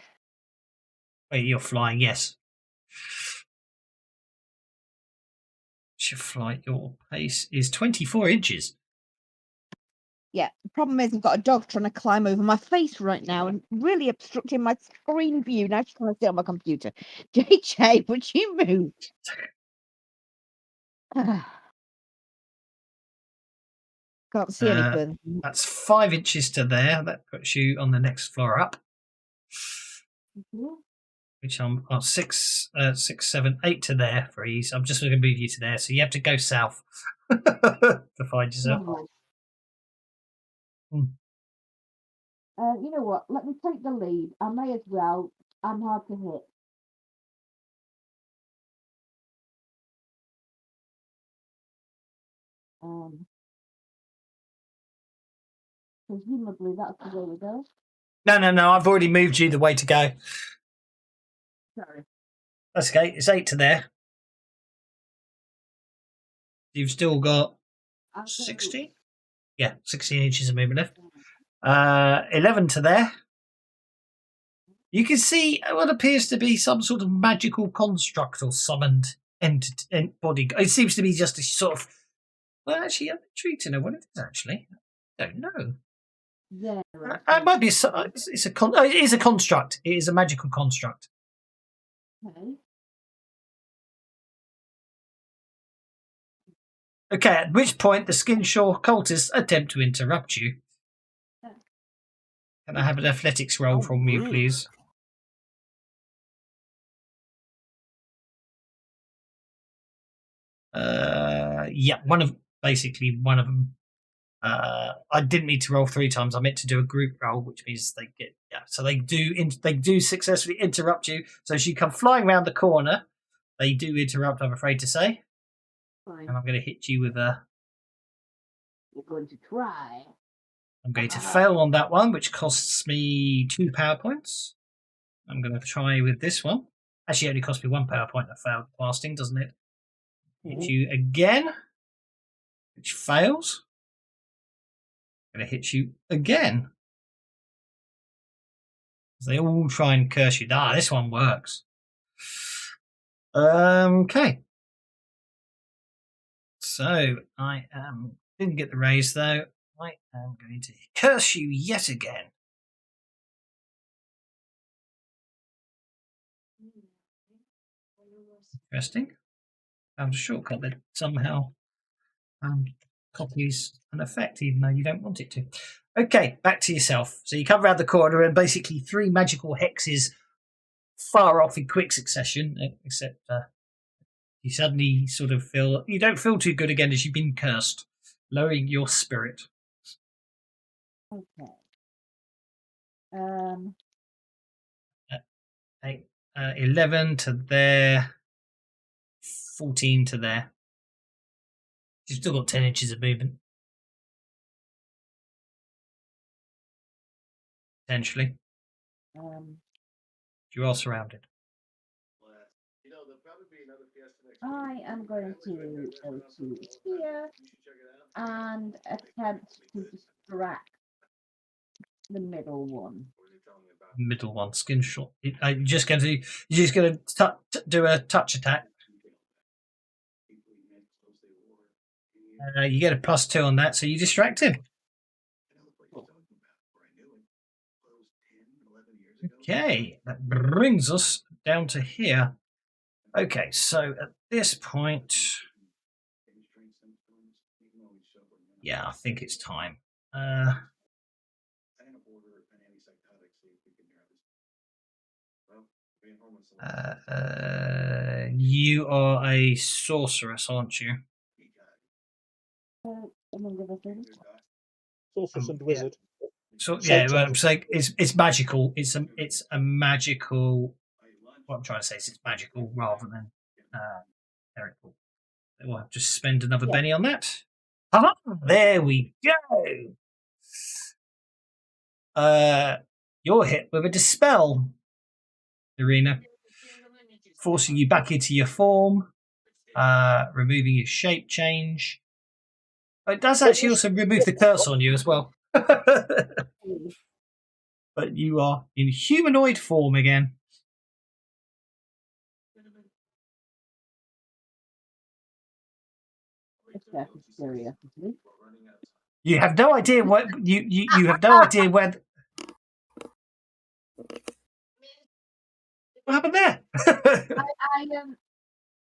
Wait, you're flying, yes. Your flight, your pace is 24 inches. Yeah, the problem is I've got a dog trying to climb over my face right now and really obstructing my screen view. Now she's trying to sit on my computer. JJ, would you move? Can't see any further. That's 5 inches to there. That puts you on the next floor up. Which I'm 6, 7, 8 to there for ease. I'm just going to move you to there, so you have to go south to find yourself. You know what? Let me take the lead. I may as well. I'm hard to hit. Presumably that's the way we go. No. I've already moved you the way to go. Sorry. That's okay. It's 8 to there. You've still got 16? Yeah, 16 inches of movement left. 11 to there. You can see what appears to be some sort of magical construct or summoned body. It seems to be just a sort of. Well, actually, I'm intrigued to know what it is. Actually, I don't know. Yeah, right. It might be. It is a construct. It is a magical construct. Okay. Okay. At which point, the Skinsaw cultists attempt to interrupt you. Can I have an athletics roll from you, please? Yeah, one of them. I didn't mean to roll 3 times. I meant to do a group roll, which means they get So they do successfully interrupt you. So as you come flying around the corner, they do interrupt. I'm afraid to say. Fine. And I'm going to hit you with a. You're going to try. I'm going to fail on that one, which costs me 2 power points. I'm going to try with this one. Actually, it only cost me 1 power point. I failed blasting, doesn't it? Hit you again, which fails. I'm going to hit you again. They all try and curse you. This one works. Okay. So I didn't get the raise though. I am going to curse you yet again. Interesting. Found a shortcut that somehow copies an effect, even though you don't want it to. Okay, back to yourself. So you come around the corner and basically 3 magical hexes fire off in quick succession, except you suddenly sort of feel you don't feel too good again as you've been cursed, lowering your spirit. Okay. 11 to there, 14 to there. You've still got 10 inches of movement. Potentially. You are surrounded. I am going to go to here and attempt to distract the middle one. Middle one, skin shot. You're just going to do a touch attack. You get a +2 on that, so you distract him. Okay, that brings us down to here. Okay, so at this point, yeah, I think it's time. You are a sorceress, aren't you? Sorceress and wizard. So yeah, well, I'm saying it's magical. It's a magical. what I'm trying to say is it's magical rather than miracle. We'll have to spend another penny on that. Ah, there we go. You're hit with a dispel, Irina, forcing you back into your form, removing your shape change. It does actually also remove the curse on you as well. But you are in humanoid form again. You have no idea what you have no idea where. What happened there? I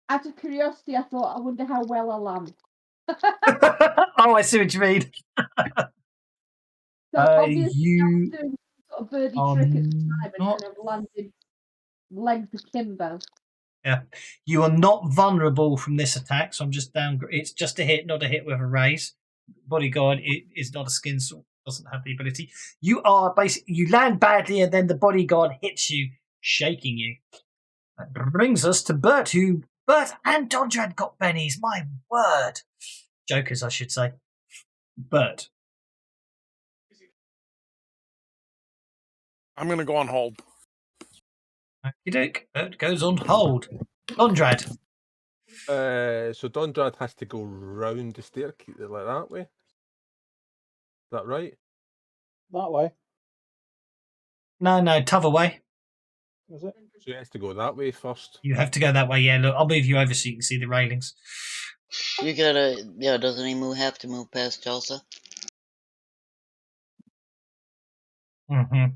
out of curiosity, I thought, I wonder how well I land. Oh, I see what you mean. So obviously, I You was doing sort of birdie are trick at the time and not. kind of landed legs akimbo. Yeah, you are not vulnerable from this attack. So I'm just down. It's just a hit, not a hit with a raise. Bodyguard is not a skin sword. Doesn't have the ability. You are basically you land badly, and then the bodyguard hits you, shaking you. That brings us to Bert, who Bert and Dondrad got bennies. My word, jokers, I should say. Bert, I'm going to go on hold. okey-doke. Bert goes on hold. Dondrad. So Dondrad has to go round the staircase like that way. Is that right? That way, No, t'other way. is it? So he has to go that way first. You have to go that way. Yeah, look, I'll move you over so you can see the railings. You gotta, yeah, doesn't he have to move past Chelsea? Mm-hmm.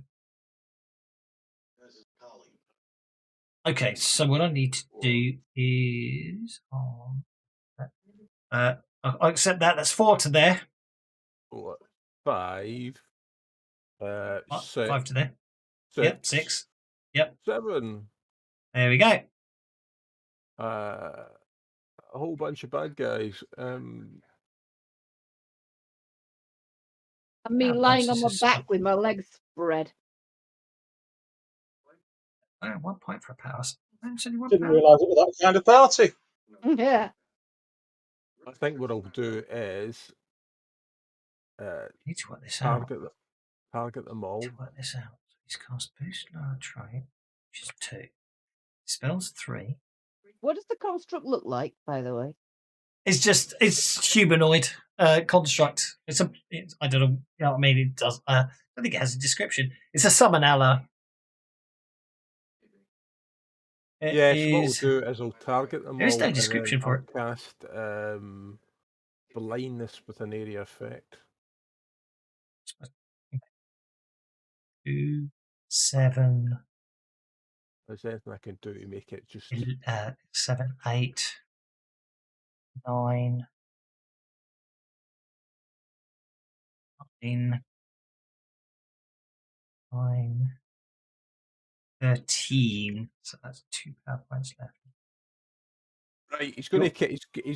Okay, so what I need to do is I accept that. That's 4 to there. 5. 6. 5 to there. 6. Yep, 6. Yep. 7. There we go. A whole bunch of bad guys. And me lying on my back with my legs spread. 1 point for a power. It's only 1 Didn't power. realise it was that kind of party. Yeah. I think what I'll do is I need to work this out. target them all. To work this out. He's cast boost lower trait, which is 2. Spells 3. What does the construct look like, by the way? It's humanoid construct. I don't know. You know what I mean? It does. I don't think it has a description. It's a summon ally. Yes, what we'll do is I'll target them all. There is no description for it. I'll cast blindness with an area effect. 2, 7. There's anything I can do to make it just 7, 8, 9, 9, 13. So that's 2 power points left. right. He's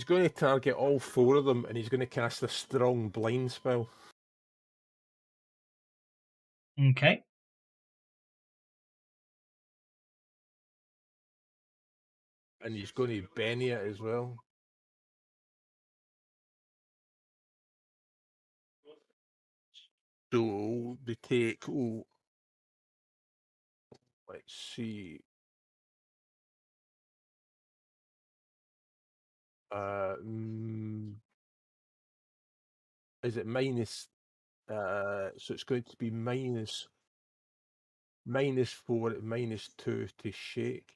going to target all 4 of them, and he's going to cast a strong blind spell. Okay. And he's going to Benny it as well. So they take, let's see. Is it minus? So it's going to be minus 4, minus 2 to shake.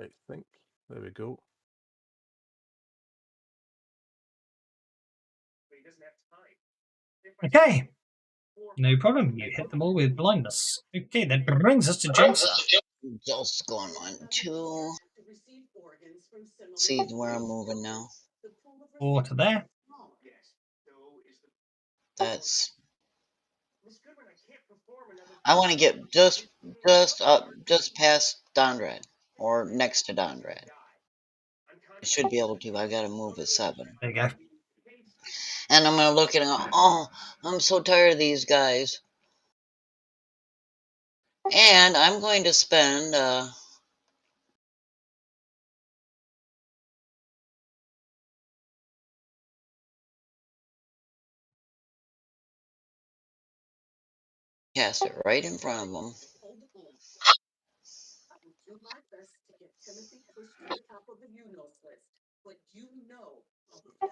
I think. There we go. Okay. No problem. You hit them all with blindness. Okay, that brings us to Johnson. Just going on 2. See where I'm moving now. 4 to there. That's. I want to get just past Dondrad or next to Dondrad. I should be able to. I got to move at 7. There you go. And I'm gonna look at it and go, oh, I'm so tired of these guys. And I'm going to spend cast it right in front of them.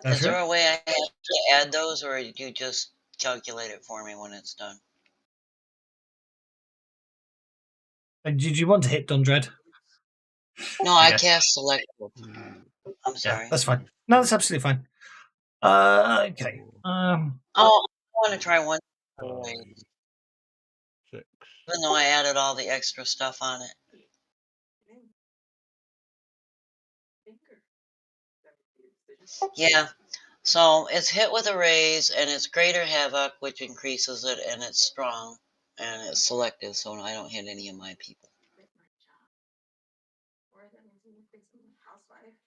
Go Is for there it. a way I have to add those, or you just calculate it for me when it's done? Did you want to hit Dundred? No, I Okay. cast select. I'm Yeah, sorry. that's fine. No, that's absolutely fine. Okay. Oh, I want to try one, 5, 6. even though I added all the extra stuff on it. Yeah. So it's hit with a raise, and it's greater havoc, which increases it, and it's strong, and it's selective, so I don't hit any of my people.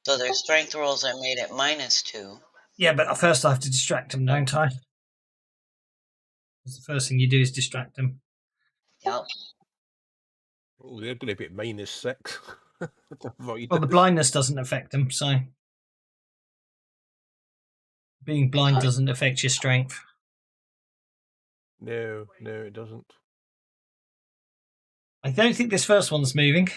So their strength rolls I made it -2. Yeah, but first I have to distract them, don't I? Because the first thing you do is distract them. Yep. Oh, they're going to be at -6. Well, the blindness doesn't affect them, so being blind doesn't affect your strength. No, it doesn't. I don't think this first one's moving.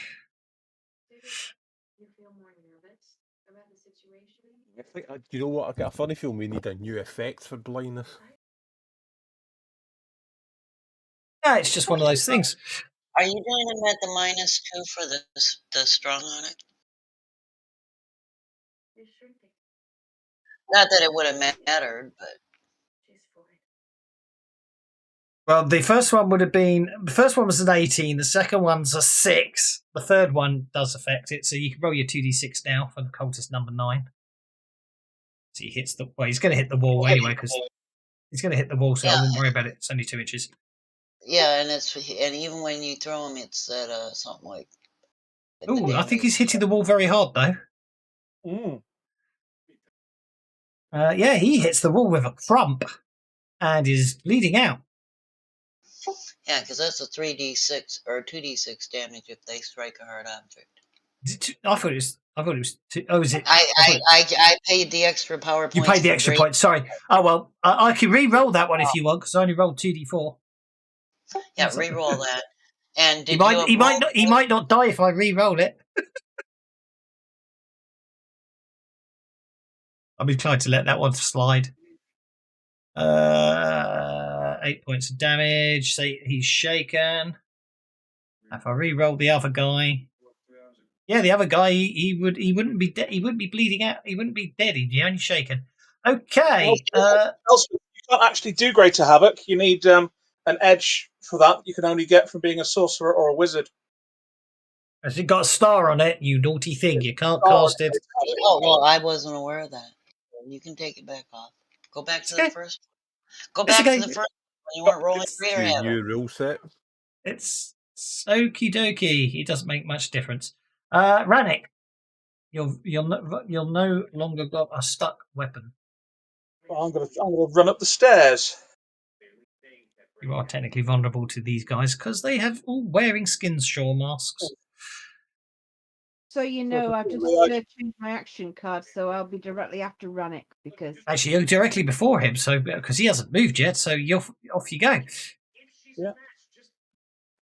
I think, you know what? I get a funny feeling we need a new effect for blindness. Yeah, it's just one of those things. Are you doing them at the -2 for the strong on it? Not that it would have mattered, but Well, the first one would have been. The first one was an 18. The second one's a 6. The third one does affect it, so you can roll your 2d6 now for the cultist number 9. So he hits the. Well, he's going to hit the wall anyway because he's going to hit the wall, so I yeah, wouldn't worry about it. It's only 2 inches. yeah, and even when you throw them, it's at something like. Oh, I think he's hitting the wall very hard though. Mm. Yeah, he hits the wall with a crump and is bleeding out. Yeah, because that's a 3d6 or 2d6 damage if they strike a hard object. I thought it was. Oh, is it? I paid the extra power points. You paid the for extra great. point. Sorry. Oh well, I can re-roll that one if you want because I only rolled 2d4. Yeah, re-roll that. And He did you? might not die if I re-roll it. I'm inclined to let that one slide. 8 points of damage. Say he's shaken. If I re-roll the other guy, yeah, the other guy he wouldn't be he wouldn't be bleeding out. He wouldn't be dead. He'd be only shaken. Okay. Elspeth, you can't actually do greater havoc. You need an edge for that. You can only get from being a sorcerer or a wizard. Has it got a star on it? You naughty thing! You can't Oh, cast it. Oh well, I wasn't aware of that. You can take it back off. Go back to the first. Go It's back okay. to the first when you weren't rolling greater Your havoc. new rule set. It's okie dokie. It doesn't make much difference. Rannick, you'll no longer got a stuck weapon. Well, I'm gonna run up the stairs. You are technically vulnerable to these guys because they have all wearing Skinsaw masks. So I've just changed my action card, so I'll be directly after Rannick because Actually, you're directly before him, so because he hasn't moved yet, so you're off you go. Yeah.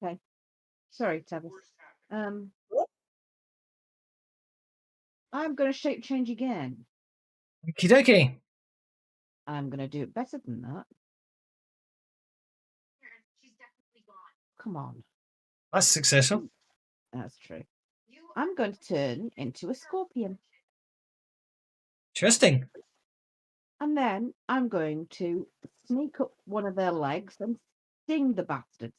Okay. Sorry, Tavis. I'm going to shape change again. Okie dokie. I'm going to do it better than that. Come on. That's successful. That's true. I'm going to turn into a scorpion. Interesting. And then I'm going to sneak up one of their legs and sting the bastards.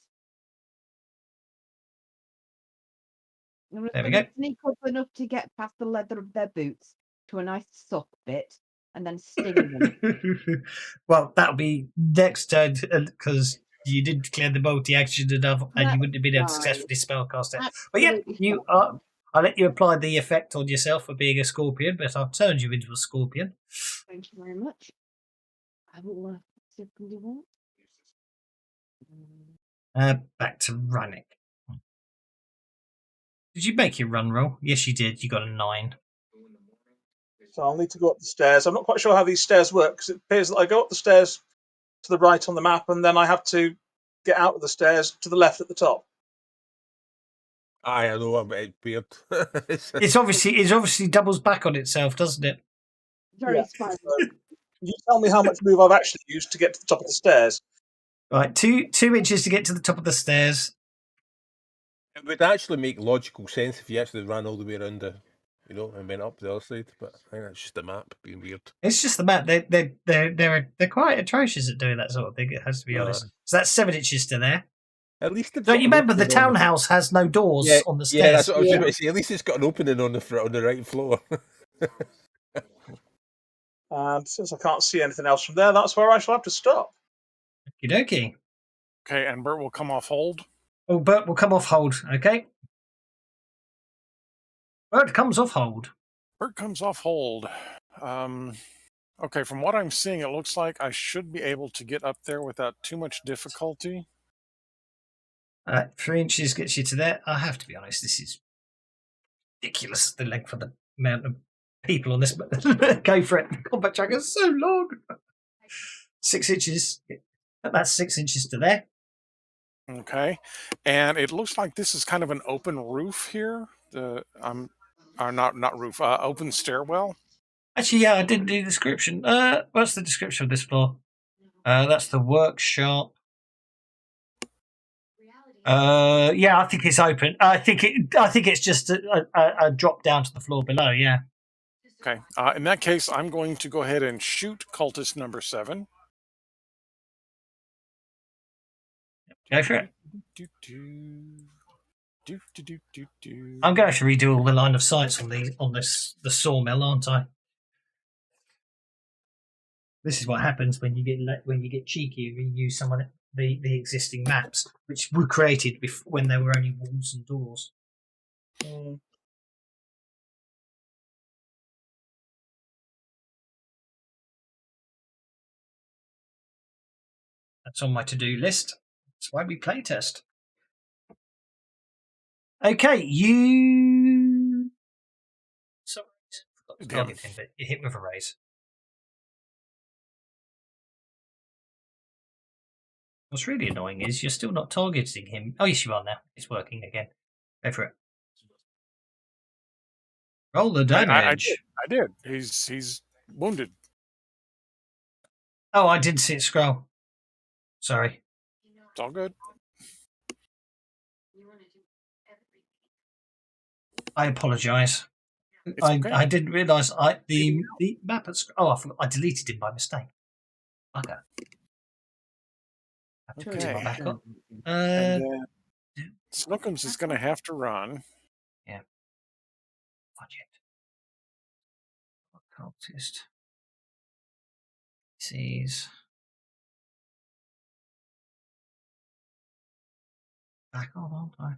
There we go. Sneak up enough to get past the leather of their boots to a nice soft bit and then sting them. Well, that'll be next turn because you didn't clear the multi-action enough and you wouldn't have been able to successfully spellcast it. But yeah, you are. I'll let you apply the effect on yourself for being a scorpion, but I've turned you into a scorpion. Thank you very much. I will see if I can do that. Back to Rannick. Did you make your run roll? Yes, you did. You got a 9. So I'll need to go up the stairs. I'm not quite sure how these stairs work because it appears that I go up the stairs to the right on the map, and then I have to get out of the stairs to the left at the top. I know, but it's weird. It's obviously doubles back on itself, doesn't it? Very Yeah. smart. So, you tell me how much move I've actually used to get to the top of the stairs. Right, 2 inches to get to the top of the stairs. It would actually make logical sense if you actually ran all the way around and went up the other side. But I think that's just the map being weird. It's just the map. They're quite atrocious at doing that sort of thing. It has to be honest. So that's 7 inches to there. At least it's Don't got you an remember the opening on townhouse has no doors on the Yeah, that's stairs? what I was going to say. At least it's got an opening on the right floor. And since I can't see anything else from there, that's where I shall have to stop. Okie dokie. Okay, and Bert will come off hold. Oh, Bert will come off hold. Okay. Bert comes off hold. Bert comes off hold. Okay, from what I'm seeing, it looks like I should be able to get up there without too much difficulty. 3 inches gets you to there. I have to be honest, this is ridiculous. The length of the amount of people on this. Go for it. The combat tracker is so long. 6 inches. That's 6 inches to there. Okay, and it looks like this is kind of an open roof here. Not roof, open stairwell. Actually, yeah, I didn't do the description. What's the description of this floor? That's the workshop. Yeah, I think it's open. I think it's just a drop down to the floor below. Yeah. Okay. In that case, I'm going to go ahead and shoot cultist number 7. Go for it. Do. I'm going to have to redo all the line of sights on the sawmill, aren't I? This is what happens when you get cheeky and reuse the existing maps, which were created when there were only walls and doors. That's on my to-do list. That's why we playtest. Okay, you. Sorry, forgot to target him, but you hit with a raise. What's really annoying is you're still not targeting him. Oh, yes, you are now. It's working again. Go for it. Roll the damage. I did. He's wounded. Oh, I didn't see it scroll. Sorry. It's all good. I apologise. Okay. I didn't realise the map at I forgot. I deleted him by mistake. Okay. Okay. Snookums is going to have to run. Yeah. Budget. Cultist. Sees. Back on, aren't I?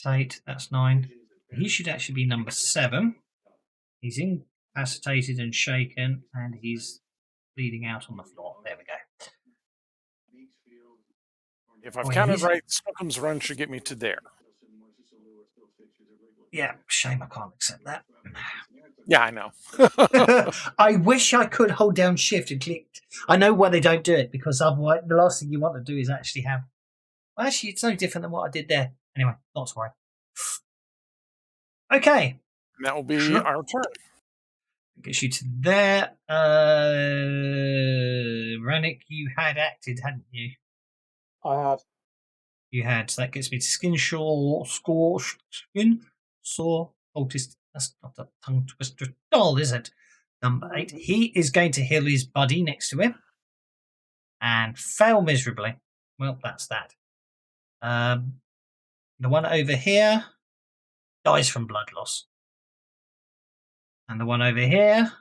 Eight. That's 9. He should actually be number 7. He's incapacitated and shaken, and he's bleeding out on the floor. There we go. If I've counted right, Snookums' run should get me to there. Yeah, shame I can't accept that. Yeah, I know. I wish I could hold down shift and click. I know why they don't do it, because otherwise the last thing you want to do is actually have. Well, actually, it's no different than what I did there. Anyway, not to worry. Okay. And that will be our turn. Gets you to there. Rannick, you had acted, hadn't you? I had. You had. So that gets me to Skinsaw, Skinsaw, Cultist. That's not a tongue twister at all, is it? Number 8. He is going to heal his buddy next to him and fail miserably. Well, that's that. The one over here dies from blood loss. And the one over here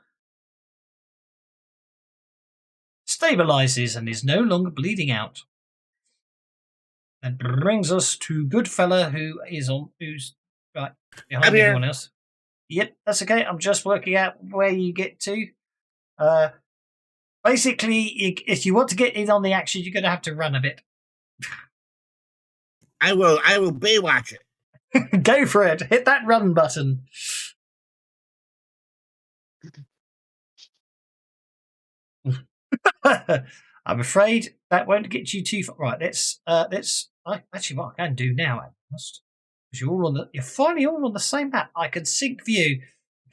stabilizes and is no longer bleeding out. That brings us to Goodfella, who's right behind everyone else. Yep, that's okay. I'm just working out where you get to. Basically, if you want to get in on the action, you're going to have to run a bit. I will Baywatch it. Go for it. Hit that run button. I'm afraid that won't get you too far. Right, let's. Actually, what I can do now, because you're finally all on the same map. I can sync view.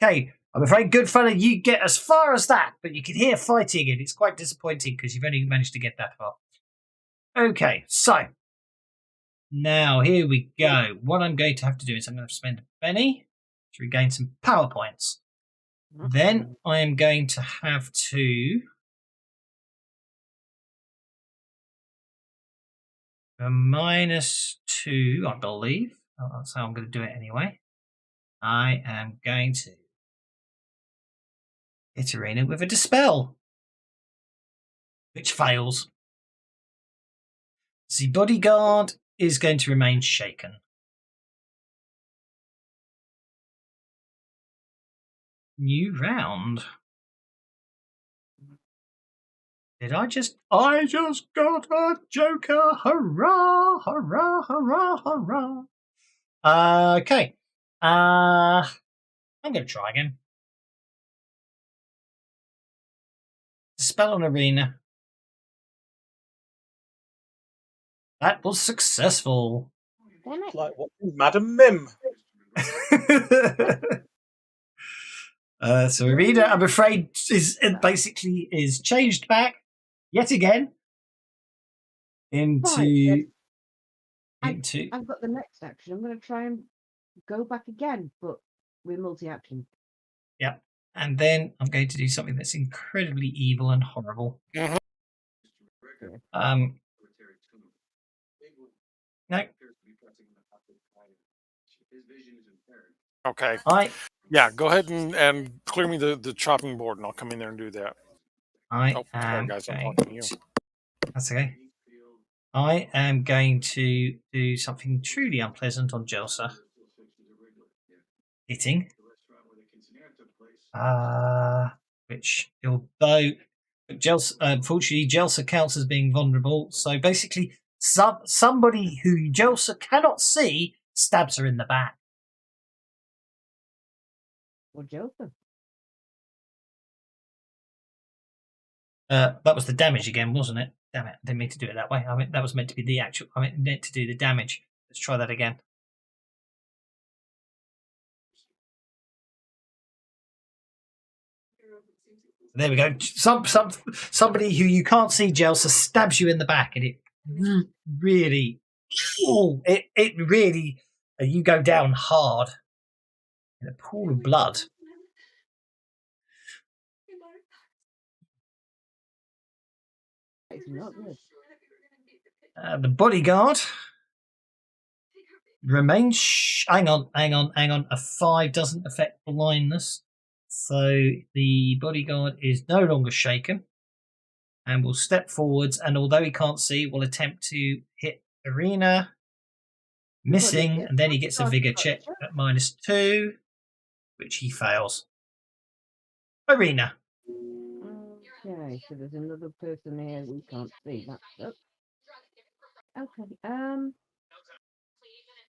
Okay, I'm afraid, good fella, you get as far as that, but you can hear fighting, and it's quite disappointing because you've only managed to get that far. Okay, so now here we go. What I'm going to have to do is I'm going to spend a penny to regain some power points. Then I am going to have to -2, I believe. That's how I'm going to do it anyway. I am going to hit Arena with a Dispel, which fails. The bodyguard is going to remain shaken. New round. I just got a Joker! Hurrah! Hurrah! Hurrah! Hurrah! Okay. I'm going to try again. Spell on Arena. That was successful. Damn it. Like watching Madam Mim. So Arena, I'm afraid, is changed back yet again into. I've got the next action. I'm going to try and go back again, but with multi-action. Yeah, and then I'm going to do something that's incredibly evil and horrible. Mhm. No. Okay. I Yeah, go ahead and clear me the chopping board, and I'll come in there and do that. am sorry, guys, I'm going talking to you. That's okay. I am going to do something truly unpleasant on Jelsa. Hitting. Which, although Jelsa, unfortunately, Jelsa counts as being vulnerable. So basically, somebody who Jelsa cannot see stabs her in the back. Or Joker. That was the damage again, wasn't it? Damn it! I didn't mean to do it that way. I mean, that was meant to be the actual. I meant to do the damage. Let's try that again. There we go. Somebody who you can't see, Jelsa, stabs you in the back, and it really, it really, you go down hard in a pool of blood. It's not good. The bodyguard remains. Hang on. A 5 doesn't affect blindness, so the bodyguard is no longer shaken, and will step forwards. And although he can't see, will attempt to hit Arena, missing, and then he gets a vigor check at -2, which he fails. Arena. Okay, so there's another person here we can't see. That's okay.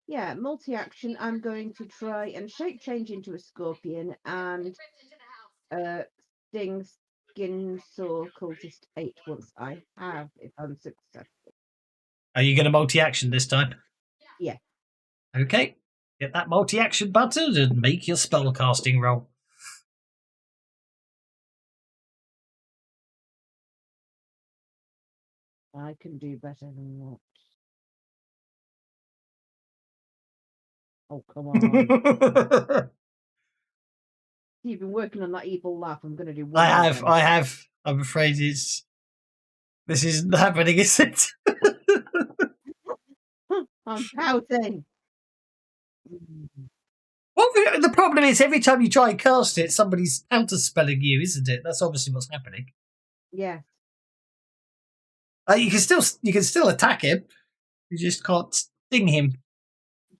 Yeah, multi-action. I'm going to try and shape change into a scorpion and sting Skinsaw cultist 8 once I have, if I'm successful. Are you going to multi-action this time? Yeah. Okay. Get that multi-action button and make your spellcasting roll. I can do better than that. Oh, come on. You've been working on that evil laugh. I'm going to do one. I have. I'm afraid this isn't happening, is it? I'm pouting. Well, the problem is every time you try and cast it, somebody's counterspelling you, isn't it? That's obviously what's happening. Yeah. You can still attack him. You just can't sting him.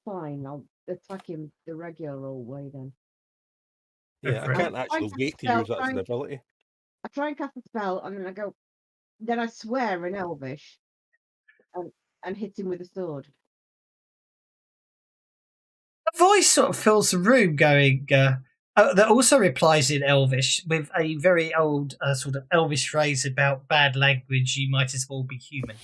Fine, I'll attack him the regular old way then. Yeah, I can't actually wait to use that as an ability. I try and cast a spell, and then I go. Then I swear in Elvish, and hit him with a sword. A voice sort of fills the room, going. That also replies in Elvish with a very old sort of Elvish phrase about bad language. You might as well be human.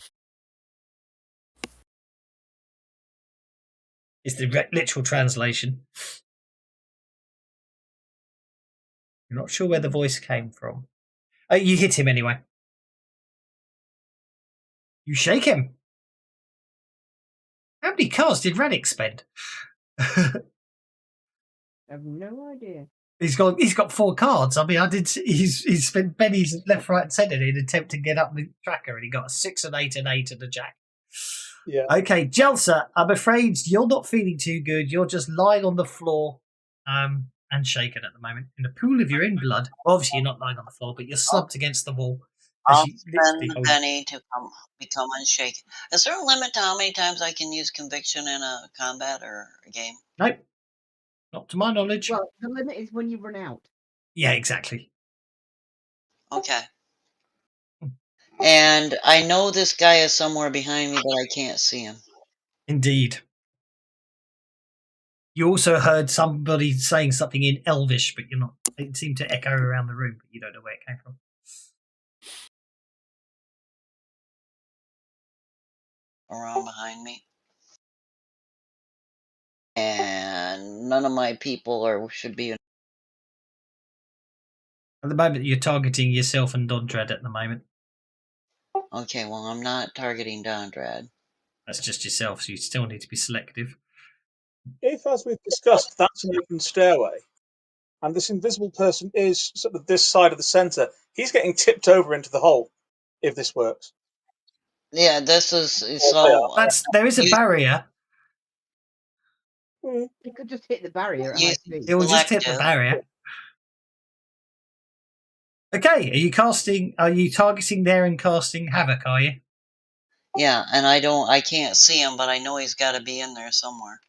It's the literal translation. You're not sure where the voice came from. You hit him anyway. You shake him. How many cards did Radix spend? I have no idea. He's got 4 cards. I mean, he's spent pennies left, right, and centre in an attempt to get up the tracker, and he got a 6, an 8, and 8, and a jack. Yeah. Okay, Jelsa, I'm afraid you're not feeling too good. You're just lying on the floor, and shaken at the moment in a pool of your own blood. Obviously, you're not lying on the floor, but you're slumped against the wall. I'll spend the penny to become unshaken. Is there a limit to how many times I can use conviction in a combat or a game? Nope. Not to my knowledge. Well, the limit is when you run out. Yeah, exactly. Okay. And I know this guy is somewhere behind me, but I can't see him. Indeed. You also heard somebody saying something in Elvish, but you're not. It seemed to echo around the room, but you don't know where it came from. Around behind me. And none of my people should be. At the moment, you're targeting yourself and Dondrad at the moment. Okay, well, I'm not targeting Dondrad. That's just yourself, so you still need to be selective. If, as we've discussed, that's an open stairway, and this invisible person is sort of this side of the centre, he's getting tipped over into the hole, if this works. Yeah, this is so. There is a barrier. You could just hit the barrier at high speed. It will just hit the barrier. Okay, are you targeting there and casting Havoc, are you? Yeah, and I can't see him, but I know he's got to be in there somewhere.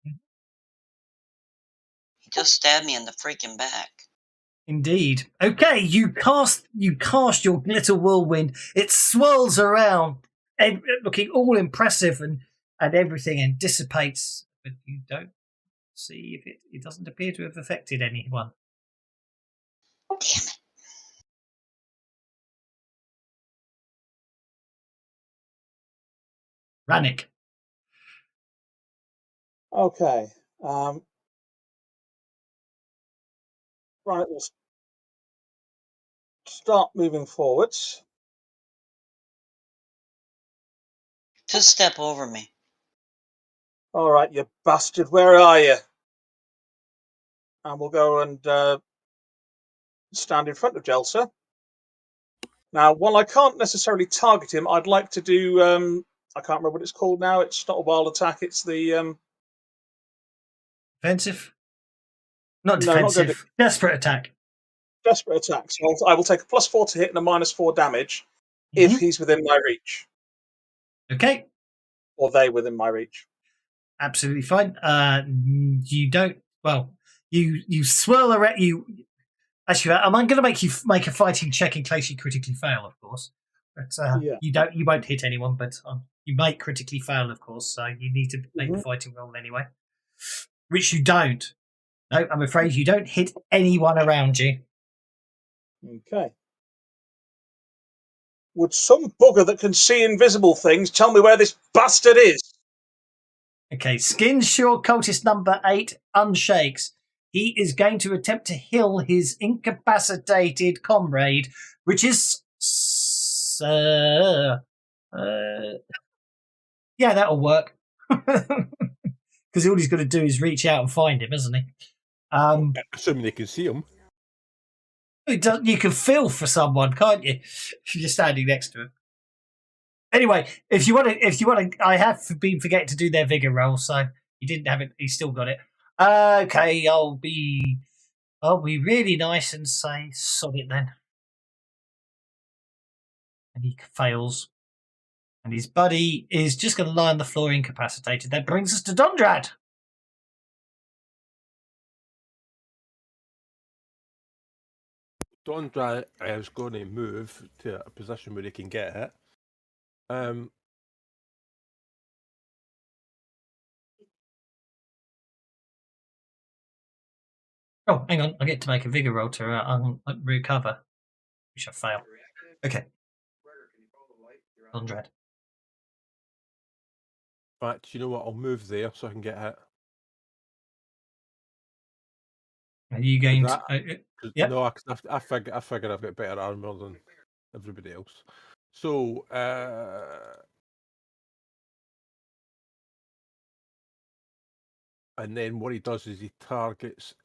He just stabbed me in the freaking back. Indeed. Okay, you cast your little whirlwind. It swirls around, looking all impressive and everything, and dissipates. But you don't see if it doesn't appear to have affected anyone. Damn it. Rannick. Okay. Right, we'll start moving forwards. Just step over me. All right, you bastard, where are you? And we'll go and stand in front of Jelsa. Now, while I can't necessarily target him, I'd like to do, I can't remember what it's called now. It's not a wild attack, it's the... Defensive? Not defensive. Not Desperate attack. Desperate attack. So I will take a +4 to hit and a -4 damage if he's within my reach. Okay. Or they within my reach. Absolutely fine. You don't. Well, you swirl around. Actually, I'm going to make you make a fighting check in case you critically fail, of course. But you won't hit anyone, but you might critically fail, of course. So you need to make the fighting roll anyway, which you don't. No, I'm afraid you don't hit anyone around you. Okay. Would some bugger that can see invisible things tell me where this bastard is? Okay, Skinsaw cultist number 8 unshakes. He is going to attempt to heal his incapacitated comrade, which is... yeah, that'll work. Because all he's got to do is reach out and find him, isn't he? Assuming they can see him. You can feel for someone, can't you? If you're standing next to him. Anyway, if you want to, I have been forgetting to do their vigor roll, so he didn't have it. He still got it. Okay, I'll be really nice and say sod it then. And he fails, and his buddy is just going to lie on the floor incapacitated. That brings us to Dondrad. Dondra is going to move to a position where he can get hit. Oh, hang on. I get to make a vigor roll to recover, which I fail. Okay. Dondred. In fact, you know what? I'll move there so I can get hit. Are you going to? Yep. No, I figure I've got better armor than everybody else. So, and then what he does is he targets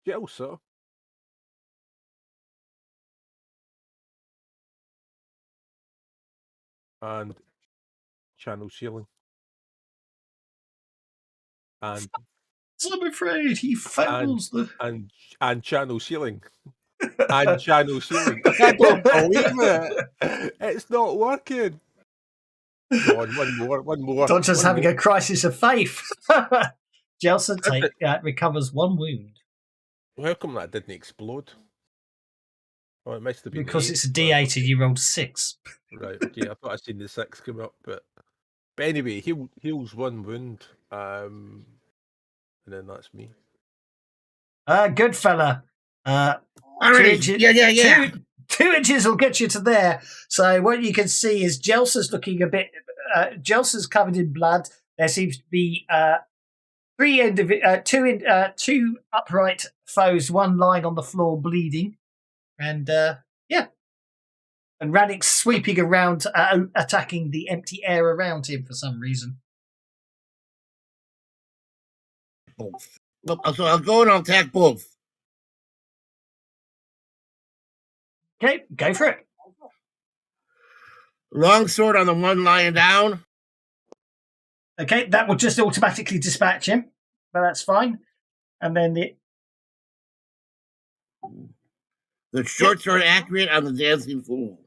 Gelsa. And channel sealing. And I'm afraid he fails and channel sealing. And channel sealing. I don't believe it. It's not working. Go on, one more. Dodger's having a crisis of faith. Gelson recovers 1 wound. Well, how come that didn't explode? Oh, it must have been because 8, it's a D8 and you rolled 6. Right, okay, I thought I'd seen the 6 come up, but anyway, heals 1 wound, and then that's me. Good fella. All right, yeah. 2 inches will get you to there. So what you can see is Gelsa's looking a bit. Gelsa's covered in blood. There seems to be 2 upright foes, 1 lying on the floor bleeding, and and Radix sweeping around, attacking the empty air around him for some reason. Both. So I'll go and I'll attack both. Okay, go for it. Longsword on the one lying down. Okay, that will just automatically dispatch him, but that's fine. And then the short sword accurate on the dancing fool.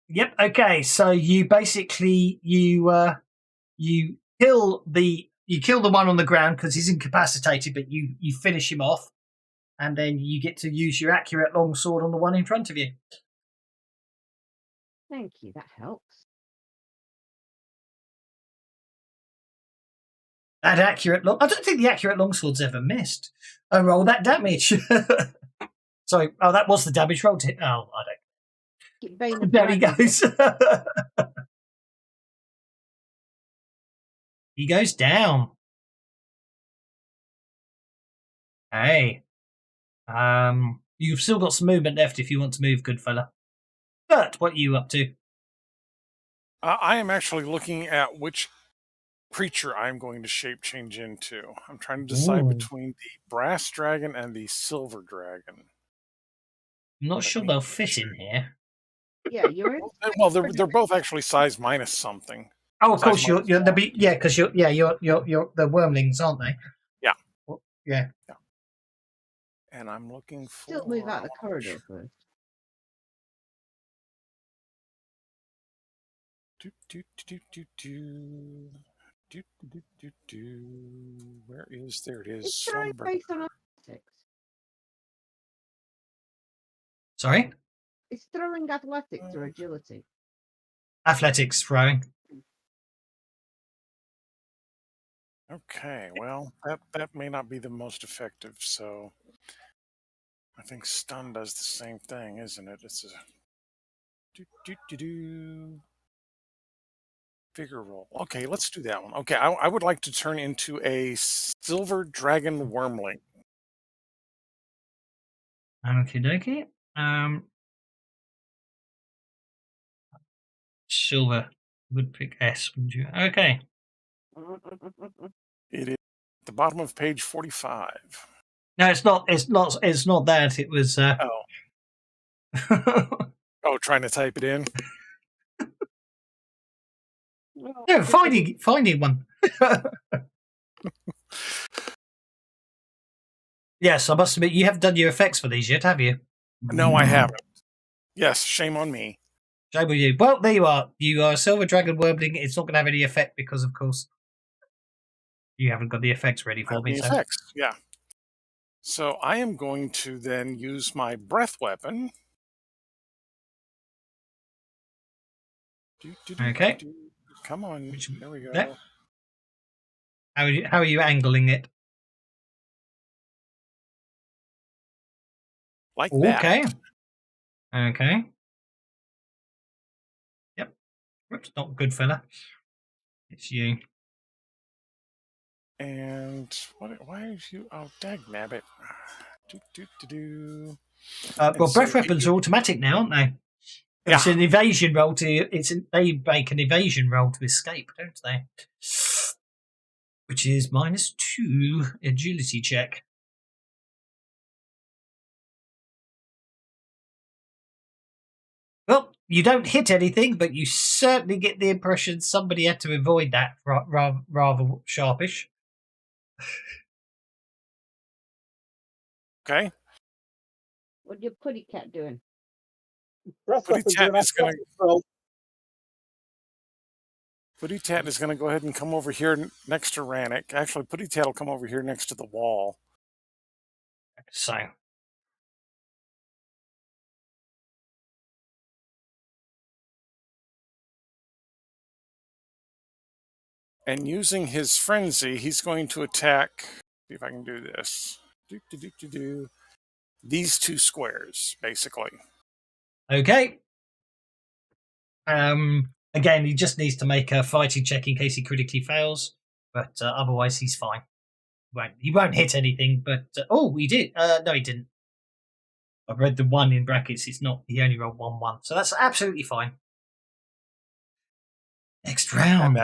Yep. Okay. So you basically you kill the one on the ground because he's incapacitated, but you finish him off, and then you get to use your accurate longsword on the one in front of you. Thank you. That helps. That accurate I don't think the accurate longsword's ever missed. Oh, roll that damage. Sorry. Oh, that was the damage roll. Oh, I don't. There he goes. He goes down. Hey. You've still got some movement left if you want to move, good fella. But what are you up to? I am actually looking at which creature I'm going to shape change into. I'm trying to decide between the brass dragon and the silver dragon. I'm not sure they'll fit in here. Yeah, you're. Well, they're both actually size minus something. Oh, of course you'll be because you're the wormlings, aren't they? Yeah. Yeah. And I'm looking for. Still move out the corridor first. Where is there? It is. It's throwing based on athletics. Sorry. It's throwing athletics or agility. Athletics throwing. Okay, well, that may not be the most effective, so I think stun does the same thing, isn't it? It's a figure roll. Okay, let's do that one. Okay, I would like to turn into a silver dragon wormling. Okie dokie. Silver would pick S, wouldn't you? Okay. It is at the bottom of page 45. No, it's not. It's not that. It was. Oh, trying to type it in. No, finding one. Yes, I must admit you haven't done your effects for these yet, have you? No, I haven't. Yes, shame on me. Shame on you. Well, there you are. You are a silver dragon wormling. It's not going to have any effect because, of course, you haven't got the effects ready for me. Effects, yeah. So I am going to then use my breath weapon. Okay. Come on. Which- There we go. Yep. How are you angling it? Like that. Okay. Okay. Yep. Whoops, not good fella. It's you. And why is you? Oh, dagnabbit. Well, breath weapons are automatic now, aren't they? It's Yeah. an evasion roll they make an evasion roll to escape, don't they? Which is -2 agility check. Well, you don't hit anything, but you certainly get the impression somebody had to avoid that rather sharpish. Okay. What your putty cat doing? Breath Putty weapons Tat are an is gonna. athletics roll. Putty Tat is gonna go ahead and come over here next to Rannick. Actually, Putty Tat will come over here next to the wall. So, And using his frenzy, he's going to attack. See if I can do this. These two squares, basically. okay. Again, he just needs to make a fighting check in case he critically fails, but otherwise he's fine. He won't hit anything, but oh, he did. No, he didn't. I've read the 1 in brackets. It's not. He only rolled 1-1, so that's absolutely fine. Next round.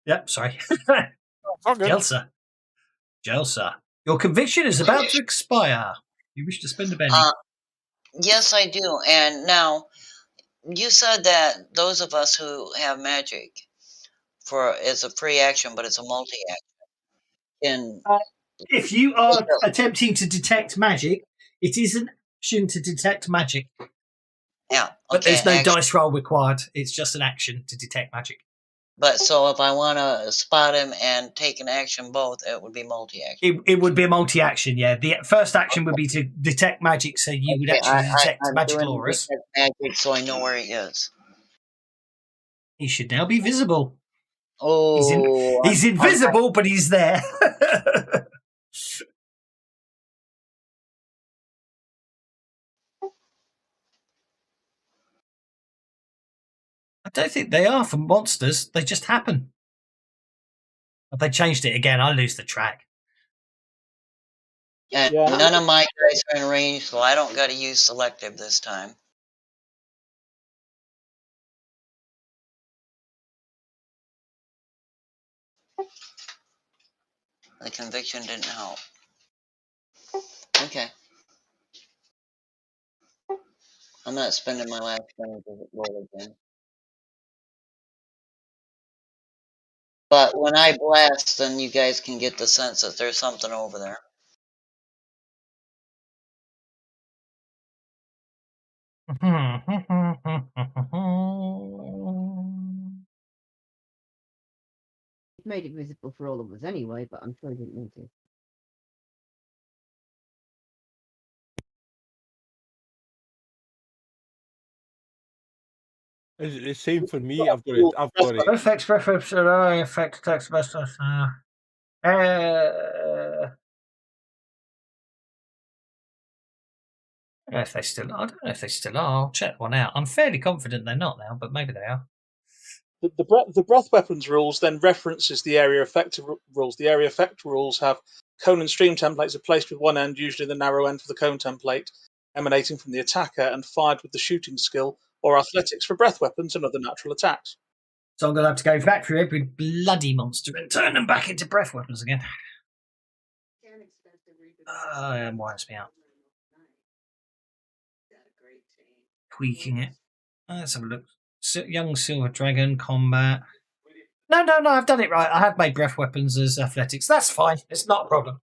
Yep. Sorry. All good. Jelsa. Your conviction is about to expire. You wish to spend a penny. Yes, I do. And now, you said that those of us who have magic it's a free action, but it's a multi-action. If you are attempting to detect magic, it is an action to detect magic. Yeah. Okay, But there's no dice roll required. It's just an action to detect magic. But so if I want to spot him and take an action both, it would be multi-action. It would be a multi-action, yeah. The first action would be to detect magic, so you would actually detect I'm magical doing auras. detect magic, so I know where he is. He should now be visible. Oh, He's invisible, but he's there. I don't think they are for monsters. They just happen. If they changed it again, I lose the track. And Yeah. none of my guys are in range, so I don't got to use selective this time. The conviction didn't help. Okay. I'm not spending my last turn to roll again. But when I blast, then you guys can get the sense that there's something over there. It made it visible for all of us anyway, but I'm sure he didn't mean to. It's the same for me. I've got it. Effects, preference, effect, text message. I don't know if they still. I don't know if they still are. I'll check one out. I'm fairly confident they're not now, but maybe they are. The breath weapons rules then references the area effect rules. The area effect rules have cone and stream templates are placed with one end, usually the narrow end for the cone template, emanating from the attacker and fired with the shooting skill or athletics for breath weapons and other natural attacks. So I'm going to have to go back through every bloody monster and turn them back into breath weapons again. It winds me out. Tweaking it. Let's have a look. Young Silver Dragon combat. No, I've done it right. I have made breath weapons as athletics. That's fine. It's not a problem.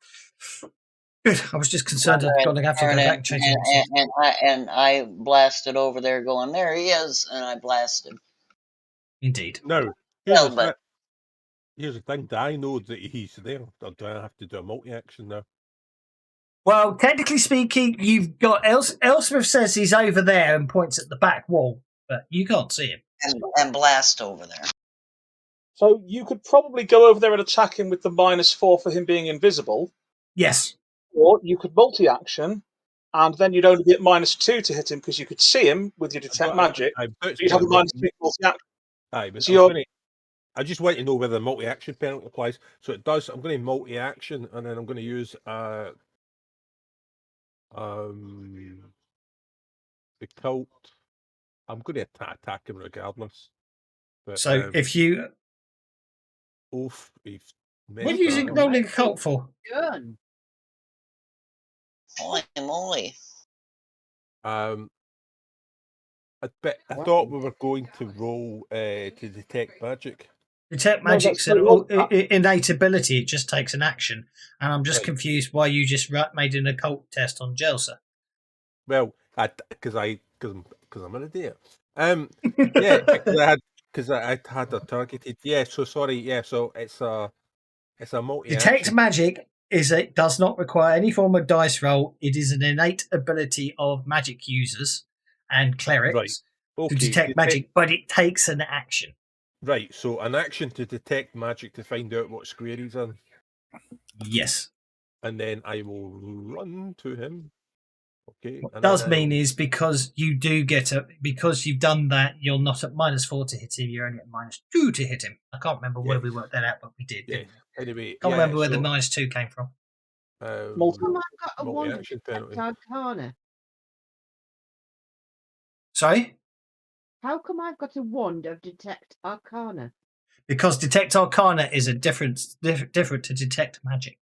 Good. I was just concerned I'm going to have to go back and change it. And I blasted over there going, there he is, and I blasted. Indeed. No. Here's the thing. Do I know that he's there, or do I have to do a multi-action now? Well, technically speaking, you've got Elsmith says he's over there and points at the back wall, but you can't see him. And blast over there. So you could probably go over there and attack him with the -4 for him being invisible, Yes. or you could multi-action, and then you'd only get -2 to hit him because you could see him with your detect magic. You'd have a -2 multi-action. Aye, but So I just want to know whether the multi-action penalty applies. So it does. I'm going to multi-action, and then I'm going to use the cult. I'm going to attack him regardless. But, So if you... Oof, what are you using rolling a cult for? Gun. Holy moly. I thought we were going to roll to detect magic. Detect magic's an innate ability. It just takes an action. And I'm just confused why you just made an occult test on Jelsa. Well, because I'm an idiot. Yeah, because I had a targeted. Yeah, so sorry. Yeah, so it's a multi. Detect magic does not require any form of dice roll. It is an innate ability of magic users and clerics to detect magic, but it takes an action. Right, so an action to detect magic to find out what square he's in. Yes. And then I will run to him. Okay. What it does mean is because you do get because you've done that, you're not at -4 to hit him, you're only at -2 to hit him. I can't remember where we worked that out, but we did. Yeah. Anyway, can't remember where the -2 came from. I've got a one multi-action penalty. Arcana. Sorry? How come I've got a wand of Detect Arcana? Because Detect Arcana is a different to Detect Magic.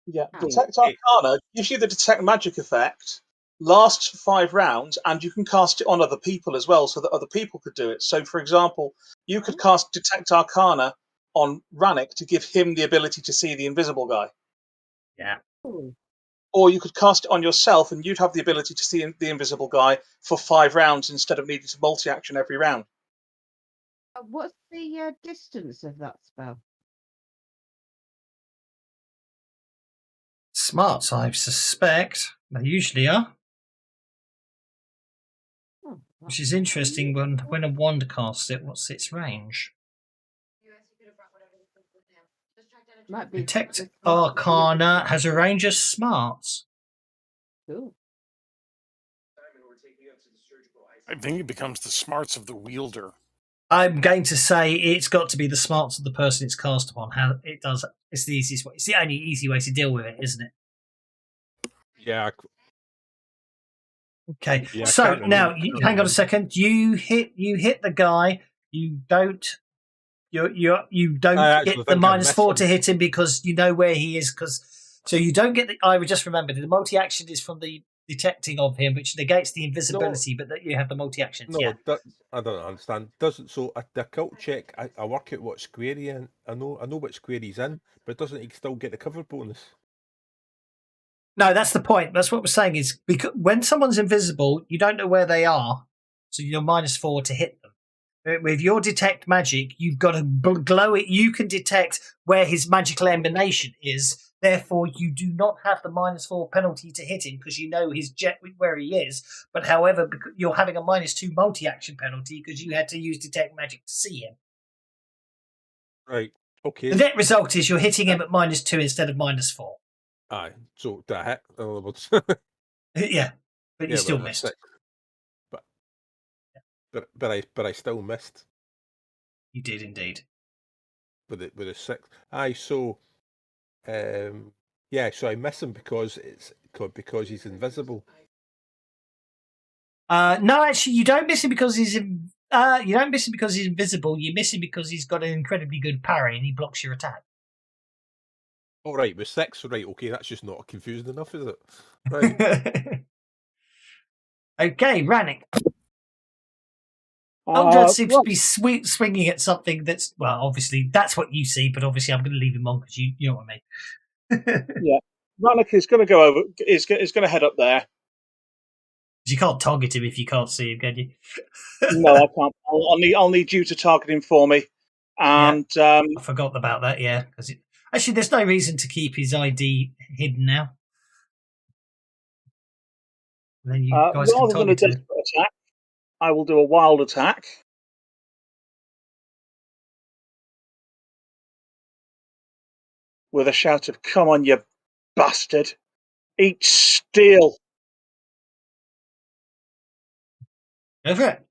Yeah, Detect Arcana gives you the Detect Magic effect, lasts for 5 rounds, and you can cast it on other people as well, so that other people could do it. So, for example, you could cast Detect Arcana on Rannick to give him the ability to see the invisible guy. Yeah. Ooh. Or you could cast it on yourself, and you'd have the ability to see the invisible guy for 5 rounds instead of needing to multi-action every round. What's the distance of that spell? Smarts, I suspect. They usually are. Oh, which is interesting when a wand casts it. What's its range? Detect Arcana has a range of smarts. Cool. I think it becomes the smarts of the wielder. I'm going to say it's got to be the smarts of the person it's cast upon. How it does. It's the easiest way. It's the only easy way to deal with it, isn't it? Yeah. Okay. Yeah, so now, hang on a second. You hit the guy. You don't. You don't get the -4 to hit him because you know where he is. So you don't get the. I just remembered the multi-action is from the detecting of him, which negates the invisibility, but that you have the multi-action. No, yeah. I don't understand. Doesn't the occult check? I work out what square he's in. I know what square he's in, but doesn't he still get the cover bonus? No, that's the point. That's what we're saying is because when someone's invisible, you don't know where they are, so you're -4 to hit them. With your detect magic, you've got to glow it. You can detect where his magical emanation is. Therefore, you do not have the -4 penalty to hit him because you know his where he is. But however, you're having a -2 multi-action penalty because you had to use detect magic to see him. Right. Okay. The net result is you're hitting him at -2 instead of -4. Aye. So that hit, in other words. Yeah, but you still missed. But I still missed. You did indeed. With a 6. Aye. So, yeah. So I miss him because he's invisible. No, actually, you don't miss him because he's you don't miss him because he's invisible. You miss him because he's got an incredibly good parry and he blocks your attack. Oh, right, with 6, right, okay, that's just not confusing enough, is it? Right. Okay, Rannick. Eldred seems to be swinging at something that's, well, obviously, that's what you see, but obviously I'm going to leave him on because you know what I mean. Yeah, Rannick is going to go over, is going to head up there. You can't target him if you can't see him, can you? No, I can't. I'll need you to target him for me. And I forgot about that, yeah. Because actually, there's no reason to keep his ID hidden now. And then you guys can Rather than a target him. desperate attack, I will do a wild attack. With a shout of, "Come on, you bastard! Eat steel!" Go for it.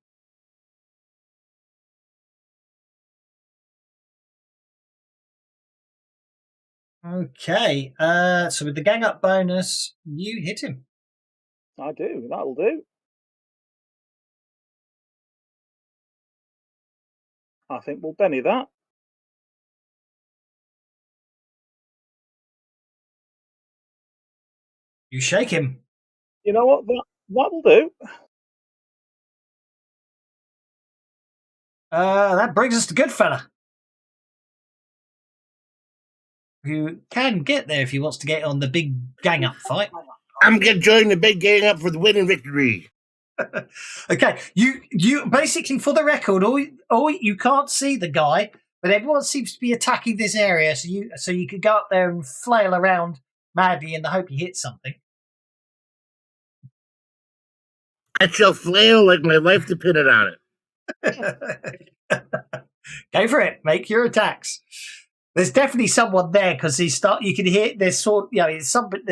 Okay. So with the gang up bonus, you hit him. I do. That'll do. I think we'll Benny that. You shake him. You know what? That'll do. That brings us to Goodfella, who can get there if he wants to get on the big gang up fight. I'm gonna join the big gang up for the winning victory. Okay, you basically, for the record, all you can't see the guy, but everyone seems to be attacking this area, so you could go up there and flail around madly in the hope you hit something. I shall flail like my life depended on it. Go for it. Make your attacks. There's definitely someone there because you can hear there's there's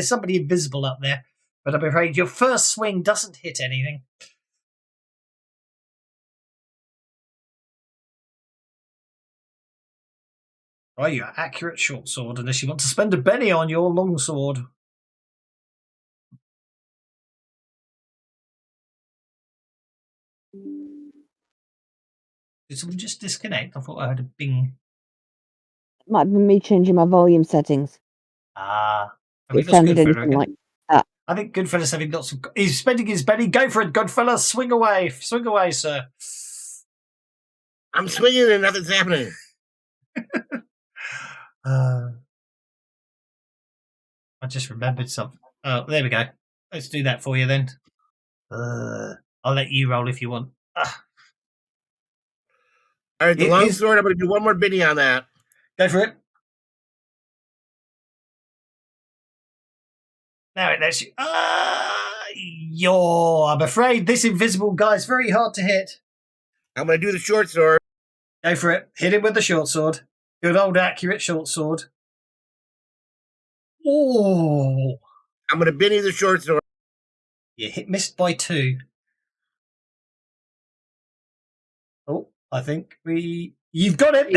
somebody invisible up there, but I'm afraid your first swing doesn't hit anything. Oh, you're accurate short sword unless you want to spend a penny on your long sword. Did someone just disconnect? I thought I heard a bing. Might have been me changing my volume settings. It sounded anything like that. I think Goodfella's having lots of. He's spending his penny. Go for it, Goodfella. Swing away, sir. I'm swinging and nothing's happening. I just remembered something. Oh, there we go. Let's do that for you then. I'll let you roll if you want. All right, the long sword. I'm going to do one more biddy on that. Go for it. Now it lets you. I'm afraid this invisible guy's very hard to hit. I'm going to do the short sword. Go for it. Hit him with the short sword. Good old accurate short sword. Oh. I'm going to Benny the short sword. You missed by 2. Oh, I think you've got him.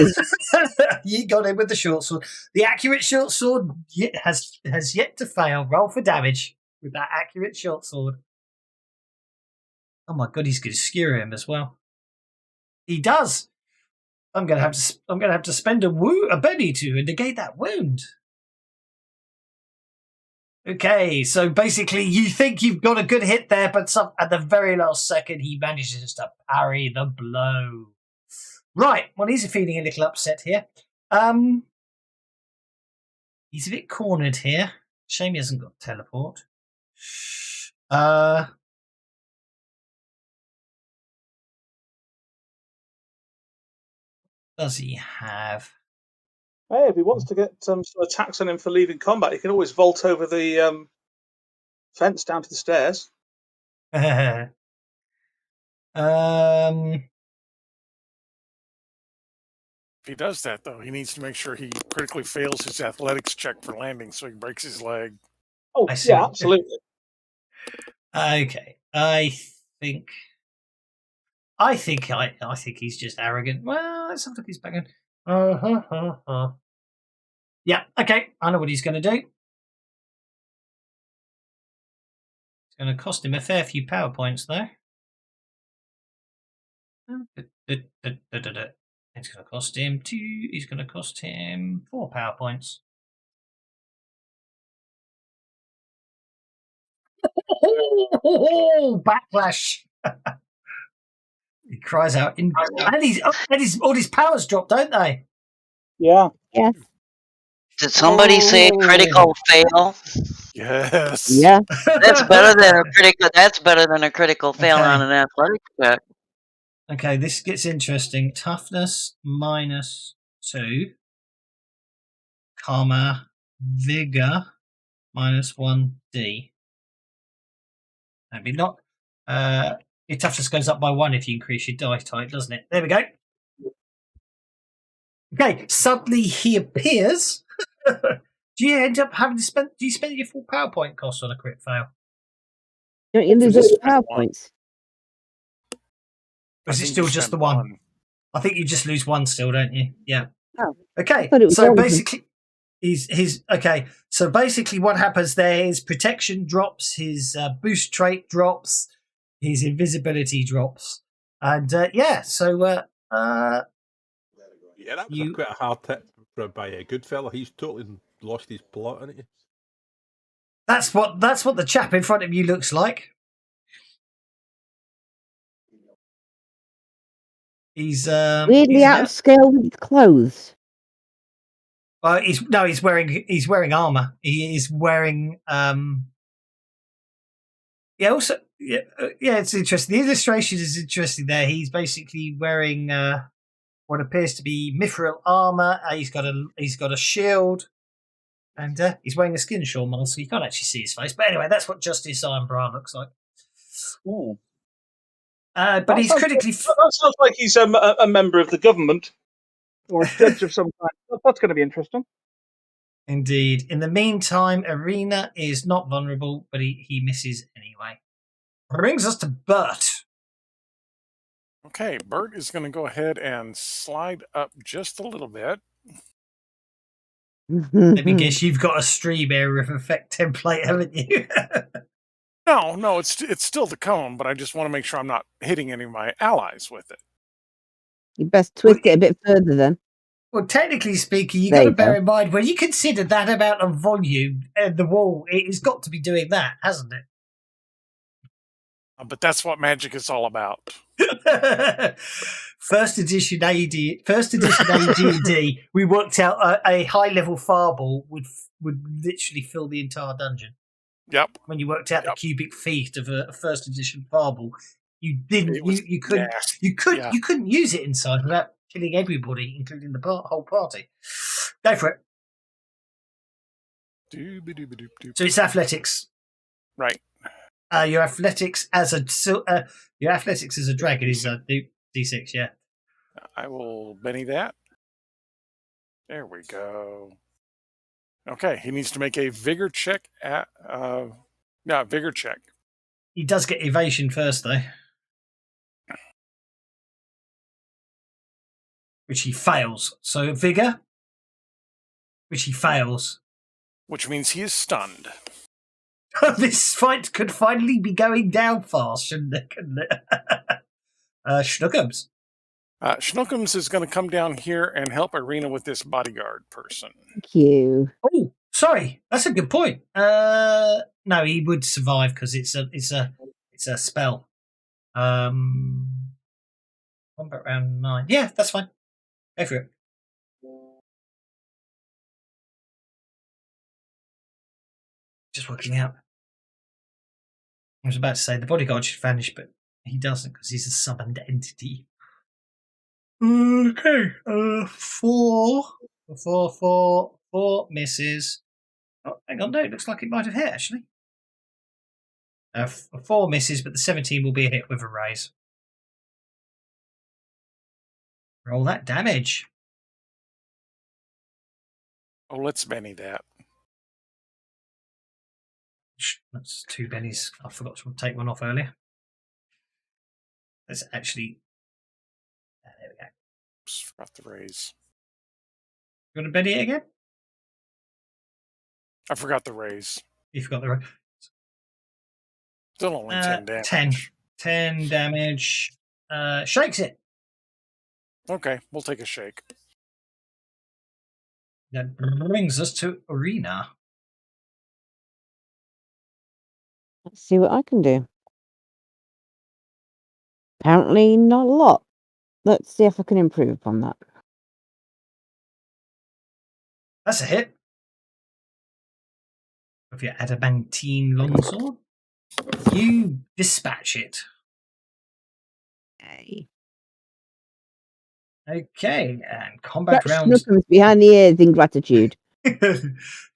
You got him with the short sword. The accurate short sword has yet to fail. Roll for damage with that accurate short sword. Oh my god, he's going to skewer him as well. He does. I'm going to have to spend a penny to negate that wound. Okay, so basically you think you've got a good hit there, but at the very last second he manages to parry the blow. Right, well, he's feeling a little upset here. He's a bit cornered here. Shame he hasn't got teleport. Does he have? Hey, if he wants to get some attacks on him for leaving combat, he can always vault over the fence down to the stairs. If he does that, though, he needs to make sure he critically fails his athletics check for landing so he breaks his leg. Oh, yeah, absolutely. Okay, I think he's just arrogant. Well, let's have a look at his background. Yeah, okay, I know what he's going to do. It's going to cost him a fair few power points, though. It's going to cost him 2. He's going to cost him 4 power points. Backlash! He cries out, and all his powers drop, don't they? Yeah. Yeah. Did somebody say critical fail? Yes. Yeah. That's better than a critical. That's better than a critical fail on an athletic check. Okay, this gets interesting. Toughness -2, Karma, Vigor -1D. Maybe not. Your toughness goes up by 1 if you increase your die type, doesn't it? There we go. Okay, suddenly he appears. Do you end up having to spend? Do you spend your full PowerPoint cost on a crit fail? Don't you lose Just all spend your one. PowerPoints? Or is it still just the one? I think you just lose 1 still, don't you? Yeah. Oh, okay. I thought it was So all of them. basically, he's okay. So basically, what happens there is protection drops, his boost trait drops, his invisibility drops, and yeah. So Yeah, that was quite a hard tip by a good fella. He's totally lost his plot, isn't he? that's what the chap in front of you looks like. He's Weirdly out of scale with his clothes. Well, he's wearing armor. He is wearing yeah. Also, yeah, it's interesting. The illustration is interesting. There, he's basically wearing what appears to be mithril armor. He's got a shield, and he's wearing a Skinsaw mask, so you can't actually see his face. But anyway, that's what Justice Ironbrow looks like. Ooh. But That he's sounds critically. That sounds like he's a member of the government or a judge of some kind. That's going to be interesting. Indeed. In the meantime, Arena is not vulnerable, but he misses anyway. Brings us to Bert. Okay, Bert is going to go ahead and slide up just a little bit. Let me guess, you've got a stream area of effect template, haven't you? No, it's still the cone, but I just want to make sure I'm not hitting any of my allies with it. You best twist it a bit further then. Well, technically speaking, you've There got to you bear go. in mind, when you consider that amount of volume and the wall, it has got to be doing that, hasn't it? But that's what magic is all about. First edition AD&D, we worked out a high-level fireball would literally fill the entire dungeon. Yep. When you worked out the cubic feet of a first edition fireball, you didn't. You couldn't. nasty. You couldn't use it inside without killing everybody, including the whole party. Go for it. So it's athletics. Right. Your athletics as a dragon is a D6. Yeah. I will Benny that. There we go. Okay, he needs to make a vigor check at vigor check. He does get evasion first though, which he fails. So vigor, which he fails. Which means he is stunned. This fight could finally be going down fast, shouldn't it? Schnookums. Schnookums is going to come down here and help Irina with this bodyguard person. Thank you. Oh, sorry, that's a good point. No, he would survive because it's a spell. Combat round 9. Yeah, that's fine. Go for it. Just working out. I was about to say the bodyguard should vanish, but he doesn't because he's a summoned entity. Okay, 4 misses. Oh, hang on, no, it looks like it might have hit actually. 4 misses, but the 17 will be a hit with a raise. Roll that damage. Oh, let's Benny that. That's 2 bennies. I forgot to take one off earlier. Let's actually. There we go. Forgot the raise. You want to benny it again? I forgot the raise. You forgot the raise. Still only 10 damage. 10 damage. Shakes it. Okay, we'll take a shake. That brings us to Arena. Let's see what I can do. Apparently not a lot. Let's see if I can improve upon that. That's a hit. With your adamantine longsword, you dispatch it. Hey. Okay, and combat Scratch round. Snookums behind the ears in gratitude.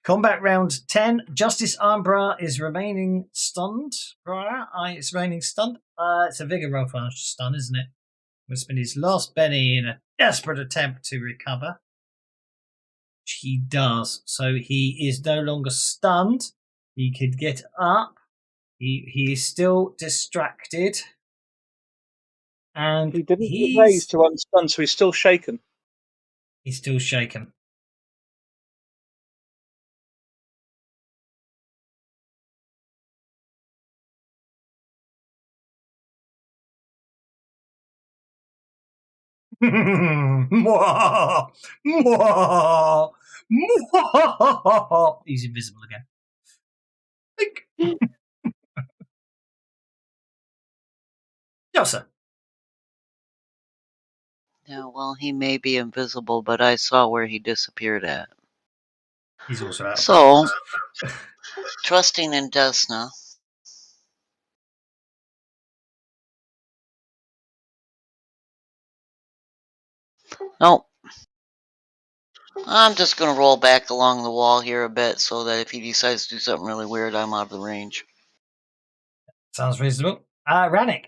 Combat round 10. Justice Armbra is remaining stunned. It's remaining stunned. It's a vigor roll for stun, isn't it? Will spend his last Benny in a desperate attempt to recover. Which he does. So he is no longer stunned. He could get up. He is still distracted. And He didn't raise to unstun, so he's still shaken. He's still shaken. He's invisible again. Yelsa. Yeah, well, he may be invisible, but I saw where he disappeared at. He's also out. So, trusting in Desna. Nope. I'm just going to roll back along the wall here a bit so that if he decides to do something really weird, I'm out of the range. Sounds reasonable. Rannick.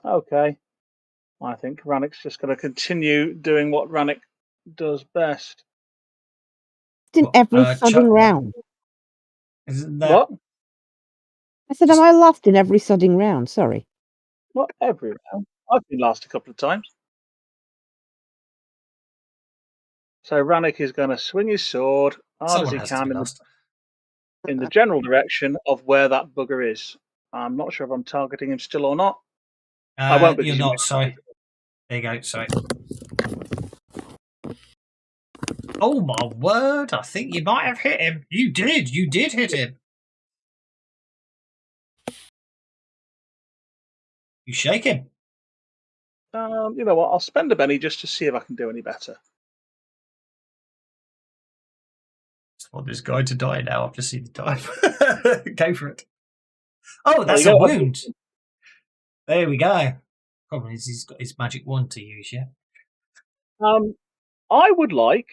Okay. I think Rannick's just going to continue doing what Rannick does best. In every sodding round. Isn't that... What? I said, am I last in every sodding round? Sorry. Not every round. I've been last a couple of times. So Rannick is going to swing his sword hard as he can in the general direction of where that bugger is. I'm not sure if I'm targeting him still or not. I won't be. You're not, sorry. There you go, sorry. Oh my word, I think you might have hit him. You did hit him. You shake him. You know what, I'll spend a Benny just to see if I can do any better. I want this guy to die now. I've just seen the time. Go for it. Oh, that's a wound. There we go. Problem is he's got his magic wand to use, yeah? I would like,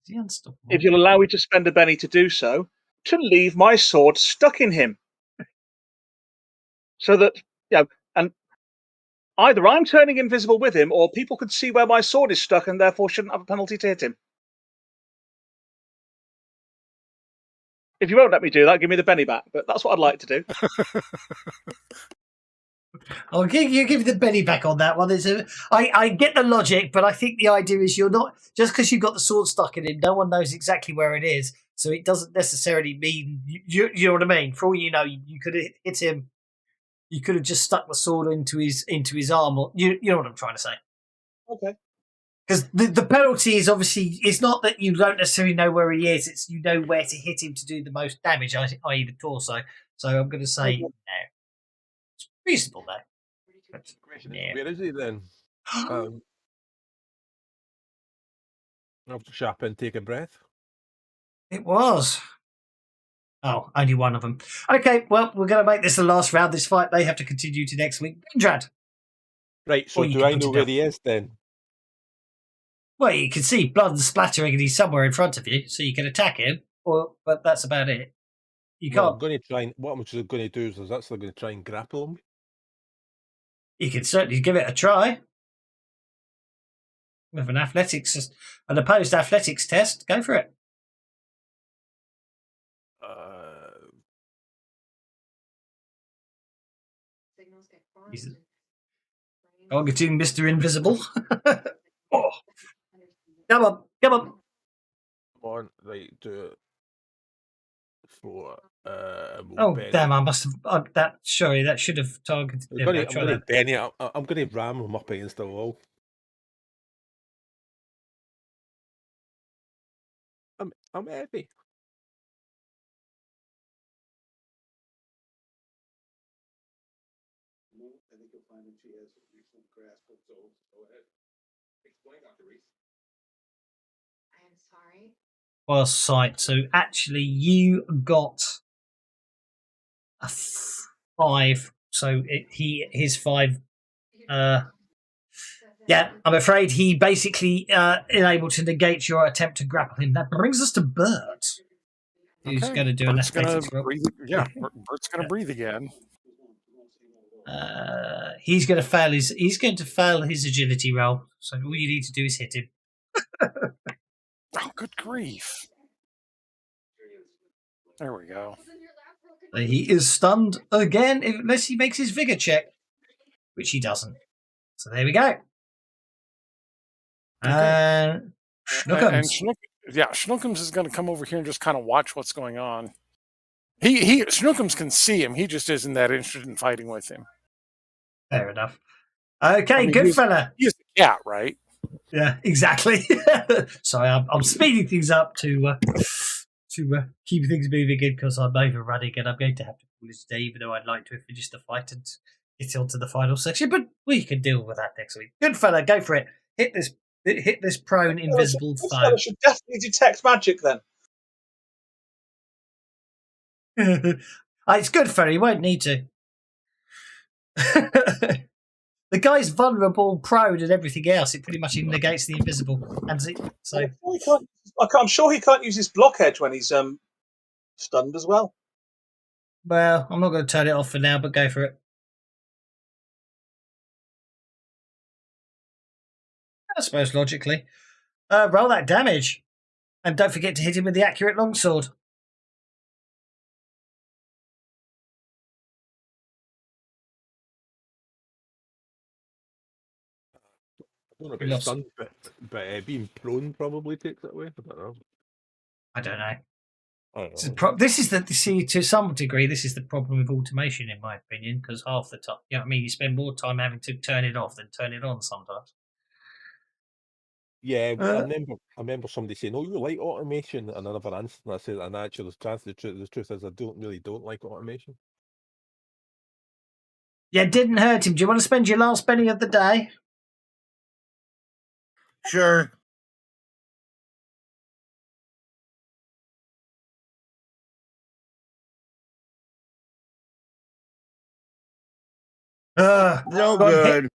if you'll allow me to spend a Benny to do so, to leave my sword stuck in him. So that, and either I'm turning invisible with him, or people could see where my sword is stuck and therefore shouldn't have a penalty to hit him. If you won't let me do that, give me the Benny back. But that's what I'd like to do. I'll give you the Benny back on that one. I get the logic, but I think the idea is you're not, just because you've got the sword stuck in him, no one knows exactly where it is. So it doesn't necessarily mean, you know what I mean? For all you know, you could have hit him. You could have just stuck the sword into his arm. Or, you know what I'm trying to say. Okay. Because the penalty is obviously, it's not that you don't necessarily know where he is, it's you know where to hit him to do the most damage, i.e. the torso. So I'm going to say no. It's reasonable though. But, yeah. Where is he then? I'll have to sharp and take a breath. It was. Oh, only one of them. Okay, well, we're going to make this the last round. This fight may have to continue to next week. Bendrad. Right, so do I know where he is then? Well, you can see blood splattering and he's somewhere in front of you, so you can attack him, but that's about it. You can't. I'm going to try and, what I'm just going to do is actually going to try and grapple him. You can certainly give it a try. With an opposed athletics test, go for it. Targeting Mr. Invisible. Oh. Come on. Come on, right, do it. For Benny. Damn! I must have that. Sorry, that should have targeted. I'm going to ram him up against the wall. I'm heavy. I think you'll find that she has a recent grasp of those. Go ahead. Explain, Dr. Reese. I am sorry. Well, sight. So actually, you got a 5. So his 5 Yeah, I'm afraid he basically unable to negate your attempt to grapple him. That brings us to Bert, who's Okay. going to do an Bert's gonna athletics roll. breathe. Yeah, Bert's gonna breathe again. He's going to fail his. He's going to fail his agility roll. So all you need to do is hit him. Oh, good grief! There we go. He is stunned again, unless he makes his vigor check, which he doesn't. So there we go. And Schnookums. Schnookums is going to come over here and just kind of watch what's going on. Schnookums can see him. He just isn't that interested in fighting with him. Fair enough. Okay, good fella. He's a cat, right? Yeah, exactly. Sorry, I'm speeding things up to keep things moving again because I'm overrunning and I'm going to have to call it today, even though I'd like to have finished the fight and get on to the final section. But we can deal with that next week. Good fella, go for it. Hit this prone invisible This foe. fella should definitely detect magic then. It's good fella. He won't need to. The guy's vulnerable, prone, and everything else. It pretty much negates the invisible. And so I'm sure he can't use his block edge when he's stunned as well. Well, I'm not going to turn it off for now, but go for it. I suppose logically. Roll that damage. And don't forget to hit him with the accurate longsword. I don't know about stunned, but being prone probably takes it away. I don't know. This is to some degree, this is the problem with automation, in my opinion, because half the time, you know what I mean, you spend more time having to turn it off than turn it on sometimes. Yeah, I remember somebody saying, "Oh, you like automation," and another instant I said, "And actually, the truth is, I don't like automation." Yeah, it didn't hurt him. Do you want to spend your last penny of the day? Sure. No good.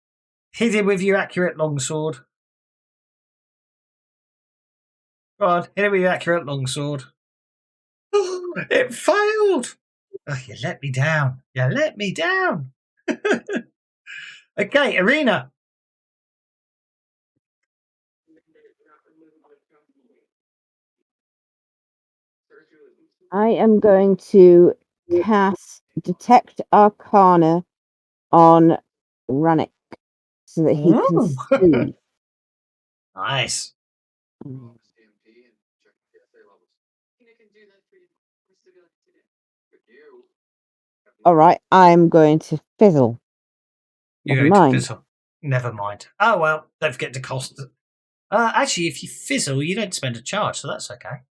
Hit him with your accurate longsword. Go on, hit him with your accurate longsword. It failed. Oh, you let me down. You let me down. Okay, Arena. I am going to cast Detect Arcana on Runnick so that he can see. Nice. All right, I'm going to fizzle. Never mind. Fizzle. Never mind. Oh well, don't forget to cost. Actually, if you fizzle, you don't spend a charge, so that's okay.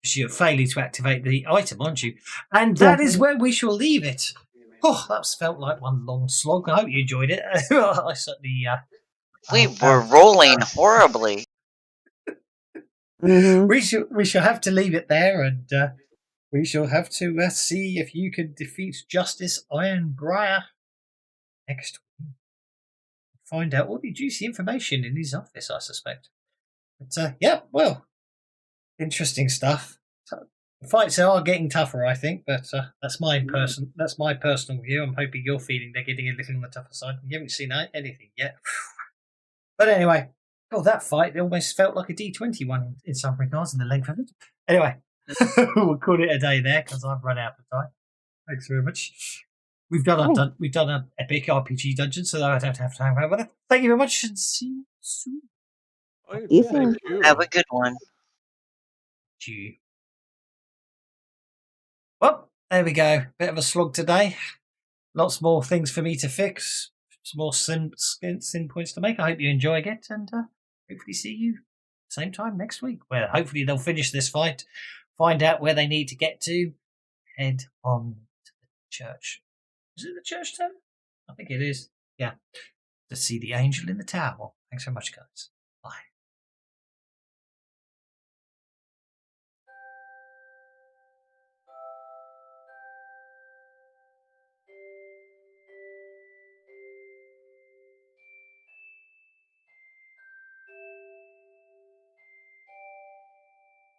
You're failing to activate the item, aren't you? And that is where we shall leave it. Oh, that's felt like one long slog. I hope you enjoyed it. I certainly. We were rolling horribly. Mm-hmm. We shall have to leave it there, and we shall have to see if you can defeat Justice Ironbriar next week. Find out all the juicy information in his office, I suspect. But yeah, well, interesting stuff. Fights are getting tougher, I think, but that's my personal view. I'm hoping you're feeling they're getting a little on the tougher side. You haven't seen anything yet. But anyway, that fight almost felt like a D20 one in some regards in the length of it. Anyway, we'll call it a day there because I've run out of time. Thanks very much. We've done an epic RPG dungeon, so I don't have time for that. Thank you very much, and see you soon. Thank you. Have a good one. Gee. Well, there we go. Bit of a slog today. Lots more things for me to fix. Some more sin points to make. I hope you enjoy it, and hopefully see you same time next week, where hopefully they'll finish this fight, find out where they need to get to, head on to the church. Is it the church town? I think it is. Yeah. To see the angel in the tower. Thanks very much, guys.